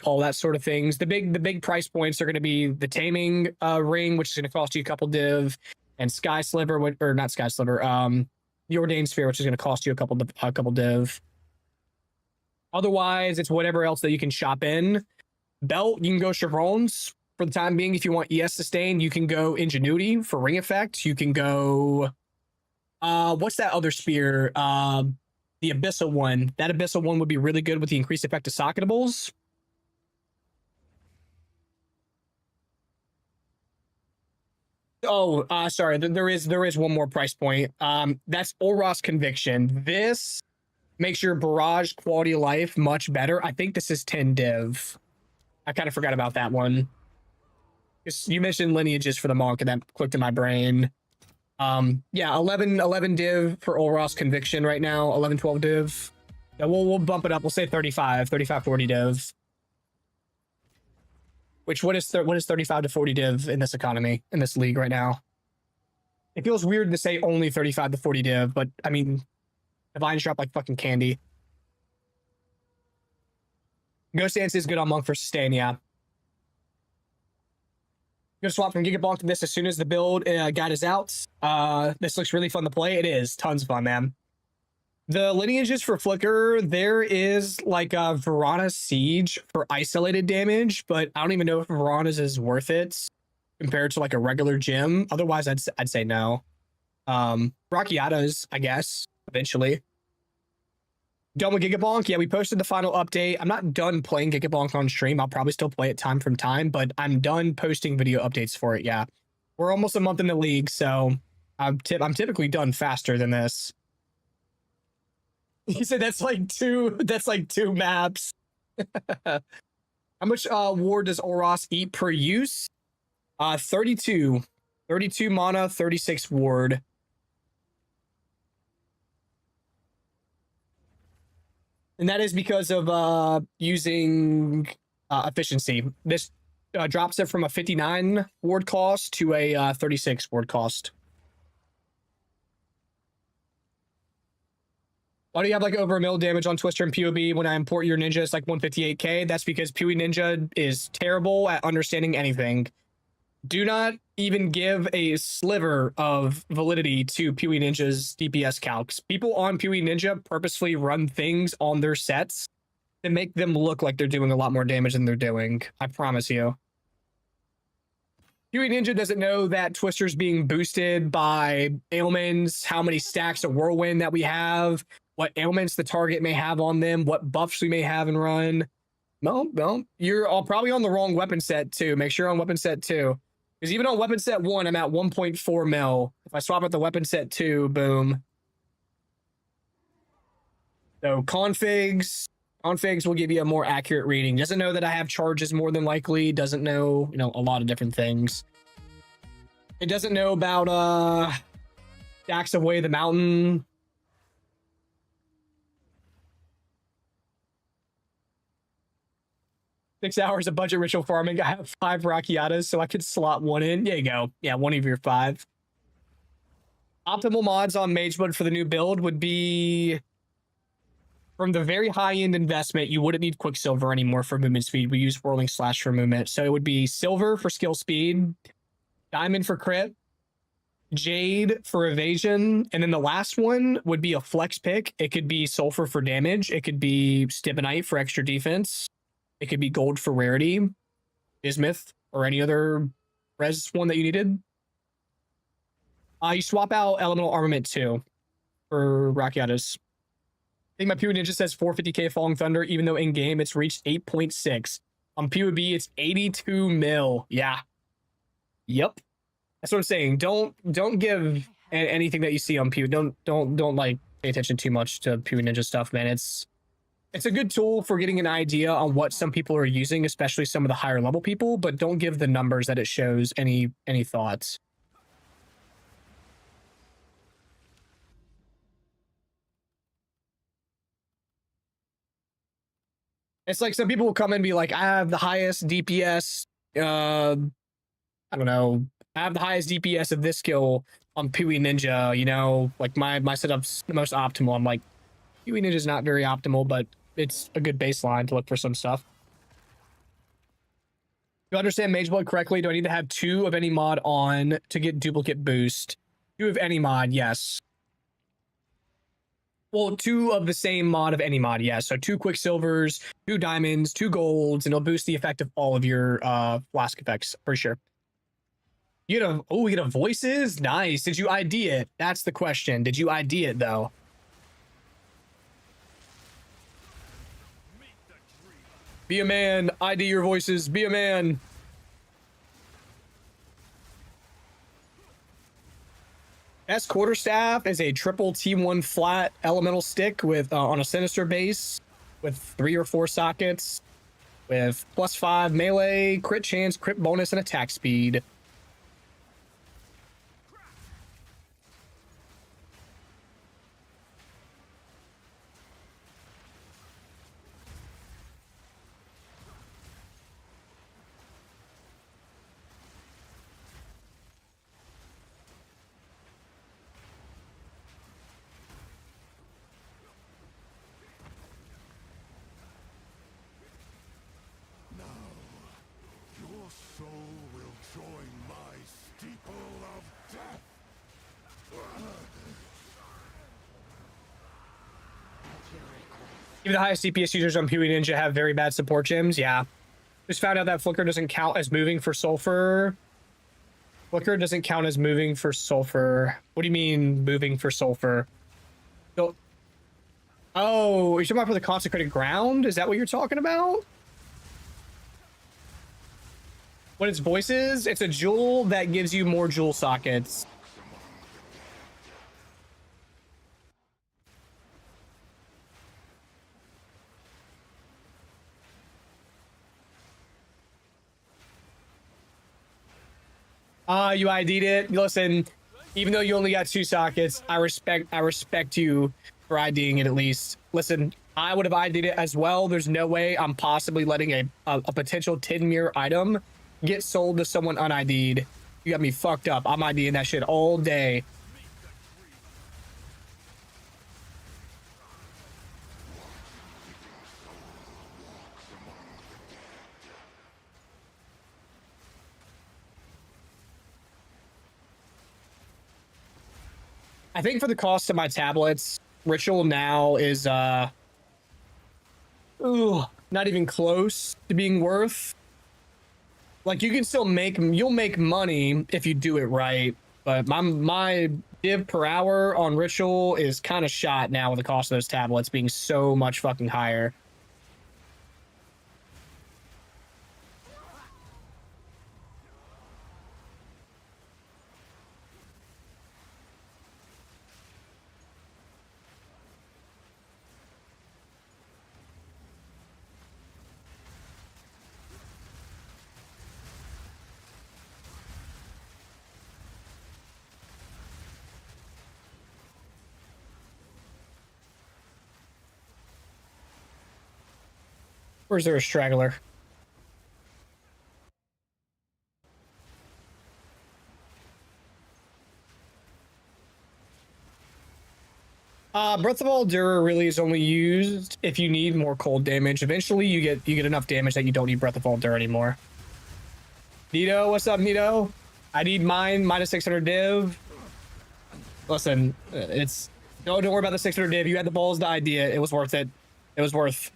all that sort of things. The big price points are going to be the Taming ring, which is going to cost you a couple div, and Sky Sliver, or not Sky Sliver, the Ordained Sphere, which is going to cost you a couple div. Otherwise, it's whatever else that you can shop in. Belt, you can go chevrons. for the time being, if you want ES sustain, you can go Ingenuity for ring effect. You can go what's that other spear? The Abyssal one. That Abyssal one would be really good with the increased effect of socketables. Oh, sorry. There is one more price point. That's Oros Conviction. This makes your barrage quality of life much better. I think this is 10 div. I kind of forgot about that one. You mentioned lineages for the monk, and that clicked in my brain. Yeah, 11 div for Oros Conviction right now. 11, 12 div. Yeah, we'll bump it up. We'll say 35, 40 div. Which what is 35 to 40 div in this economy, in this league right now? It feels weird to say only 35 to 40 div, but I mean, Divines drop like fucking candy. Ghost Dance is good on monk for sustain, yeah. Gonna swap from Gigabonk to this as soon as the build guide is out. This looks really fun to play. It is tons of fun, man. The lineages for Flicker, there is like a Verana's Siege for isolated damage, but I don't even know if Verana's is worth it compared to like a regular gym. Otherwise, I'd say no. Brachiotas, I guess, eventually. Done with Gigabonk? Yeah, we posted the final update. I'm not done playing Gigabonk on stream. I'll probably still play it time from time, but I'm done posting video updates for it, yeah. We're almost a month in the league, so I'm typically done faster than this. He said that's like two maps. How much ward does Oros eat per use? 32 mana, 36 ward. And that is because of using efficiency. This drops it from a 59 ward cost to a 36 ward cost. Why do you have like over 1 mil damage on Twister and POB when I import your ninja? It's like 158k. That's because PoE Ninja is terrible at understanding anything. Do not even give a sliver of validity to PoE Ninja's DPS calcs. People on PoE Ninja purposefully run things on their sets to make them look like they're doing a lot more damage than they're doing. I promise you. PoE Ninja doesn't know that Twister's being boosted by ailments, how many stacks of Whirlwind that we have, what ailments the target may have on them, what buffs we may have and run. No, you're all probably on the wrong weapon set too. Make sure you're on weapon set 2. Because even on weapon set 1, I'm at 1.4 mil. If I swap out the weapon set 2, boom. So configs will give you a more accurate reading. Doesn't know that I have charges more than likely. Doesn't know, a lot of different things. It doesn't know about stacks away the mountain. Six hours of budget ritual farming. I have 5 Brachiotas, so I could slot 1 in. There you go. Yeah, 1 of your 5. Optimal mods on Mage Mode for the new build would be from the very high-end investment. You wouldn't need Quicksilver anymore for movement speed. We use Whirling Slash for movement. So it would be Silver for skill speed, Diamond for crit, Jade for evasion, and then the last one would be a flex pick. It could be Sulfur for damage. It could be Stibonite for extra defense. It could be Gold for rarity, Bismuth, or any other res one that you needed. You swap out Elemental Armament 2 for Brachiotas. I think my PoE Ninja says 450k Falling Thunder, even though in-game it's reached 8.6. On PoB, it's 82 mil. Yeah. Yep. That's what I'm saying. Don't give anything that you see on PoE. Don't like pay attention too much to PoE Ninja stuff, man. It's a good tool for getting an idea on what some people are using, especially some of the higher level people, but don't give the numbers that it shows any thoughts. It's like some people will come in and be like, I have the highest DPS, I don't know, I have the highest DPS of this skill on PoE Ninja, like my setup's the most optimal. I'm like, PoE Ninja's not very optimal, but it's a good baseline to look for some stuff. Do I understand Mage Blood correctly? Do I need to have 2 of any mod on to get duplicate boost? 2 of any mod, yes. Well, 2 of the same mod of any mod, yeah. So 2 quicksilvers, 2 diamonds, 2 golds, and it'll boost the effect of all of your flask effects for sure. You get a voices? Nice. Did you ID it? That's the question. Did you ID it though? Be a man. ID your voices. Be a man. S Quarterstaff is a triple T1 flat elemental stick with on a sinister base with 3 or 4 sockets with +5 melee, crit chance, crit bonus, and attack speed. Your soul will join my steeple of death. Even the highest CPS users on Huey Ninja have very bad support gems. Yeah. Just found out that Flicker doesn't count as moving for Sulfur. Flicker doesn't count as moving for Sulfur. What do you mean moving for Sulfur? So, oh, you're talking about for the Consecrated Ground? Is that what you're talking about? When it's voices, it's a jewel that gives you more jewel sockets. You ID'd it. Listen, even though you only got 2 sockets, I respect you for IDing it at least. Listen, I would have ID'd it as well. There's no way I'm possibly letting a potential tin mirror item get sold to someone unID'd. You got me fucked up. I'm IDing that shit all day. I think for the cost of my tablets, Ritual now is not even close to being worth. Like, you can still you'll make money if you do it right, but my div per hour on Ritual is kind of shot now with the cost of those tablets being so much fucking higher. Or is there a straggler? Breath of Aldura really is only used if you need more cold damage. Eventually, you get enough damage that you don't need Breath of Aldura anymore. Nito, what's up, Nito? I need mine minus 600 div. Listen, it's don't worry about the 600 div. You had the balls to idea. It was worth it. It was worth.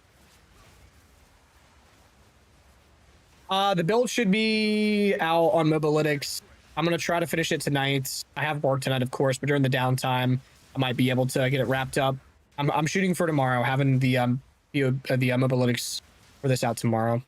The build should be out on Mobalytics. I'm gonna try to finish it tonight. I have work tonight, of course, but during the downtime, I might be able to get it wrapped up. I'm shooting for tomorrow, having the Mobalytics for this out tomorrow.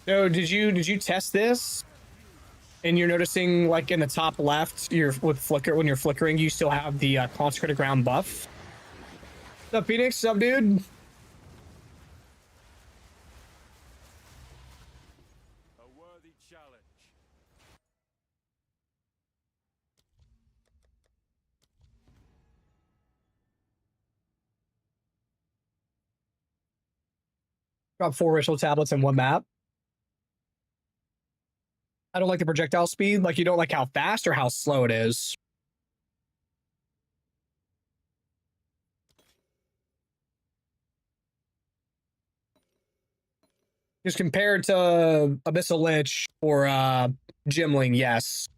So did you test this? And you're noticing, like, in the top left, with flicker, when you're flickering, you still have the Consecrated Ground buff. What's up, Phoenix? What's up, dude? Drop 4 ritual tablets in one map. I don't like the projectile speed. Like, you don't like how fast or how slow it is. Just compared to Abyssal Lich or Gimling, yes.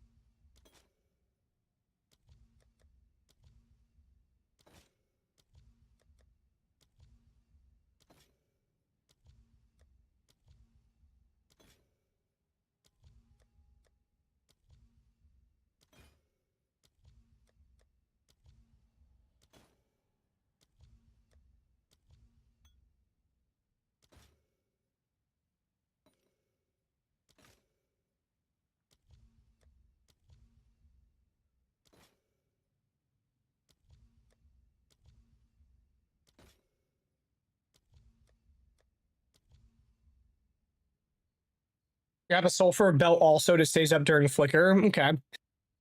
You have a sulfur belt also that stays up during flicker. Okay.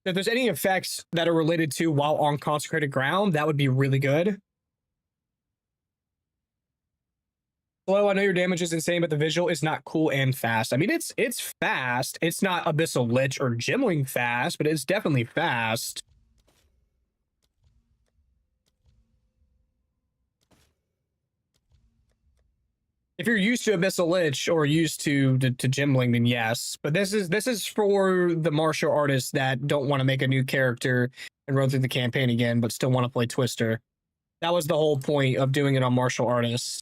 If there's any effects that are related to while on consecrated ground, that would be really good. Slow, I know your damage is insane, but the visual is not cool and fast. I mean, it's fast. It's not Abyssal Lich or Gimling fast, but it's definitely fast. If you're used to Abyssal Lich or used to Gimling, then yes. But this is for the martial artists that don't want to make a new character and run through the campaign again, but still want to play Twister. That was the whole point of doing it on martial artists.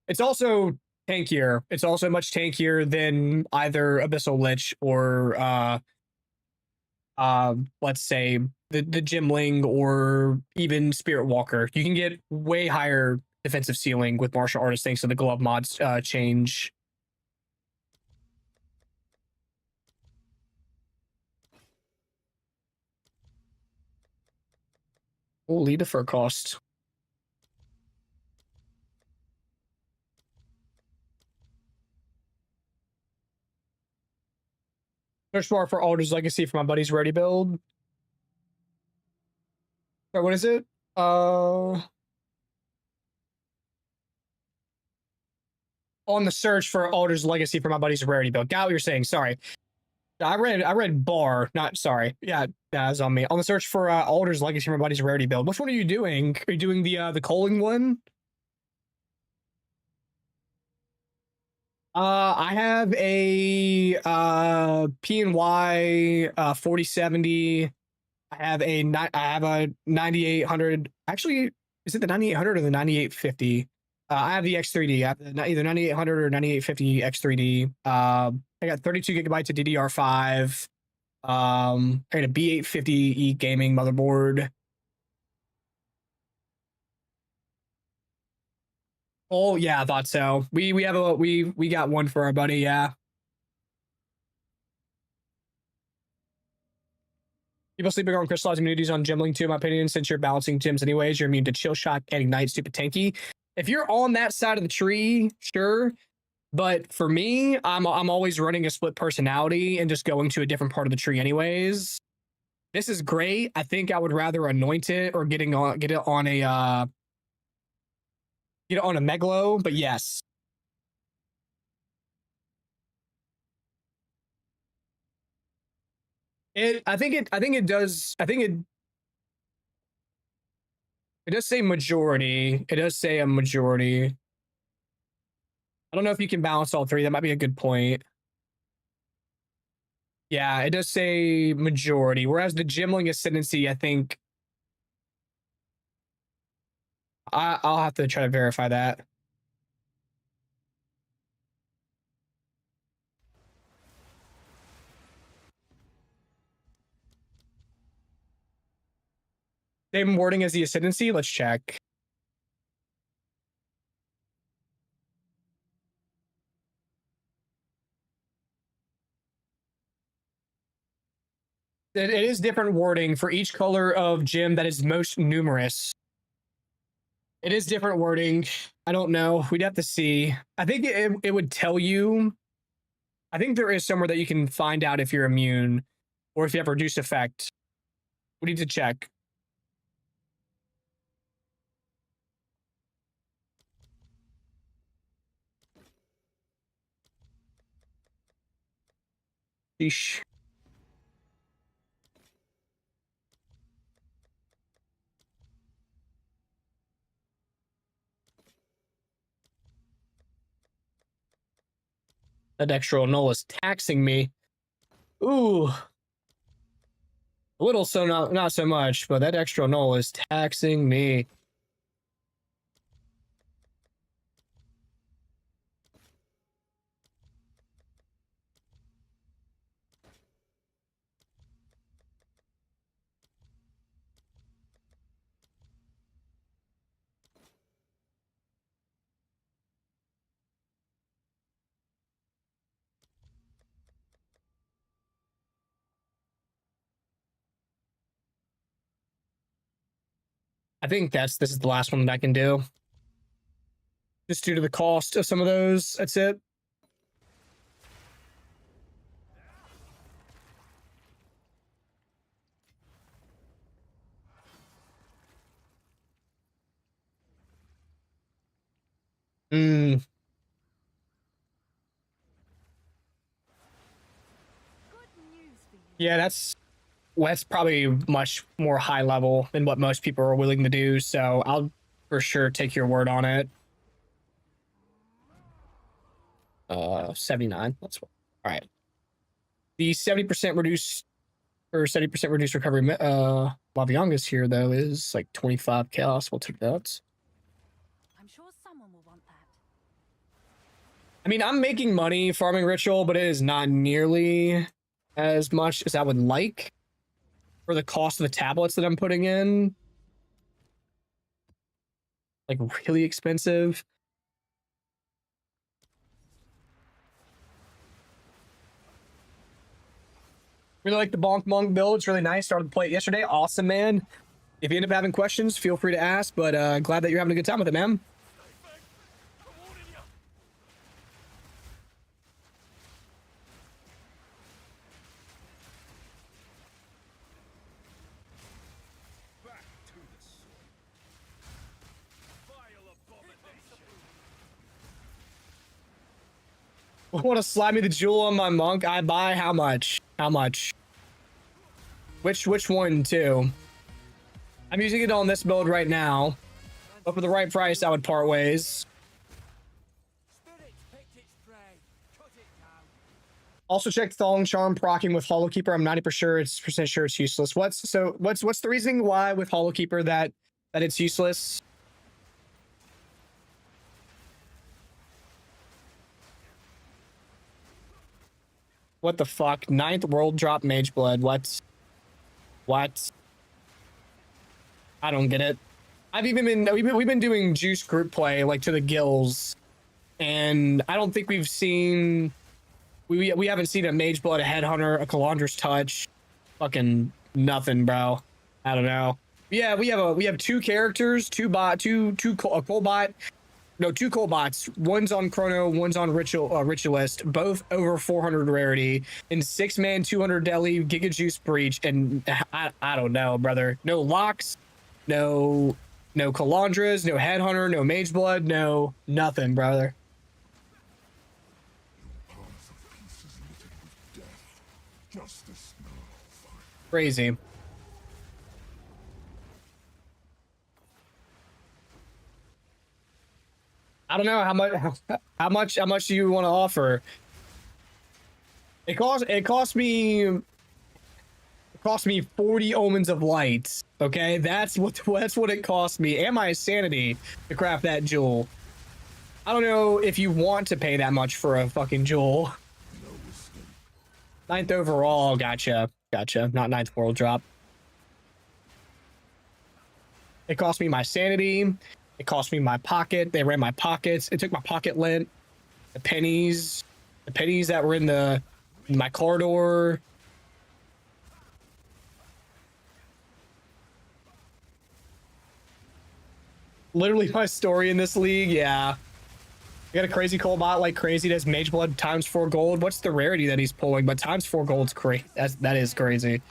It's also tankier. It's also much tankier than either Abyssal Lich or let's say the Gimling or even Spirit Walker. You can get way higher defensive ceiling with martial artists thanks to the glove mods change. Holy defer cost. Search bar for Alder's Legacy for my buddy's ready build. Sorry, what is it? On the search for Alder's Legacy for my buddy's rarity build. Got what you're saying. Sorry. I read bar, not sorry. Yeah, that's on me. On the search for Alder's Legacy for my buddy's rarity build. Which one are you doing? Are you doing the Coling one? I have a PNY 4070. I have a 9800. Actually, is it the 9800 or the 9850? I have the X3D. I have either 9800 or 9850 X3D. I got 32 gigabytes of DDR5. I got a B850E gaming motherboard. Oh yeah, I thought so. We got one for our buddy. Yeah. People sleeping on crystallized immunities on Gimling too, in my opinion, since you're balancing gyms anyways, you're immune to chill shock and ignite, stupid tanky. If you're on that side of the tree, sure. But for me, I'm always running a split personality and just going to a different part of the tree anyways. This is great. I think I would rather anoint it or get it on a Megalo, but yes. I think it does say majority. It does say a majority. I don't know if you can balance all three. That might be a good point. Yeah, it does say majority. Whereas the Gimling Ascendancy, I think I'll have to try to verify that. Same wording as the Ascendancy. Let's check. It is different wording for each color of gem that is most numerous. It is different wording. I don't know. We'd have to see. I think it would tell you. I think there is somewhere that you can find out if you're immune or if you have reduced effect. We need to check. Sheesh. That extra null is taxing me. Ooh. A little, so not so much, but that extra null is taxing me. I think this is the last one that I can do. Just due to the cost of some of those. That's it. Mm, Good news for you. yeah, that's probably much more high level than what most people are willing to do. So I'll for sure take your word on it. 79. That's what. All right. The 70% reduced or 70% reduced recovery Laviangas here though is like 25 chaos. We'll take that. I'm sure someone will want that. I mean, I'm making money farming ritual, but it is not nearly as much as I would like for the cost of the tablets that I'm putting in. Like really expensive. Really like the Bonk Monk build. It's really nice. Started to play it yesterday. Awesome, man. If you end up having questions, feel free to ask. But glad that you're having a good time with it, man. Want to slide me the jewel on my monk? I buy how much? How much? Which one too? I'm using it on this build right now. But for the right price, I would part ways. Also check Thong Charm proccing with Hollow Keeper. I'm 90% sure it's useless. What's the reasoning why with Hollow Keeper that it's useless? What the fuck? 9th world drop Mage Blood. What? I don't get it. We've been doing juice group play like to the gills, and I don't think we've seen we haven't seen a Mage Blood, a Headhunter, a Calandra's Touch, fucking nothing, bro. I don't know. Yeah, we have two characters, two Colbot. No, two Colbots. One's on Chrono, one's on Ritualist. Both over 400 rarity. And 6-man, 200 deli, Giga Juice Breach. And I don't know, brother. No locks, no Calandras, no Headhunter, no Mage Blood, no nothing, brother. Crazy. I don't know how much do you want to offer? It cost me 40 Omens of Light. Okay, that's what it cost me, and my sanity to craft that jewel. I don't know if you want to pay that much for a fucking jewel. 9th overall, gotcha. Not 9th world drop. It cost me my sanity. It cost me my pocket. They ran my pockets. It took my pocket lint, the pennies that were in my corridor. Literally my story in this league. Yeah. You got a crazy Colbot like crazy. That's Mage Blood times 4 gold. What's the rarity that he's pulling? But times 4 gold's crazy. That is crazy.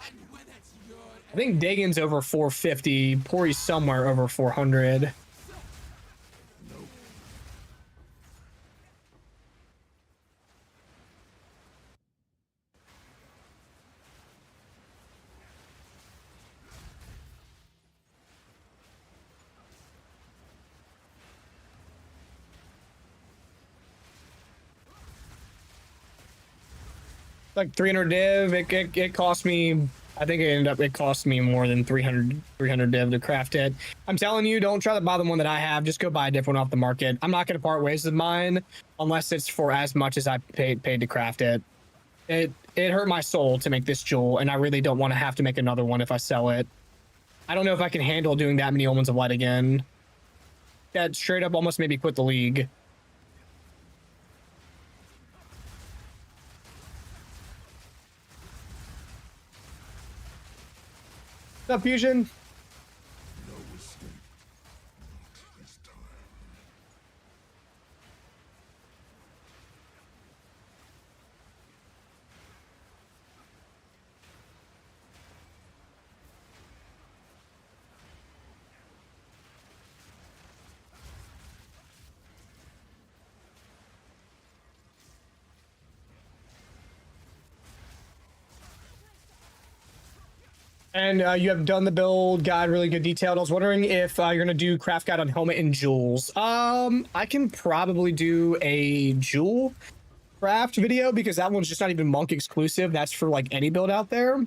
I think Dagon's over 450. Pori's somewhere over 400. like 300 div. It cost me. I think it cost me more than 300 div to craft it. I'm telling you, don't try to buy the one that I have. Just go buy a different one off the market. I'm not going to part ways with mine unless it's for as much as I paid to craft it. It hurt my soul to make this jewel, and I really don't want to have to make another one if I sell it. I don't know if I can handle doing that many Omens of Light again. That straight up almost made me quit the league. What's up, Fusion? And you have done the build guide, really good detailed. I was wondering if you're gonna do craft guide on helmet and jewels. I can probably do a jewel craft video because that one's just not even monk exclusive. That's for like any build out there.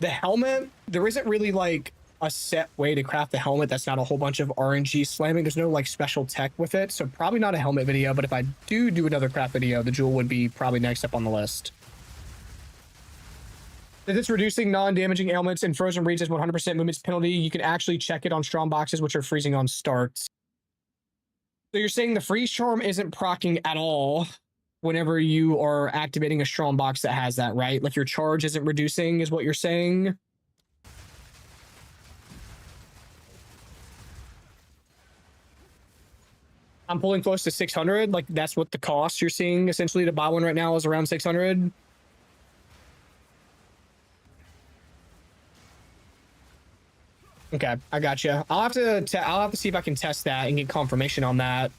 The helmet, there isn't really like a set way to craft the helmet. That's not a whole bunch of RNG slamming. There's no like special tech with it, so probably not a helmet video. But if I do another craft video, the jewel would be probably next up on the list. It's reducing non-damaging ailments in frozen regions 100% movement penalty. You can actually check it on strong boxes, which are freezing on starts. So you're saying the freeze charm isn't proccing at all whenever you are activating a strong box that has that, right? Like your charge isn't reducing is what you're saying? I'm pulling close to 600. Like that's what the cost you're seeing essentially to buy one right now is around 600. Okay, I got you. I'll have to see if I can test that and get confirmation on that.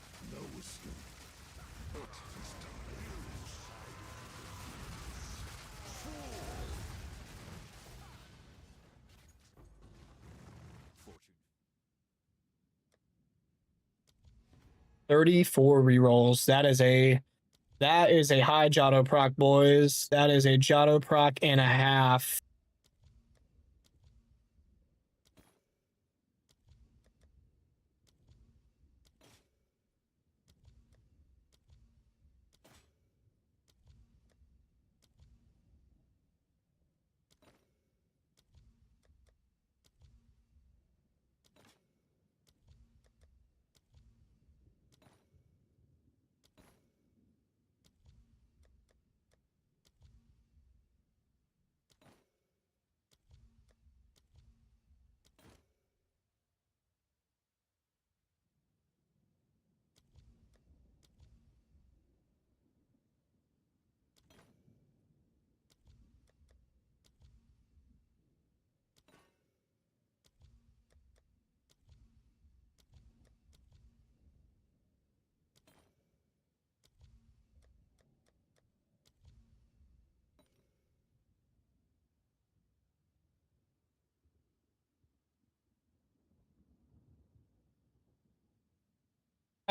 $34 rerolls. That is a high Jotto proc, boys. That is a Jotto proc and a half.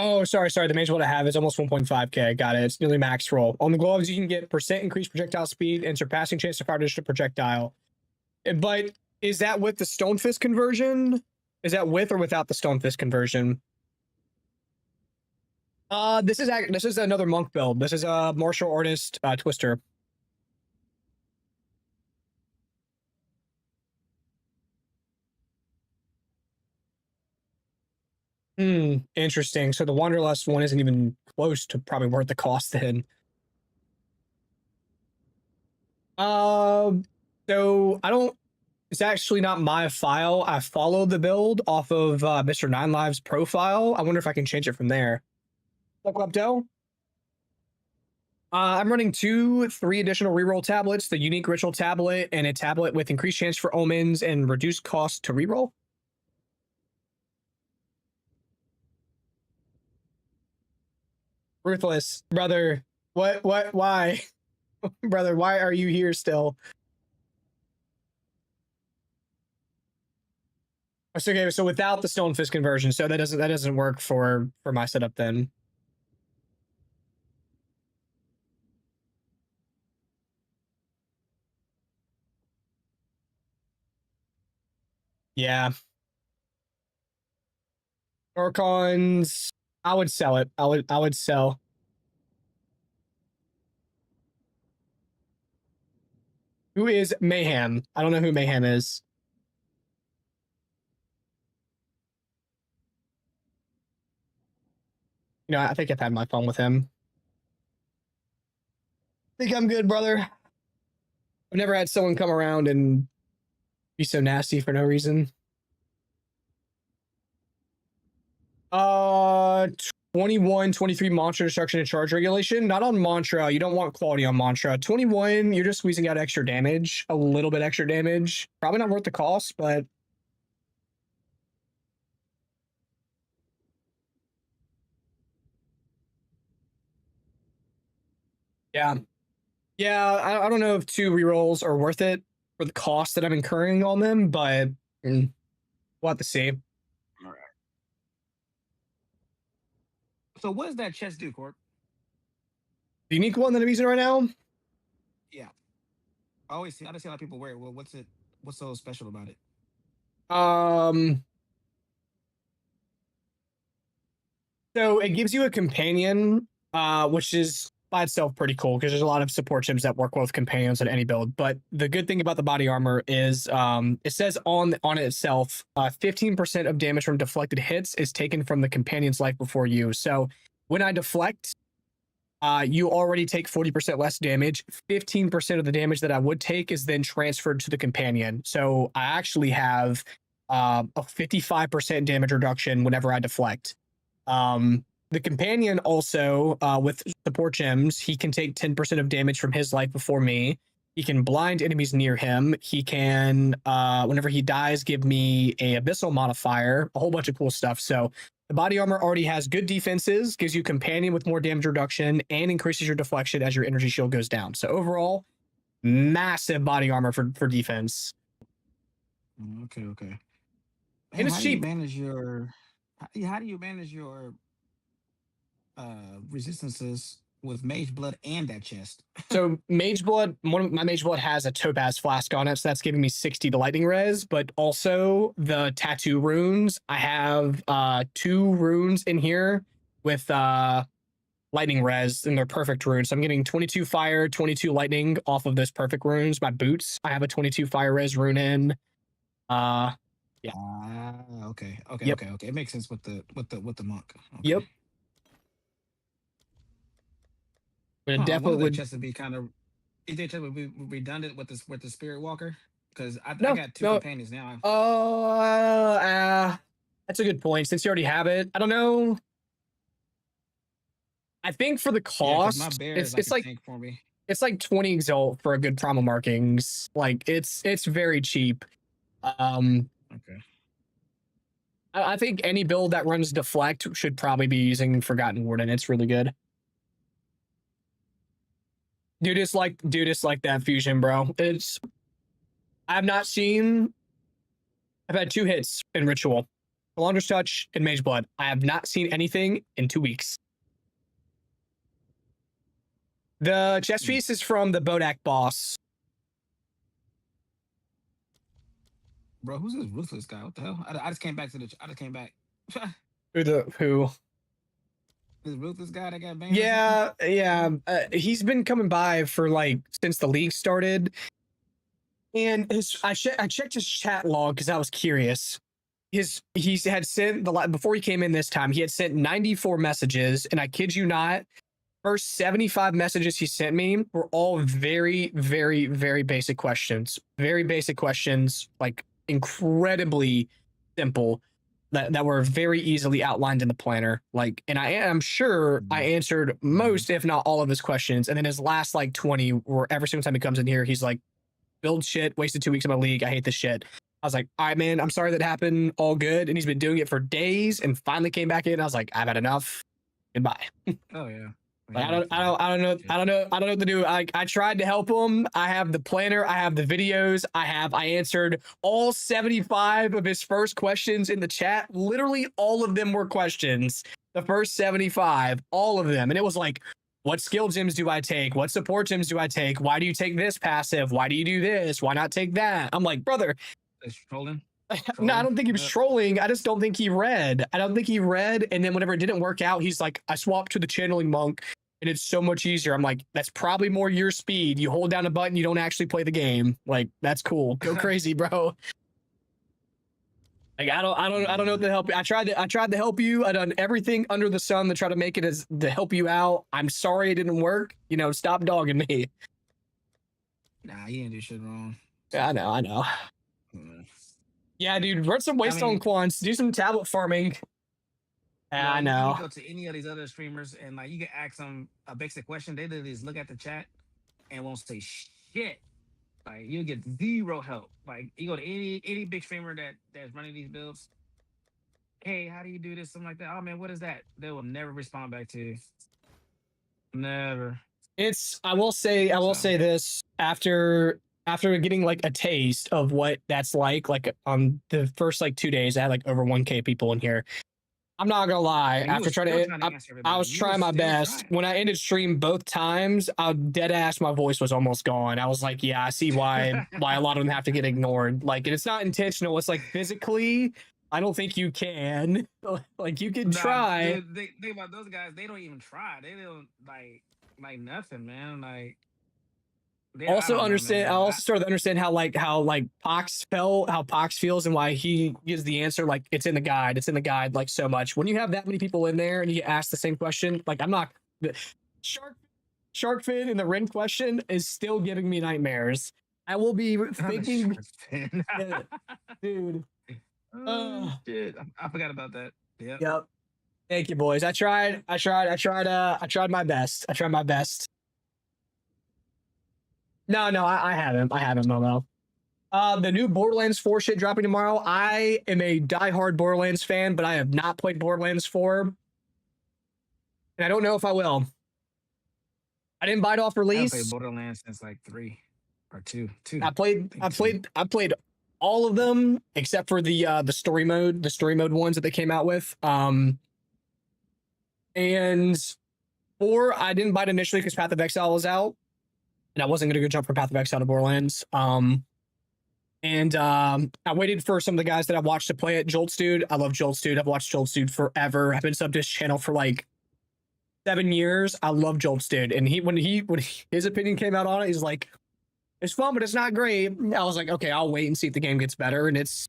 Oh, sorry. The max roll I have is almost 1.5k. Got it. It's nearly max roll. On the gloves, you can get % increased projectile speed and surpassing chance to fire additional projectile. But is that with the Stone Fist conversion? Is that with or without the Stone Fist conversion? This is another monk build. This is a martial artist twister. Interesting. So the Wanderlust one isn't even close to probably worth the cost then. So I don't. It's actually not my file. I followed the build off of Mr. Nine Lives profile. I wonder if I can change it from there. What's up, Del? I'm running 3 additional reroll tablets, the unique ritual tablet and a tablet with increased chance for omens and reduced cost to reroll. Ruthless, brother. What, why? Brother, why are you here still? Okay, so without the Stone Fist conversion, so that doesn't work for my setup then. Yeah. Orcons, I would sell it. I would sell. Who is Mayhem? I don't know who Mayhem is. You know, I think I've had my fun with him. I think I'm good, brother. I've never had someone come around and be so nasty for no reason. 21, 23 Mantra destruction and charge regulation. Not on Mantra. You don't want quality on Mantra. 21, you're just squeezing out extra damage. A little bit extra damage. Probably not worth the cost, but yeah. Yeah, I don't know if 2 rerolls are worth it for the cost that I'm incurring on them, but we'll have to see. So what does that chest do, Corp? The unique one that I'm using right now, Yeah. I just see a lot of people wear it. Well, what's so special about it? So it gives you a companion, which is by itself pretty cool because there's a lot of support gems that work well with companions in any build. But the good thing about the body armor is it says on it itself, 15% of damage from deflected hits is taken from the companion's life before you. So when I deflect, you already take 40% less damage. 15% of the damage that I would take is then transferred to the companion. So I actually have a 55% damage reduction whenever I deflect. The companion also, with support gems, he can take 10% of damage from his life before me. He can blind enemies near him. He can, whenever he dies, give me a abyssal modifier, a whole bunch of cool stuff. So the body armor already has good defenses, gives you companion with more damage reduction, and increases your deflection as your energy shield goes down. So overall, massive body armor for defense. Okay. Man, And it's how cheap. Do you manage your, how do you manage your resistances with Mage Blood and that chest? So Mage Blood, one of my Mage Blood has a Topaz flask on it, so that's giving me 60 to lightning res, but also the tattoo runes. I have 2 runes in here with lightning res, and they're perfect runes. So I'm getting 22 fire, 22 lightning off of those perfect runes. My boots, I have a 22 fire res rune in. Okay. Yep. Okay. It makes sense with the monk. Okay. Yep. But it I definitely wanted would. that chest to be kind of. Is that chest would be redundant with the Spirit Walker? Because I No, got 2 no. companions now. That's a good point. Since you already have it, I don't know. I think for the cost, my bear it's is like a like tank for me. it's like 20 exalt for a good primal markings. Like it's very cheap. Okay. I think any build that runs deflect should probably be using Forgotten Warden. It's really good. Dude, it's like that fusion, bro. I've had 2 hits in Ritual, Calandra's Touch and Mage Blood. I have not seen anything in 2 weeks. The chest piece is from the Bodak boss. Bro, who's this ruthless guy? What the hell? I just came back. Who? This ruthless guy that got banned? Yeah. He's been coming by for like since the league started, and I checked his chat log because I was curious. He had sent before he came in this time. He had sent 94 messages, and I kid you not, first 75 messages he sent me were all very, very, very basic questions. Very basic questions, like incredibly simple. That were very easily outlined in the planner. Like, and I'm sure I answered most, if not all of his questions. And then his last like 20 were every single time he comes in here, he's like, build shit, wasted 2 weeks of my league. I hate this shit. I was like, all right, man, I'm sorry that happened. All good. And he's been doing it for days and finally came back in. I was like, I've had enough. Goodbye. Oh yeah. Like, I don't know what to do. I tried to help him. I have the planner. I have the videos. I answered all 75 of his first questions in the chat. Literally all of them were questions. The first 75, all of them. And it was like, what skill gems do I take? What support gems do I take? Why do you take this passive? Why do you do this? Why not take that? I'm like, brother. It's trolling. No, I Trolling? don't think he was Yep. trolling. I just don't think he read. I don't think he read. And then whenever it didn't work out, he's like, I swapped to the channeling monk and it's so much easier. I'm like, that's probably more your speed. You hold down a button, you don't actually play the game. Like, that's cool. Go crazy, bro. Like, I don't know what to help you. I tried to help you. I done everything under the sun to try to make it as to help you out. I'm sorry it didn't work. You know, stop dogging me. Nah, you didn't do shit wrong. I know. Mm. Yeah, dude, run some Waystone mean- quants, do some tablet farming. Yeah, I You know. can go to any of these other streamers and like you can ask them a basic question. They literally just look at the chat and won't say shit. Like you get zero help. Like you go to any big streamer that's running these builds. Hey, how do you do this? Something like that. Oh man, what is that? They will never respond back to you. Never. I will say this after getting like a taste of what that's like on the first like 2 days, I had like over 1K people in here. I'm not gonna lie. And you After was trying still to, answer everybody. I was You trying my still best. trying. When I ended stream both times, I dead ass my voice was almost gone. I was like, yeah, I see why a lot of them have to get ignored. Like, and it's not intentional. It's like physically, I don't think you can. Like, you can Nah, try. dude, they think about those guys. They don't even try. They don't like nothing, man. Like. I I also started to understand how Pox felt, how Pox feels, and why he gives the answer like it's in the guide like so much. When you have that many people in there and you ask the same question, like I'm not shark fin in the Ren question is still giving me nightmares. I will be thinking, dude. Oh, shit. I forgot about that. Yep. Yep. Thank you, boys. I tried my best. I tried my best. No, I haven't, Momo. The new Borderlands 4 shit dropping tomorrow. I am a diehard Borderlands fan, but I have not played Borderlands 4. And I don't know if I will. I didn't buy it off I haven't release. played Borderlands since like 3 or 2. I played all of them except for the story mode ones that they came out with. And 4, I didn't buy it initially because Path of Exile was out. And I wasn't going to go jump from Path of Exile to Borderlands. I waited for some of the guys that I watched to play it. Jolts Dude. I love Jolts Dude. I've watched Jolts Dude forever. I've been subbed to his channel for like 7 years. I love Jolts Dude. And when his opinion came out on it, he's like, it's fun, but it's not great. I was like, okay, I'll wait and see if the game gets better. And his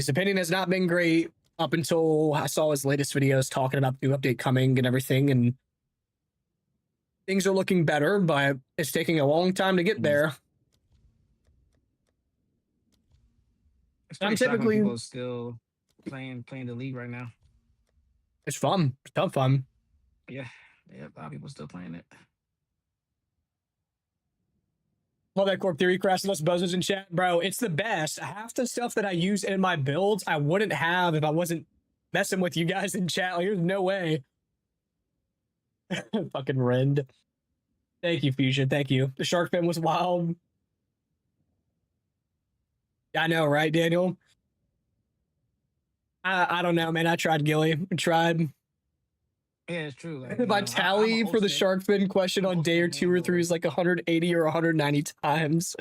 opinion has not been great up until I saw his latest videos talking about the new update coming and everything. And things are looking better, but it's taking a long time to get there. I'm typically people still playing the league right now. It's fun. It's tough fun. Yeah, a lot of people still playing it. Love that Corp Theory crash. Those buzzers in chat, bro. It's the best. Half the stuff that I use in my builds, I wouldn't have if I wasn't messing with you guys in chat. Like, there's no way. Fucking Rend. Thank you, Fusion. Thank you. The shark fin was wild. I know, right, Daniel? I don't know, man. I tried, Gilly. I tried. Yeah, it's true. Like, My tally for the shark fin question on day or 2 or 3 is like 180 or 190 times.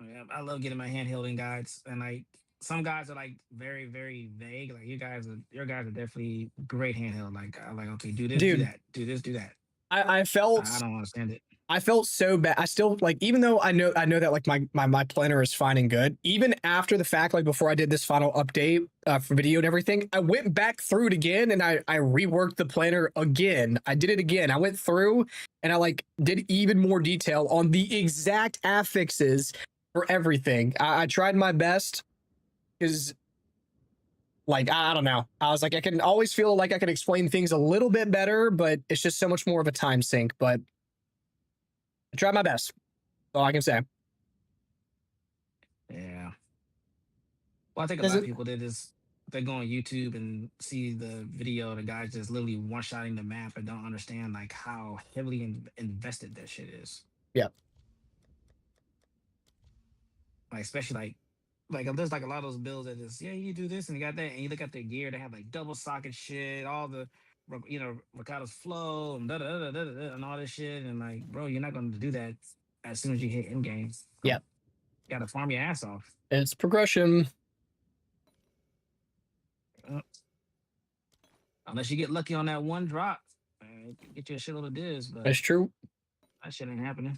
Yeah, I love getting my hand holding guides, and like some guys are like very, very vague. Like your guys are definitely great handheld. Like I'm like, okay, do this, Dude. do that, do this, do that. I felt I don't understand it. I felt so bad. I still like, even though I know that like my planner is fine and good, even after the fact, like before I did this final update for video and everything, I went back through it again and I reworked the planner again. I did it again. I went through and I like did even more detail on the exact affixes for everything. I tried my best because like, I don't know. I was like, I can always feel like I can explain things a little bit better, but it's just so much more of a time sink. But I tried my best. That's all I can say. Yeah. Well, I think a lot of people did this. They go on YouTube and see the video of the guys just literally one-shotting the map and don't understand like how heavily invested that shit is. Yeah. Like especially like there's like a lot of those builds that just you do this and you got that and you look at their gear, they have like double socket shit, all the Ricardo's flow and and all this shit, and like, bro, you're not going to do that as soon as you hit end game. Yeah. You got to farm your ass off. It's progression. Unless you get lucky on that one drop, get you a shitload of divs, but That's true. that shit ain't happening.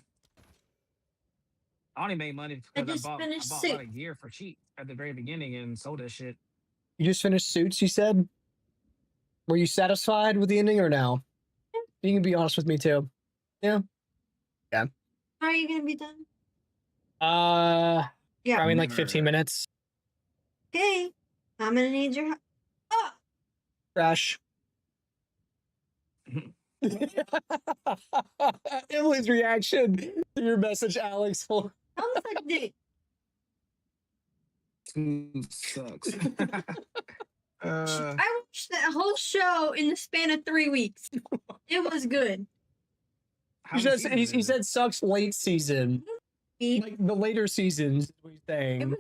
I only made money I because just I finished bought Suits. a lot of gear for cheap at the very beginning and sold that shit. You just finished Suits, you said? Were you satisfied with the ending or no? You can be honest with me too. How are you gonna be done? Yeah. Probably in like Never. 15 minutes. Okay. I'm gonna need your help. Oh, Crash. Emily's reaction to your message, Alex. how the fuck did? Sucks. I watched that whole show in the span of 3 weeks. It was good. How He many said, seasons he is it? said sucks late season. It Like the later seasons, is what he's saying. was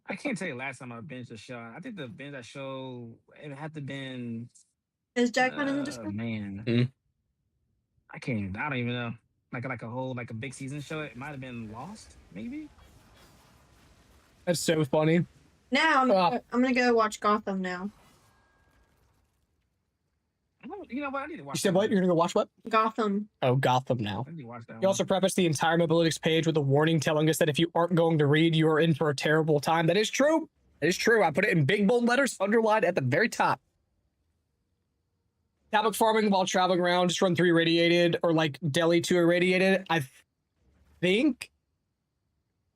I can't tell you last time I binged a show. I think the binge that show it had to been Is Jack on in the Discord? man. Hmm. I can't. I don't even know. Like a whole like a big season show. It might have been Lost, maybe. That's so funny. Now Ah. I'm gonna go watch Gotham now. You know what? I need to watch. You said that what? one. You're gonna go watch what? Gotham. Oh, Gotham now. I need to watch that. You also preface the entire Mobilytics page with a warning telling us that if you aren't going to read, you are in for a terrible time. That is true. That is true. I put it in big bold letters, underlined at the very top. Tabak farming while traveling around, just run 3 irradiated or like Delhi 2 irradiated. I think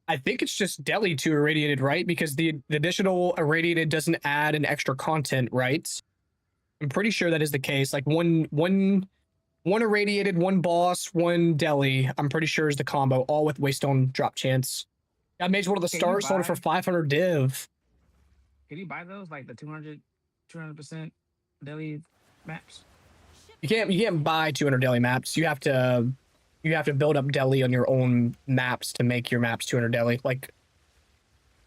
it's just Delhi 2 irradiated, right? Because the additional irradiated doesn't add an extra content, right? I'm pretty sure that is the case. Like one irradiated, 1 boss, 1 Delhi. I'm pretty sure is the combo, all with Waystone drop chance. I made one of the Can you stars, sold it for buy- 500 div. Can you buy those like the 200% daily maps? You can't buy 200 Delhi maps. You have to build up Delhi on your own maps to make your maps 200 Delhi. Like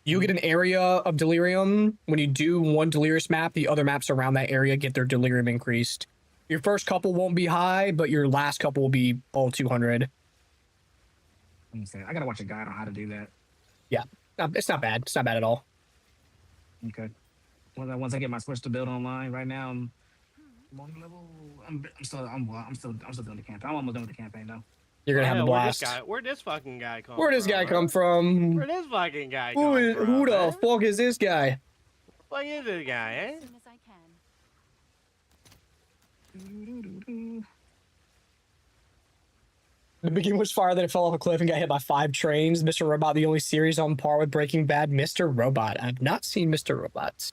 you get an area of Delirium. When you do one Delirious map, the other maps around that area get their Delirium increased. Your first couple won't be high, but your last couple will be all 200. Let me say, I gotta watch a guide on how to do that. It's not bad. It's not bad at all. Okay. Once I get my Switch to build online, right now I'm on level. I'm still doing the campaign. I'm almost done with the campaign though. You're gonna have a blast. Where'd this fucking guy come Where'd this guy bro? come from? Where'd this fucking guy Who come is from? who the man? fuck is this guy? Fuck is this guy, eh? As soon as I can. The beginning was fire, then it fell off a cliff and got hit by 5 trains. Mr. Robot, the only series on par with Breaking Bad. Mr. Robot. I've not seen Mr. Robot.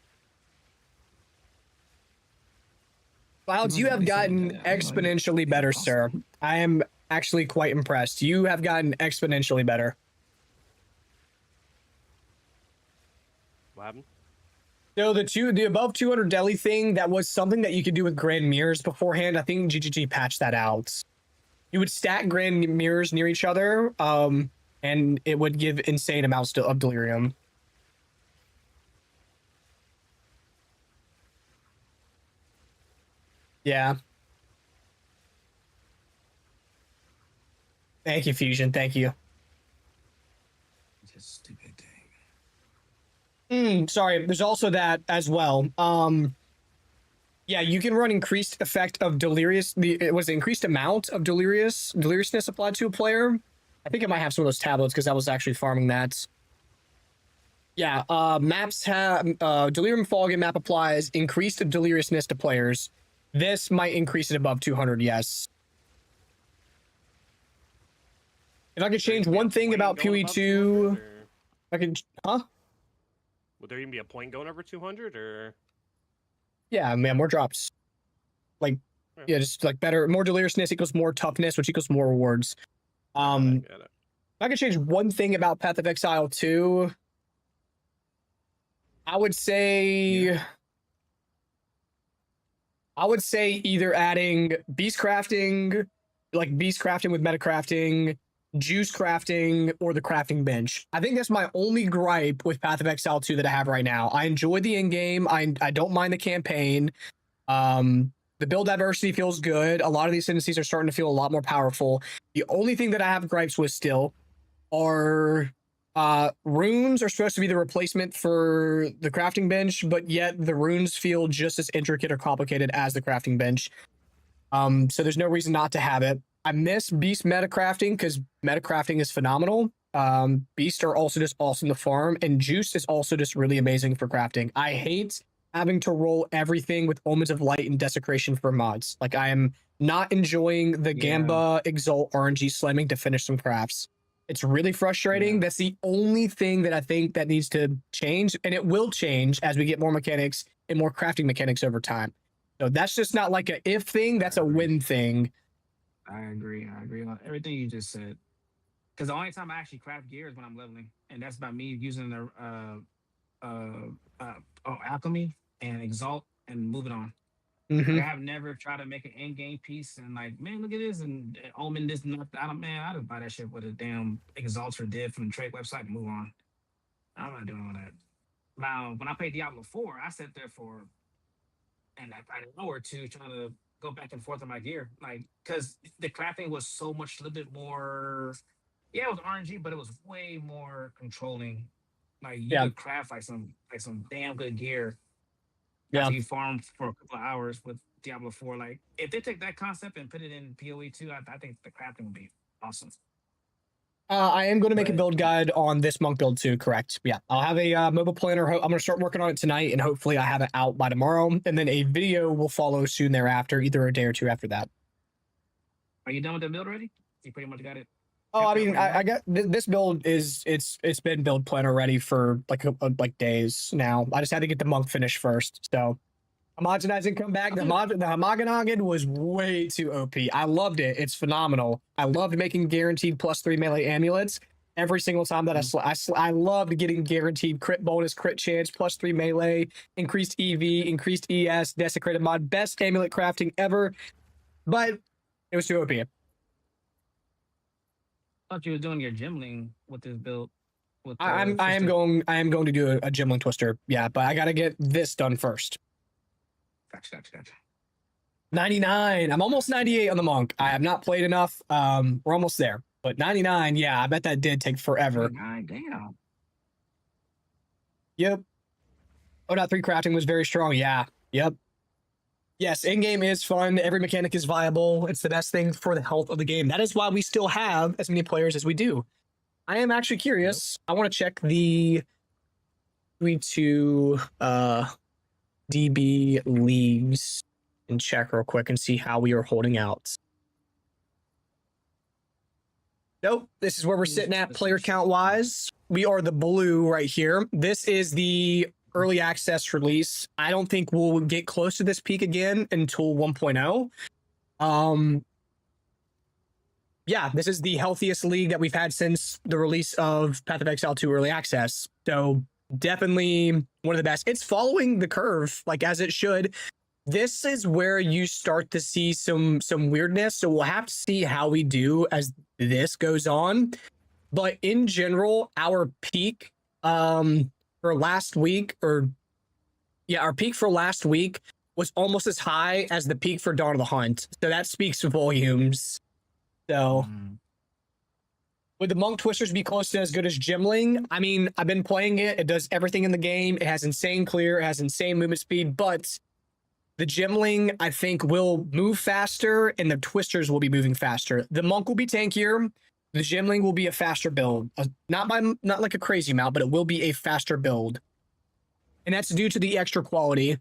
Clouds, you have gotten exponentially better, sir. I am actually quite impressed. You have gotten exponentially better. What happened? So the above 200 Delhi thing, that was something that you could do with Grand Mirrors beforehand. I think GGG patched that out. You would stack Grand Mirrors near each other, and it would give insane amounts of Delirium. Yeah. Thank you, Fusion. Thank you. Just stupid thing. Sorry, there's also that as well. Yeah, you can run increased effect of delirious. It was increased amount of deliriousness applied to a player. I think I might have some of those tablets because I was actually farming that. Yeah, maps have delirium fog and map applies increased deliriousness to players. This might increase it above 200. Yes. If I could change one thing about PoE 2, I could, huh? Would there even be a point going over 200 or? Yeah, man, more drops. Like, yeah, just like better, more deliriousness equals more toughness, which equals more rewards. Get it. If I could change one thing about Path of Exile 2, I would say either adding beast crafting, like beast crafting with meta crafting, juice crafting, or the crafting bench. I think that's my only gripe with Path of Exile 2 that I have right now. I enjoy the end game. I don't mind the campaign. The build diversity feels good. A lot of these tendencies are starting to feel a lot more powerful. The only thing that I have gripes with still are Runes are supposed to be the replacement for the crafting bench, but yet the runes feel just as intricate or complicated as the crafting bench. So there's no reason not to have it. I miss Beast meta crafting because meta crafting is phenomenal. Beast are also just awesome to farm, and Juice is also just really amazing for crafting. I hate having to roll everything with Omens of Light and Desecration for mods. Like, I am not enjoying the Gamba Exalt RNG slamming to finish some crafts. It's really frustrating. That's the only thing that I think that needs to change, and it will change as we get more mechanics and more crafting mechanics over time. So that's just not like a if thing, that's a win thing. I agree on everything you just said. Because the only time I actually craft gear is when I'm leveling, and that's by me using the alchemy and exalt and moving on. Like, I have never tried to make an end game piece and like, man, look at this and omen this and that. I just buy that shit with a damn exalter did from the trade website and move on. I'm not doing all that. Now, when I played Diablo 4, I sat there for an hour or two trying to go back and forth on my gear, like, because the crafting was so much a little bit more. Yeah, it was RNG, but it was way more controlling. Like, you could craft like some damn good gear. Yeah, you farm for a couple of hours with Diablo 4. Like, if they take that concept and put it in PoE 2, I think the crafting would be awesome. I am going to make a build guide on this monk build too, correct? Yeah, I'll have a mobile planner. I'm going to start working on it tonight, and hopefully I have it out by tomorrow. And then a video will follow soon thereafter, either a day or two after that. Are you done with the build already? You pretty much got it. Oh, I mean, I got this build it's been build planner ready for like days now. I just had to get the monk finished first. So homogenizing come back. The Homogenagen was way too OP. I loved it. It's phenomenal. I loved making guaranteed +3 melee amulets every single time that I loved getting guaranteed crit bonus, crit chance, +3 melee, increased EV, increased ES, desecrated mod, best amulet crafting ever. But it was too OP. I thought you were doing your gymling with this build. I am going to do a gymling twister. Yeah, but I got to get this done first. Gotcha. 99. I'm almost 98 on the monk. I have not played enough. We're almost there. But 99, yeah, I bet that did take forever. 99, damn. Yep. 0.3 crafting was very strong. Yeah. Yep. Yes, in-game is fun. Every mechanic is viable. It's the best thing for the health of the game. That is why we still have as many players as we do. I am actually curious. I want to check the 3-2 DB leagues and check real quick and see how we are holding out. Nope, this is where we're sitting at player count wise. We are the blue right here. This is the early access release. I don't think we'll get close to this peak again until 1.0. Yeah, this is the healthiest league that we've had since the release of Path of Exile 2 early access. So definitely one of the best. It's following the curve, like as it should. This is where you start to see some weirdness. So we'll have to see how we do as this goes on. But in general, our peak for last week, our peak for last week was almost as high as the peak for Dawn of the Hunt. So that speaks volumes. So would the Monk Twisters be close to as good as Gimling? I mean, I've been playing it. It does everything in the game. It has insane clear. It has insane movement speed. But the Gimling, I think, will move faster, and the Twisters will be moving faster. The Monk will be tankier. The Gimling will be a faster build. Not like a crazy amount, but it will be a faster build. And that's due to the extra quality.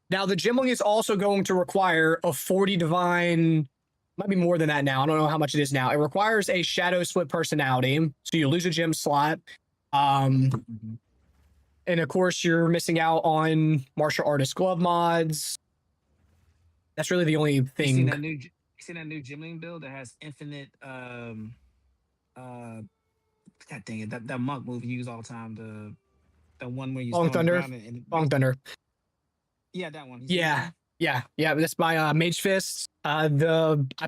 Now, the Gimling is also going to require a 40 divine, might be more than that now. I don't know how much it is now. It requires a shadow split personality, so you lose a gem slot. And of course, you're missing out on martial artist glove mods. That's really the only thing. You seen that new Gimling build that has infinite God dang it, that monk move you use all the time, the one where you Long Thunder. Long Thunder. Yeah, that one. Yeah. That's my Mage Fist. I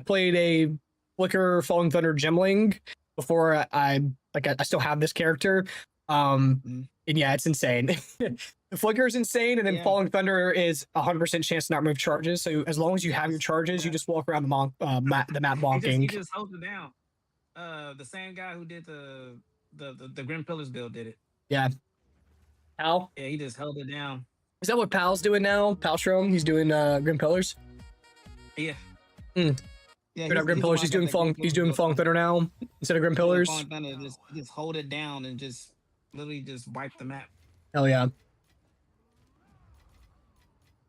played a Flicker Falling Thunder Gimling before I still have this character. And yeah, it's insane. The Flicker is insane, and then Falling Thunder is 100% chance to not remove charges. So as long as you have your charges, you just walk around the map bonking. He just holds it down. The same guy who did the Grim Pillars build did it. Yeah. Pal? Yeah, he just held it down. Is that what Pal's doing now? Palstrom? He's doing Grim Pillars? Yeah. Hmm. Yeah, Not Grim Pillars, he's doing Fong Thunder now instead of Grim Pillars. Fong Thunder, just hold it down and just literally just wipe the map. Hell yeah.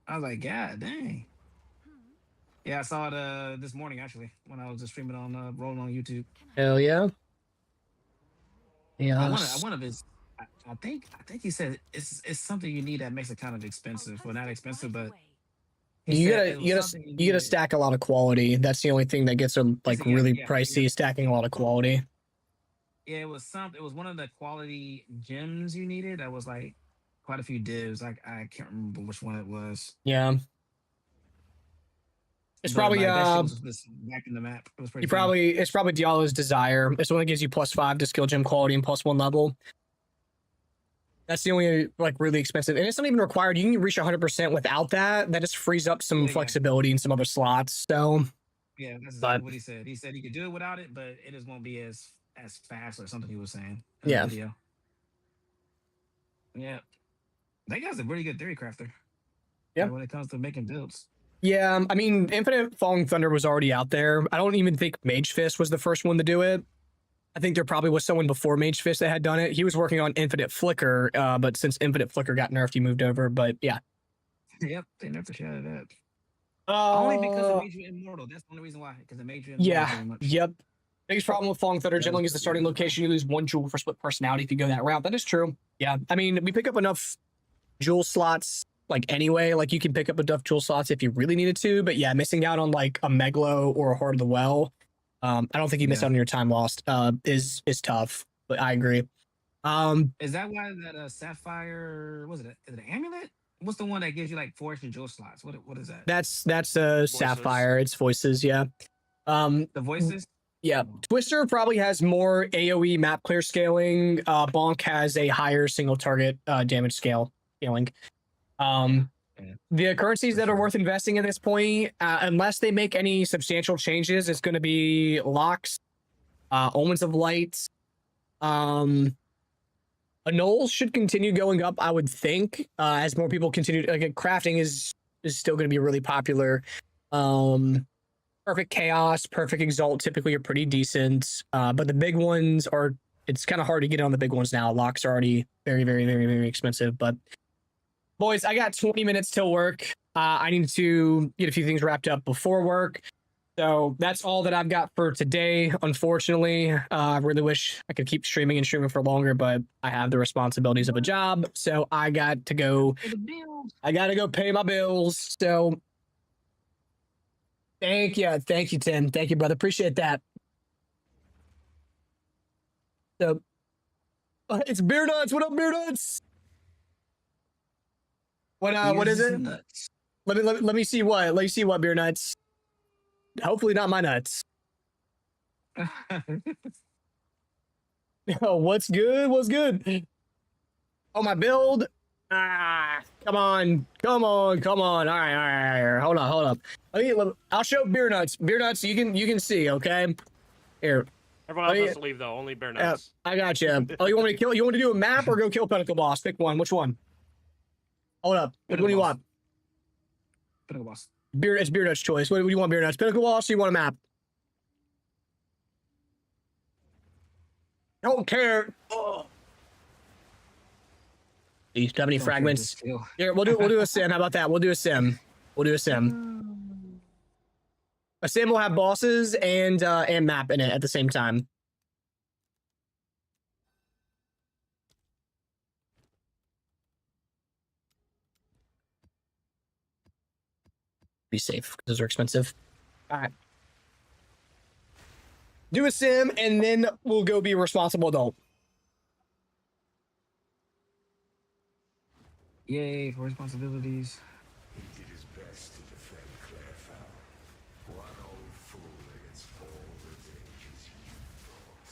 I was like, God dang. Yeah, I saw it this morning actually when I was just streaming on rolling on YouTube. Hell yeah. Yeah. One of his I think he said it's something you need that makes it kind of expensive. Well, not expensive, but he You said gotta it was you gotta something you gotta needed. stack a lot of quality. That's the only thing that gets them like Yeah, really yeah, pricey, yeah. stacking a lot of quality. Yeah, it was one of the quality gems you needed. That was like quite a few divs. Like I can't remember which one it was. Yeah. It's But, probably like, that shit was just back in the map. It was pretty. Fun. it's probably Diallo's Desire. It's the one that gives you +5 to skill gem quality and +1 level. That's the only like really expensive, and it's not even required. You can reach 100% without that. That just frees up some Yeah. flexibility in some other slots. So Yeah, that's But- exactly what he said. He said he could do it without it, but it just won't be as fast or something he was saying. In Yeah. The video. Yeah. That guy's a really good theory crafter. Yeah. Like, when it comes to making builds. yeah, I mean, Infinite Falling Thunder was already out there. I don't even think Mage Fist was the first one to do it. I think there probably was someone before Mage Fist that had done it. He was working on Infinite Flicker, but since Infinite Flicker got nerfed, he moved over. But yeah. Yep, they never the shit out of that. Only because it Uh, made you immortal. That's the only reason why. Because it made you immortal yeah, very much. yep. Biggest problem with Falling Thunder Yeah. Gentling is the starting location. You lose 1 jewel for split personality if you go that route. That is true. Yeah, I mean, we pick up enough jewel slots like anyway. Like you can pick up enough jewel slots if you really needed to. But yeah, missing out on like a Megalo or a Heart of the Well, I don't think you miss Yeah. out on your time lost. Is tough. But I agree. Is that why that Sapphire? Was it? Is it an amulet? What's the one that gives you like 4 extra jewel slots? What is that? that's Sapphire. It's voices. Yeah. The voices. Yeah, Twister probably has more AoE map clear scaling. Bonk has a higher single target damage scaling. Yeah. The currencies For that are sure. worth investing at this point, unless they make any substantial changes, it's going to be Locks, Omens of Light. Annuls should continue going up, I would think, as more people continue. Like crafting is still going to be really popular. Perfect Chaos, Perfect Exalt typically are pretty decent, but the big ones are. It's kind of hard to get on the big ones now. Locks are already very, very, very, very expensive. But boys, I got 20 minutes till work. I need to get a few things wrapped up before work. So that's all that I've got for today. Unfortunately, I really wish I could keep streaming and streaming for longer, but I have the responsibilities of a job, so I got to go. Pay the bills. I got to go pay my bills. So thank you, Tim. Thank you, brother. Appreciate that. So it's Beer Nuts. What up, Beer Nuts? What is Beers it? Nuts. Let me see what. Let me see what Beer Nuts. Hopefully not my nuts. Oh, what's good? What's good? Oh, my build. Come on. All right. Hold on. I'll show Beer Nuts. Beer Nuts, you can see. Okay. Here. Everyone else Oh, has to leave though. Only Bear Yeah, Nuts. I got you. Oh, you want me to kill? You want to do a map or go kill Pinnacle Boss? Pick one. Which one? Hold up. What do you Pinnacle want? Pinnacle Boss. It's Beer Nuts' choice. What do you want, Beer Nuts? Pinnacle Boss or you want a map? Don't care. Oh. Do you have any Don't care, fragments? just kill. Here, we'll do a sim. How about that? We'll do a sim. A sim will have bosses and map in it at the same time. Be safe because those are expensive. All right. Do a sim and then we'll go be a responsible adult. Yay for responsibilities. He did his best to defend Clairfowl. One old fool against all the dangers you brought.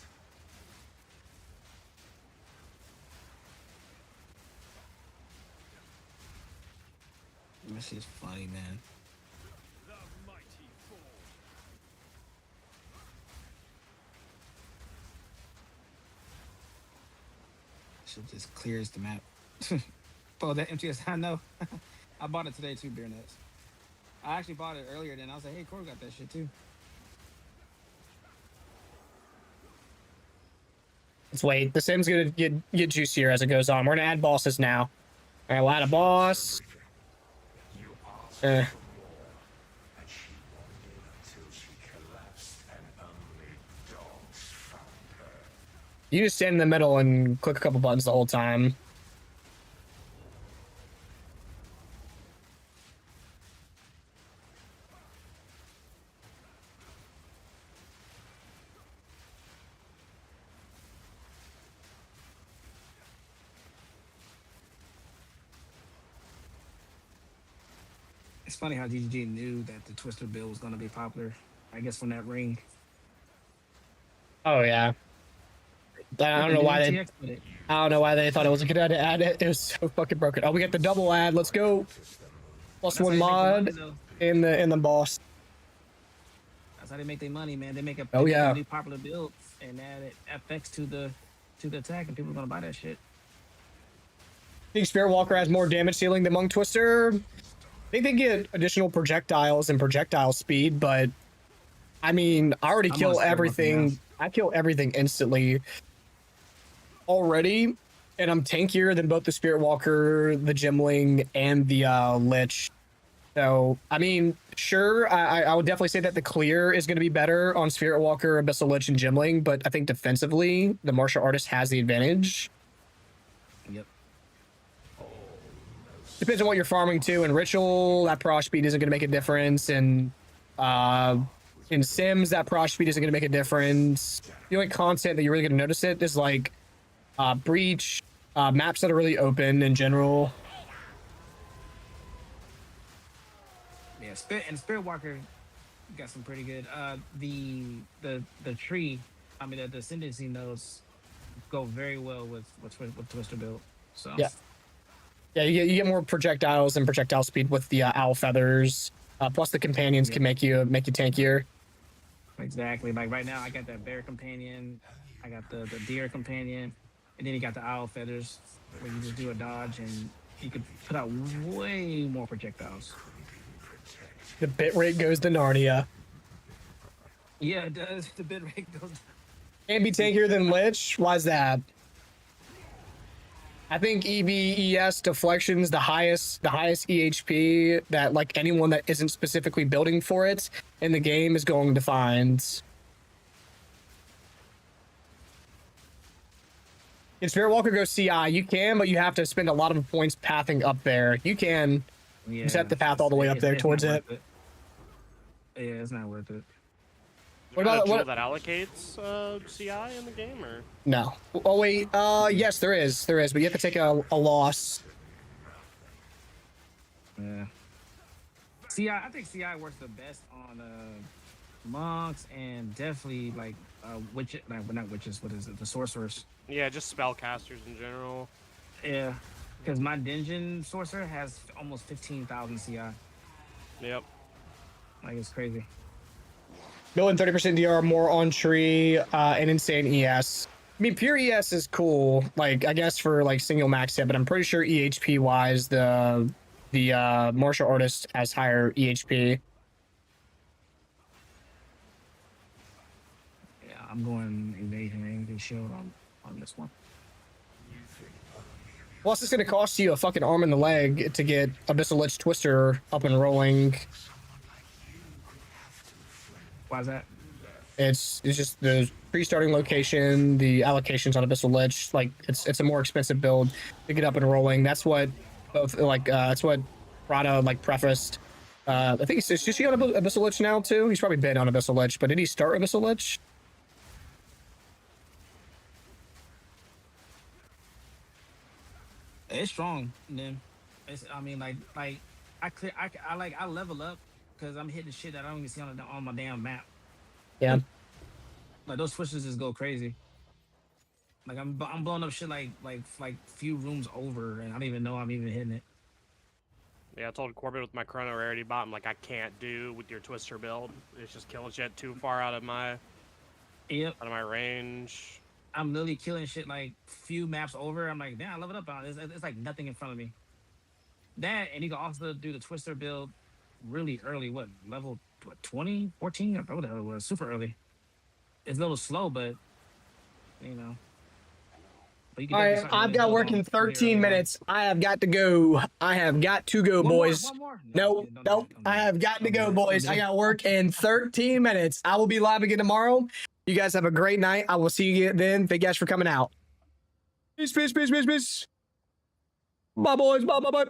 This is funny, man. The mighty fall. shit just clears the map. Oh, that MTS, I know. I bought it today too, Beer Nuts. I actually bought it earlier. Then I was like, hey, Corey got that shit too. Let's wait. The sim's gonna get juicier as it goes on. We're gonna add bosses now. All right, we'll add a boss. You just stand in the middle and click a couple buttons the whole time. It's funny how GGG knew that the Twister build was gonna be popular. I guess from that ring. Oh yeah. I don't know why they. TX with it. I don't know why they thought it was a good idea to add it. It was so fucking broken. Oh, we got the double ad. Let's go. Plus That's how one they make mod the money, though. in the boss. That's how they make their money, man. They make a Oh, yeah. new popular build and add it FX to the attack, and people are gonna buy that shit. I think Spirit Walker has more damage ceiling than Monk Twister. I think they get additional projectiles and projectile speed, but I mean, I already I'm on kill Spirit Walker everything. now. I kill everything instantly already, and I'm tankier than both the Spirit Walker, the Gimling, and the Lich. So, I mean, sure, I would definitely say that the clear is going to be better on Spirit Walker, Abyssal Lich, and Gimling, but I think defensively, the Martial Artist has the advantage. Yep. Depends on what you're farming too. In Ritual, that proc speed isn't going to make a difference, and in Sims, that proc speed isn't going to make a difference. The only content that you're really going to notice it is like Breach, maps that are really open in general. Yeah, Spirit Walker got some pretty good. The tree, I mean the ascendancy nodes go very well with Twister build. So Yeah. Yeah, you get more projectiles and projectile speed with the owl feathers. Plus, the companions can make you tankier. exactly. Like right now, I got that bear companion, I got the deer companion, and then you got the owl feathers where you just do a dodge and you could put out way more projectiles. The bit rate goes to Narnia. Yeah, it does. The bit rate goes. Can be tankier than Lich. Why's that? I think EBES deflection's the highest EHP that like anyone that isn't specifically building for it in the game is going to find. Can Spirit Walker go CI? You can, but you have to spend a lot of points pathing up there. You can set the path all the way up there towards not it. worth Yeah, it's not worth it. What Is there about a what? tool that allocates CI in the game, or No. Oh wait. Yes, there is, but you have to take a loss. Yeah. CI, I think CI works the best on monks and definitely like witches, not witches. What is it? The sorcerers. yeah, just spellcasters in general. Yeah, because my dungeon sorcerer has almost 15,000 CI. Yep. Like it's crazy. Building 30% DR more on tree and insane ES. I mean, pure ES is cool, like I guess for like single max hit, but I'm pretty sure EHP wise the martial artist has higher EHP. Yeah, I'm going evasion angry shield on this one. Plus, it's going to cost you a fucking arm and the leg to get Abyssal Lich Twister up and rolling. Why's that? It's just the pre-starting location, the allocations on Abyssal Lich. Like it's a more expensive build to get up and rolling. That's what both that's what Prada like prefaced. I think is he on Abyssal Lich now too? He's probably been on Abyssal Lich, but did he start Abyssal Lich? It's strong, man. It's, I mean, like I level up because I'm hitting shit that I don't even see on my damn map. Yeah. Like those switches just go crazy. Like I'm blowing up shit like few rooms over, and I don't even know I'm even hitting it. Yeah, I told Corbin with my Chrono Rarity bot, I'm like, I can't do with your Twister build. It's just killing shit too far out of my Yep. range. I'm literally killing shit like few maps over. I'm like, damn, I level up on it. It's like nothing in front of me. That, and you can also do the Twister build really early. What level? What 20, 14? Or what the hell it was? Super early. It's a little slow, but you know. But you can All right, definitely start I've doing got build work on in pretty 13 early on. minutes. I have got to go. I have got to go, One more, boys. one more. No, don't do nope. it, don't do I it. have got to Don't do go, it, don't boys. do I it. got work in 13 minutes. I will be live again tomorrow. You guys have a great night. I will see you then. Thank you guys for coming out. Peace, peace, peace, peace, peace. Bye, boys. Bye, bye, bye.